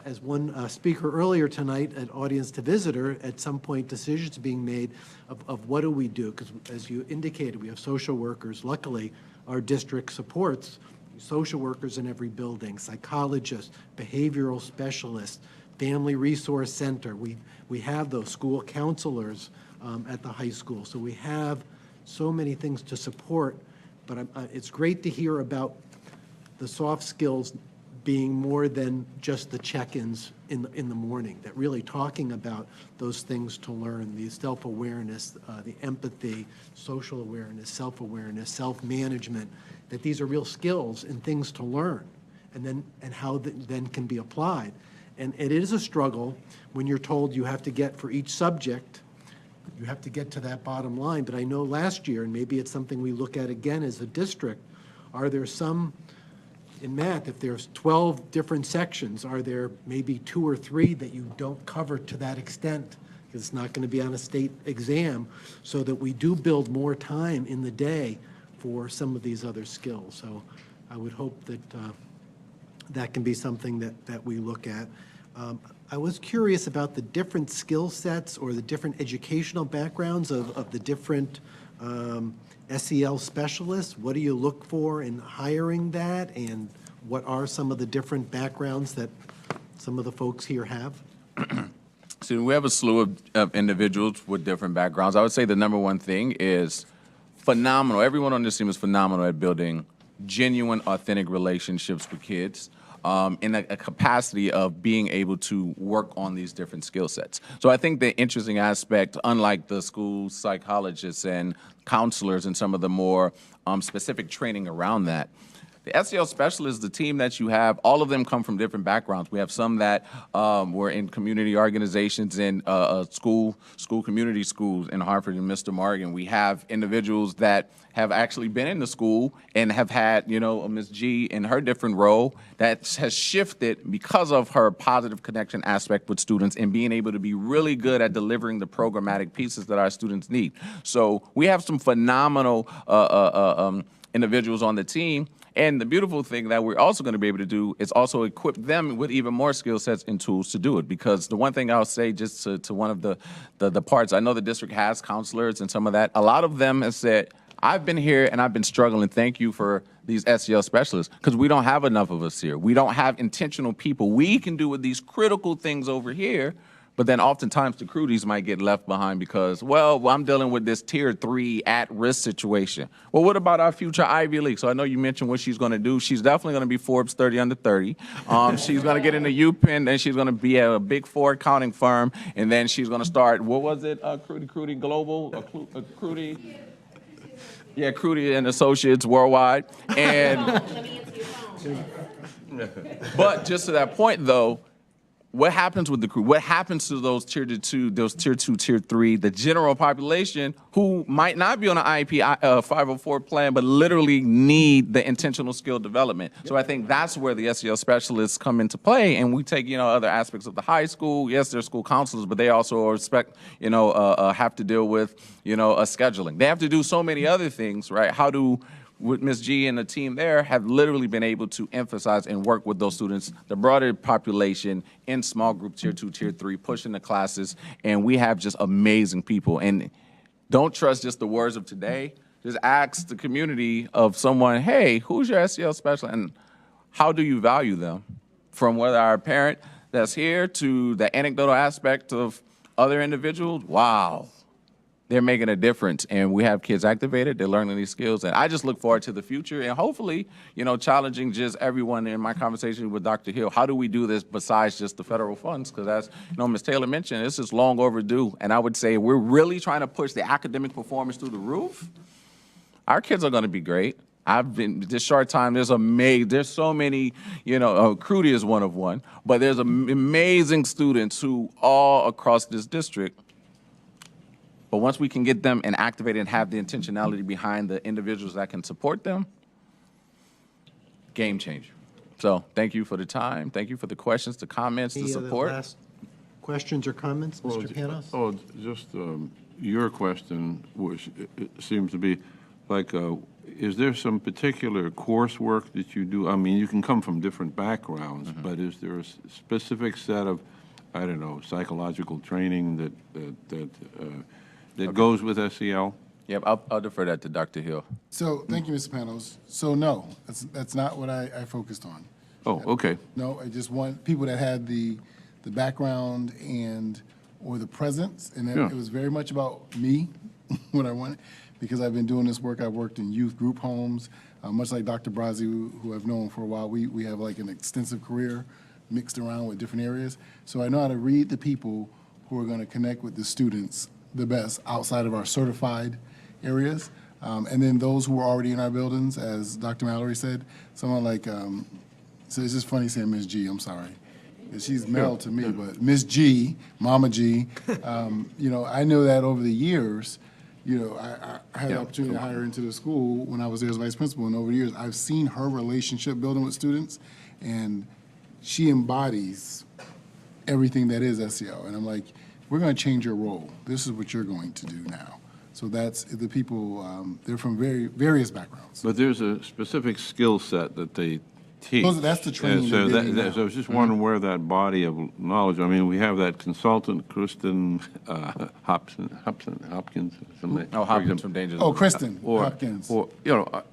as one speaker earlier tonight at Audience to Visitor, at some point decisions being made of what do we do? Because as you indicated, we have social workers. Luckily, our district supports social workers in every building, psychologists, behavioral specialists, family resource center. We have those school counselors at the high school. So we have so many things to support, but it's great to hear about the soft skills being more than just the check-ins in the morning, that really talking about those things to learn, the self-awareness, the empathy, social awareness, self-awareness, self-management, that these are real skills and things to learn, and how then can be applied. And it is a struggle when you're told you have to get for each subject, you have to get to that bottom line. But I know last year, and maybe it's something we look at again as a district, are there some, in math, if there's 12 different sections, are there maybe 2 or 3 that you don't cover to that extent? Because it's not going to be on a state exam, so that we do build more time in the day for some of these other skills. So I would hope that that can be something that we look at. I was curious about the different skill sets or the different educational backgrounds of the different SEL specialists. What do you look for in hiring that, and what are some of the different backgrounds that some of the folks here have? So we have a slew of individuals with different backgrounds. I would say the number one thing is phenomenal. Everyone on this team is phenomenal at building genuine, authentic relationships with kids. In a capacity of being able to work on these different skill sets. So I think the interesting aspect, unlike the school psychologists and counselors and some of the more specific training around that, the SEL specialists, the team that you have, all of them come from different backgrounds. We have some that were in community organizations in community schools in Hartford and Mr. Morgan. We have individuals that have actually been in the school and have had, Ms. G in her different role that has shifted because of her positive connection aspect with students and being able to be really good at delivering the programmatic pieces that our students need. So we have some phenomenal individuals on the team. And the beautiful thing that we're also going to be able to do is also equip them with even more skill sets and tools to do it. Because the one thing I'll say just to one of the parts, I know the district has counselors and some of that. A lot of them have said, I've been here and I've been struggling. Thank you for these SEL specialists, because we don't have enough of us here. We don't have intentional people. We can do with these critical things over here, but then oftentimes the recruities might get left behind because, well, I'm dealing with this tier 3 at-risk situation. Well, what about our future Ivy League? So I know you mentioned what she's going to do. She's definitely going to be Forbes 30 under 30. She's going to get into UPenn, then she's going to be at a Big 4 accounting firm, and then she's going to start, what was it, Crudy Global? Crudy? Yeah, Crudy and Associates Worldwide. And but just to that point, though, what happens with the crew? What happens to those tier 2, tier 3, the general population who might not be on an IEP 504 plan, but literally need the intentional skill development? So I think that's where the SEL specialists come into play, and we take other aspects of the high school. Yes, they're school counselors, but they also have to deal with scheduling. They have to do so many other things, right? How do with Ms. G and the team there have literally been able to emphasize and work with those students, the broader population in small group tier 2, tier 3, pushing the classes, and we have just amazing people. And don't trust just the words of today. Just ask the community of someone, hey, who's your SEL specialist, and how do you value them? From whether our parent that's here to the anecdotal aspect of other individuals, wow. They're making a difference, and we have kids activated. They're learning these skills, and I just look forward to the future and hopefully, challenging just everyone in my conversation with Dr. Hill. How do we do this besides just the federal funds? Because as Ms. Taylor mentioned, this is long overdue, and I would say we're really trying to push the academic performance through the roof. Our kids are going to be great. I've been this short time. There's so many. Crudy is one, but there's amazing students who all across this district. But once we can get them and activated and have the intentionality behind the individuals that can support them, game changer. So thank you for the time. Thank you for the questions, the comments, the support. Last questions or comments, Mr. Panos? Oh, just your question, which it seems to be like, is there some particular coursework that you do? I mean, you can come from different backgrounds, but is there a specific set of, I don't know, psychological training that goes with SEL? Yep, I'll defer that to Dr. Hill. So, thank you, Mr. Panos. So, no, that's not what I focused on. Oh, okay. No, I just want people that had the background or the presence, and it was very much about me what I wanted, because I've been doing this work. I've worked in youth group homes, much like Dr. Brazzi, who I've known for a while. We have like an extensive career mixed around with different areas. So I know how to read the people who are going to connect with the students the best outside of our certified areas. And then those who are already in our buildings, as Dr. Mallory said, someone like, so it's just funny saying Miss G, I'm sorry. She's Mel to me, but Miss G, Mama G, you know, I know that over the years, you know, I had the opportunity to hire her into the school when I was there as vice principal, and over the years, I've seen her relationship building with students, and she embodies everything that is SEL. And I'm like, we're going to change your role. This is what you're going to do now. So that's the people, they're from various backgrounds. But there's a specific skill set that they teach. That's the training So, they're getting now. so I was just wondering where that body of knowledge, I mean, we have that consultant, Kristen Hopkins, something. Oh, Hopkins from Danger. Oh, Kristen Or, Hopkins. or, you know,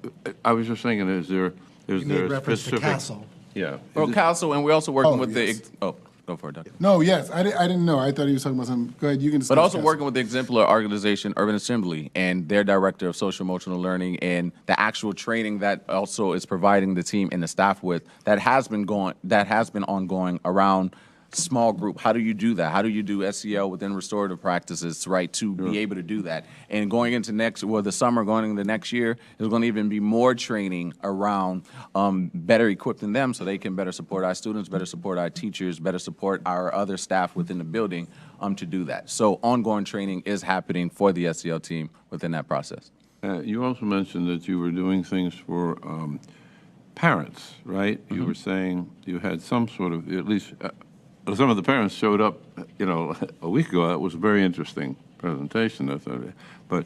I was just thinking, is there You made a reference to specific? Castle. Yeah. Well, Council, and we're also working with yes. the, oh, go for it, Doctor. No, yes, I didn't know. I thought he was talking about something. Go ahead, you can discuss. But also Castle. working with the exemplar organization, Urban Assembly, and their director of social emotional learning, and the actual training that also is providing the team and the staff with that has been ongoing around small group. How do you do that? How do you do SEL within restorative practices, right, to be able to do that? And going into the summer, going into next year, there's going to even be more training around better equipping them so they can better support our students, better support our teachers, better support our other staff within the building to do that. So ongoing training is happening for the SEL team within that process. You also mentioned that you were doing things for parents, right? You were saying you had some sort of, at least some of the parents showed up, you know, a week ago. That was a very interesting presentation, I thought. But,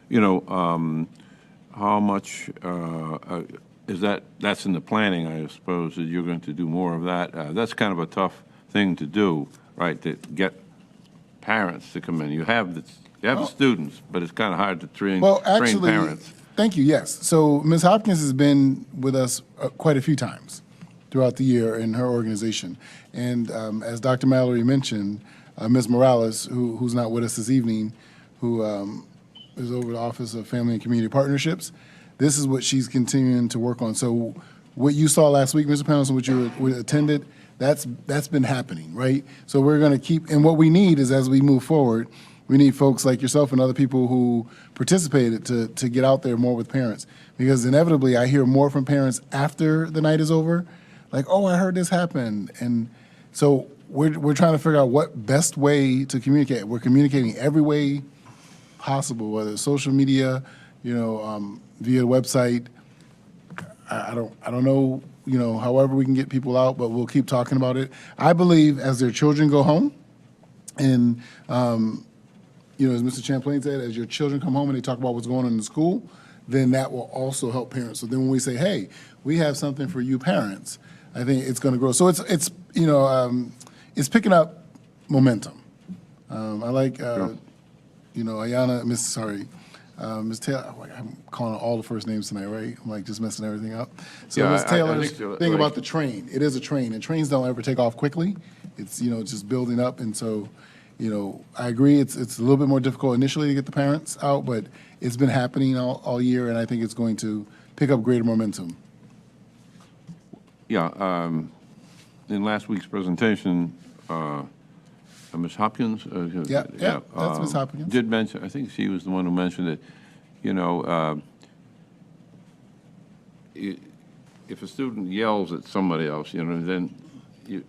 you know, how much is that? That's in the planning, I suppose, that you're going to do more of that. That's kind of a tough thing to do, right, to get parents to come in. You have the students, but it's kind of hard to train parents. Thank you, yes. So Ms. Hopkins has been with us quite a few times throughout the year in her organization. And as Dr. Mallory mentioned, Ms. Morales, who's not with us this evening, who is over the Office of Family and Community Partnerships, this is what she's continuing to work on. So what you saw last week, Mr. Pendleton, what you attended, that's been happening, right? So we're going to keep, and what we need is as we move forward, we need folks like yourself and other people who participated to get out there more with parents. Because inevitably I hear more from parents after the night is over, like, oh, I heard this happen. And so we're trying to figure out what best way to communicate. We're communicating every way possible, whether it's social media, you know, via the website. I don't know, you know, however we can get people out, but we'll keep talking about it. I believe as their children go home, and you know, as Mr. Champlain said, as your children come home and they talk about what's going on in the school, then that will also help parents. So then when we say, hey, we have something for you parents, I think it's going to grow. So it's you know, it's picking up momentum. I like, you know, Ayana, Miss Taylor, I'm calling her all the first names tonight, right? I'm like just messing everything up. So Yeah, Miss Taylor's I think so, thing like- about the train, it is a train, and trains don't ever take off quickly. It's, you know, just building up, and so, you know, I agree, it's a little bit more difficult initially to get the parents out, but it's been happening all year, and I think it's going to pick up greater momentum. Yeah, in last week's presentation, Ms. Hopkins? That's Ms. Hopkins. Did mention, I think she was the one who mentioned that, you know, if a student yells at somebody else, you know, then you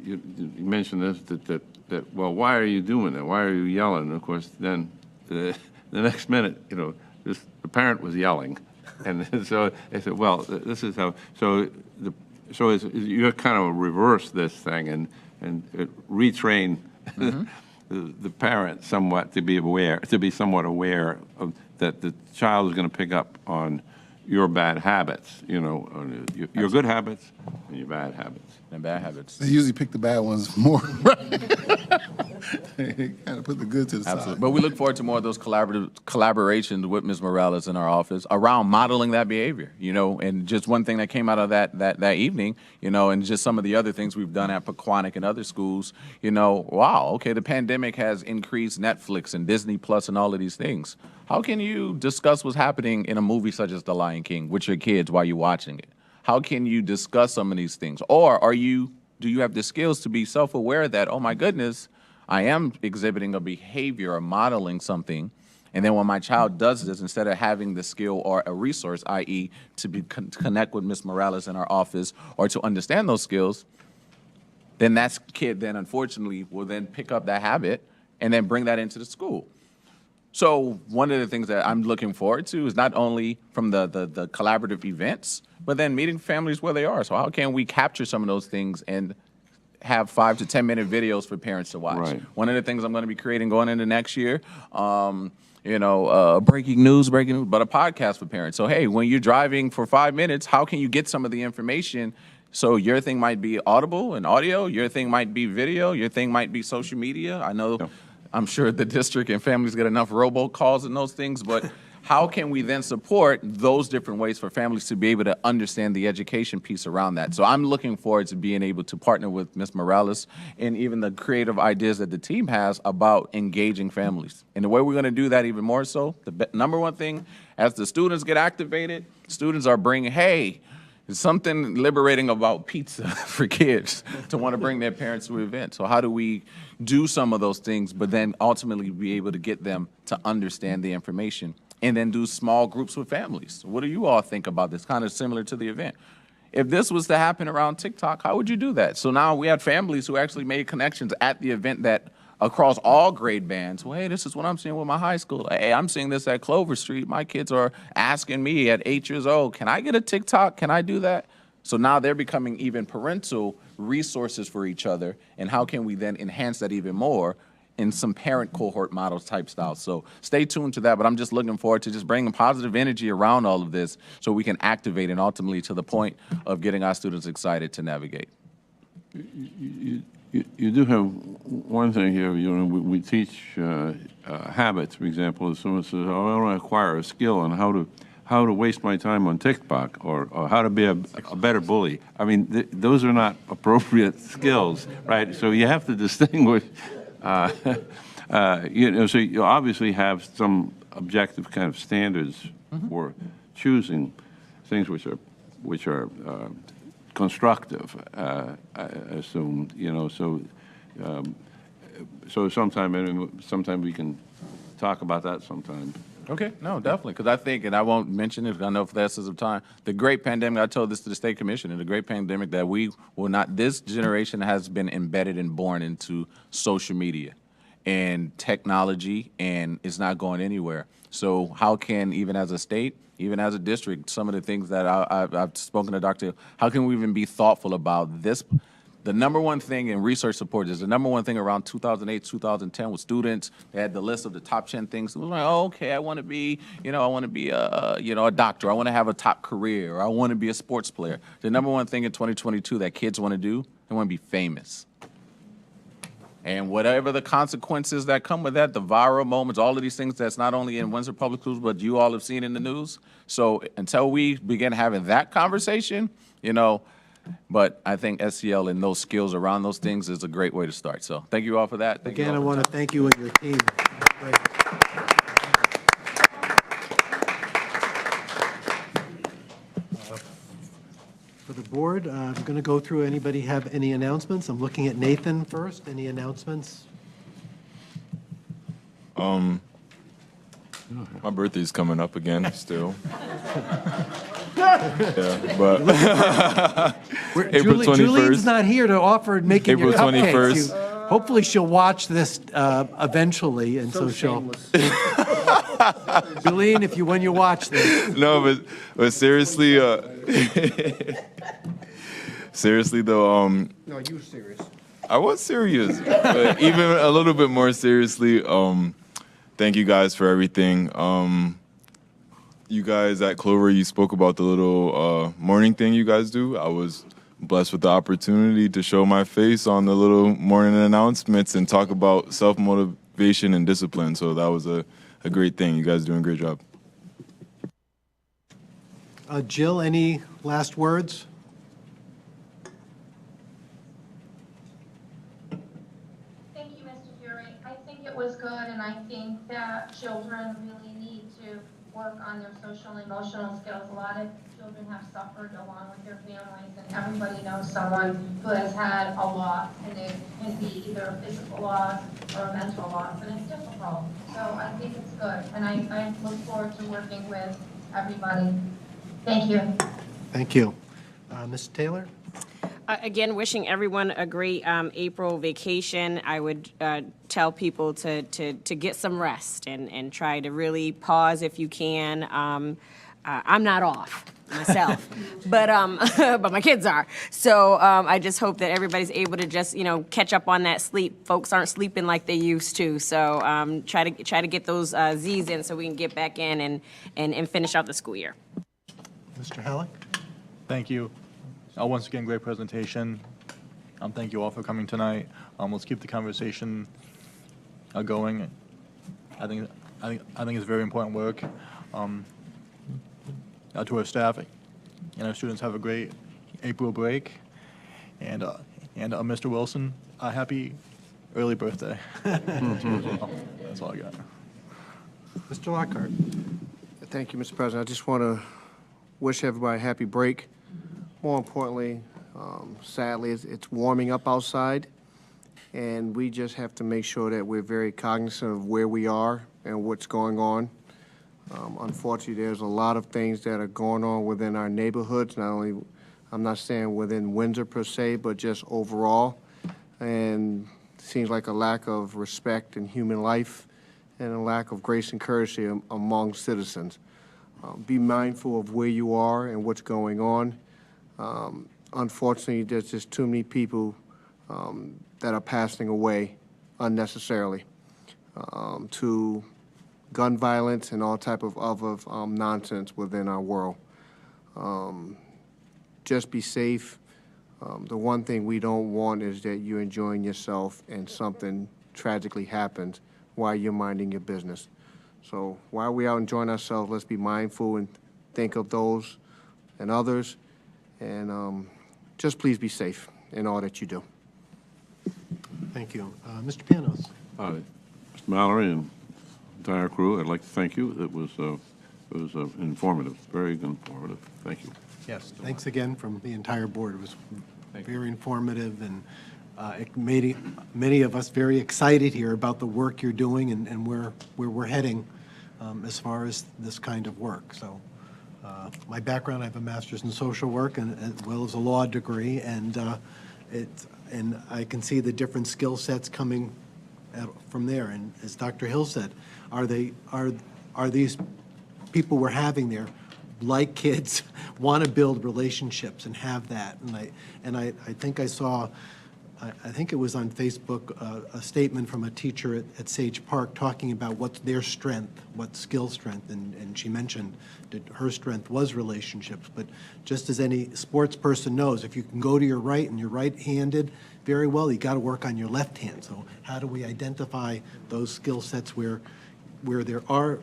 mentioned this, that, well, why are you doing that? Why are you yelling? And of course, then the next minute, you know, the parent was yelling. And so they said, well, this is how, so you kind of reverse this thing and retrain the parent somewhat to be somewhat aware of that the child is going to pick up on your bad habits, you know, your good habits and your bad habits. and bad habits. They usually pick the bad ones more. They kind of put the good to the Absolutely. side. But we look forward to more of those collaborations with Ms. Morales in our office around modeling that behavior, and just one thing that came out of that evening, and just some of the other things we've done at Pequannock and other schools, wow, okay, the pandemic has increased Netflix and Disney Plus and all of these things. How can you discuss what's happening in a movie such as The Lion King with your kids while you're watching it? How can you discuss some of these things? Or do you have the skills to be self-aware that, oh my goodness, I am exhibiting a behavior or modeling something, and then when my child does this, instead of having the skill or a resource, i.e. to connect with Ms. Morales in our office or to understand those skills, then that kid then unfortunately will then pick up that habit and then bring that into the school. So one of the things that I'm looking forward to is not only from the collaborative events, but then meeting families where they are. So how can we capture some of those things and have 5 to 10 minute videos for parents to watch? Right. One of the things I'm going to be creating going into next year, breaking news, but a podcast for parents. So, hey, when you're driving for 5 minutes, how can you get some of the information? So your thing might be audible and audio, your thing might be video, your thing might be social media. I know, I'm sure the district and families get enough robocalls and those things, but how can we then support those different ways for families to be able to understand the education piece around that? So I'm looking forward to being able to partner with Ms. Morales and even the creative ideas that the team has about engaging families. And the way we're going to do that even more so, the number one thing, as the students get activated, students are bringing, hey, there's something liberating about pizza for kids to want to bring their parents to an event. So how do we do some of those things, but then ultimately be able to get them to understand the information? And then do small groups with families. What do you all think about this? Kind of similar to the event. If this was to happen around TikTok, how would you do that? So now we had families who actually made connections at the event that across all grade bands. Well, hey, this is what I'm seeing with my high school. Hey, I'm seeing this at Clover Street. My kids are asking me at 8 years old, can I get a TikTok? Can I do that? So now they're becoming even parental resources for each other. And how can we then enhance that even more in some parent cohort models type style? So stay tuned to that, but I'm just looking forward to just bringing positive energy around all of this so we can activate and ultimately to the point of getting our students excited to navigate. You do have one thing here, we teach habits, for example. If someone says, oh, I want to acquire a skill on how to waste my time on TikTok or how to be a better bully. I mean, those are not appropriate skills, right? So you have to distinguish. So you obviously have some objective kind of standards for choosing things which are constructive. I assume, so sometime we can talk about that sometime. Okay, no, definitely, because I think, and I won't mention it, I know for the essence of time, the great pandemic, I told this to the State Commission, and the great pandemic that we will not, this generation has been embedded and born into social media and technology, and it's not going anywhere. So how can, even as a state, even as a district, some of the things that I've spoken to Dr. How can we even be thoughtful about this? The number one thing in research support is the number one thing around 2008, 2010 with students. They had the list of the top 10 things. It was like, oh, okay, I want to be, a doctor. I want to have a top career, or I want to be a sports player. The number one thing in 2022 that kids want to do, they want to be famous. And whatever the consequences that come with that, the viral moments, all of these things that's not only in Windsor Public Schools, but you all have seen in the news. So until we begin having that conversation, but I think SEL and those skills around those things is a great way to start. So thank you all for that. Again, I want to thank you and your team. Great. For the board, I'm going to go through, anybody have any announcements? I'm looking at Nathan first. Any announcements? My birthday's coming up again still. Yeah, but April 21st. Julian's not here to offer making April your cupcakes. 21st. Hopefully she'll watch this eventually, and so she'll. Julian, when you watch this. No, but seriously, seriously though, No, you were serious. I was serious, but even a little bit more seriously, thank you guys for everything. You guys at Clover, you spoke about the little morning thing you guys do. I was blessed with the opportunity to show my face on the little morning announcements and talk about self-motivation and discipline. So that was a great thing. You guys are doing a great job. Jill, any last words? Thank you, Mr. Fury. I think it was good, and I think that children really need to work on their social and emotional skills. A lot of children have suffered along with their families, and everybody knows someone who has had a loss, and it can be either a physical loss or a mental loss, and it's difficult. So I think it's good, and I look forward to working with everybody. Thank you. Thank you. Ms. Taylor? Again, wishing everyone a great April vacation. I would tell people to get some rest and try to really pause if you can. I'm not off myself, but but my kids are. So I just hope that everybody's able to just catch up on that sleep. Folks aren't sleeping like they used to. So try to get those Z's in so we can get back in and finish out the school year. Mr. Halleck? Thank you. Once again, great presentation. Thank you all for coming tonight. Let's keep the conversation going. I think it's very important work. To our staff and our students, have a great April break. And Mr. Wilson, a happy early birthday. That's all I got. Mr. Lockhart? Thank you, Mr. President. I just want to wish everybody a happy break. More importantly, sadly, it's warming up outside, and we just have to make sure that we're very cognizant of where we are and what's going on. Unfortunately, there's a lot of things that are going on within our neighborhoods, not only, I'm not saying within Windsor per se, but just overall, and it seems like a lack of respect in human life and a lack of grace and courtesy among citizens. Be mindful of where you are and what's going on. Unfortunately, there's just too many people that are passing away unnecessarily to gun violence and all type of other nonsense within our world. Just be safe. The one thing we don't want is that you're enjoying yourself and something tragically happens while you're minding your business. So while we're out enjoying ourselves, let's be mindful and think of those and others. And just please be safe in all that you do. Thank you. Mr. Panos? Mr. Mallory and entire crew, I'd like to thank you. It was informative, very informative. Thank you. Yes, thanks again from the entire board. It was very informative, and it made many of us very excited here about the work you're doing and where we're heading as far as this kind of work. So my background, I have a master's in social work and as well as a law degree, and I can see the different skill sets coming from there. And as Dr. Hill said, are these people we're having there, like kids, want to build relationships and have that? And I think I saw, I think it was on Facebook, a statement from a teacher at Sage Park talking about what's their strength, what skill strength, and she mentioned that her strength was relationships. But just as any sports person knows, if you can go to your right and you're right-handed very well, you got to work on your left hand. So how do we identify those skill sets where there are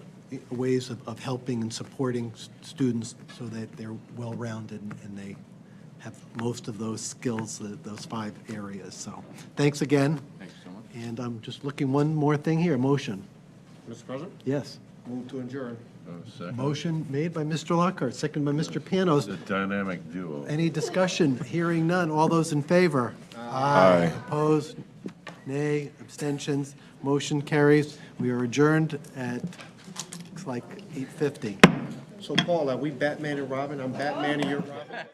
ways of helping and supporting students so that they're well-rounded and they have most of those skills, those 5 areas. So thanks again. Thanks so much. And I'm just looking one more thing here, motion. Mr. President? Yes. Move to adjourn. Motion made by Mr. Lockhart, second by Mr. Panos. The dynamic duo. Any discussion? Hearing none. All those in favor? Aye. Opposed? Nay? Abstentions? Motion carries. We are adjourned at, looks like 8:50. So Paul, are we Batman and Robin? I'm Batman and you're Robin?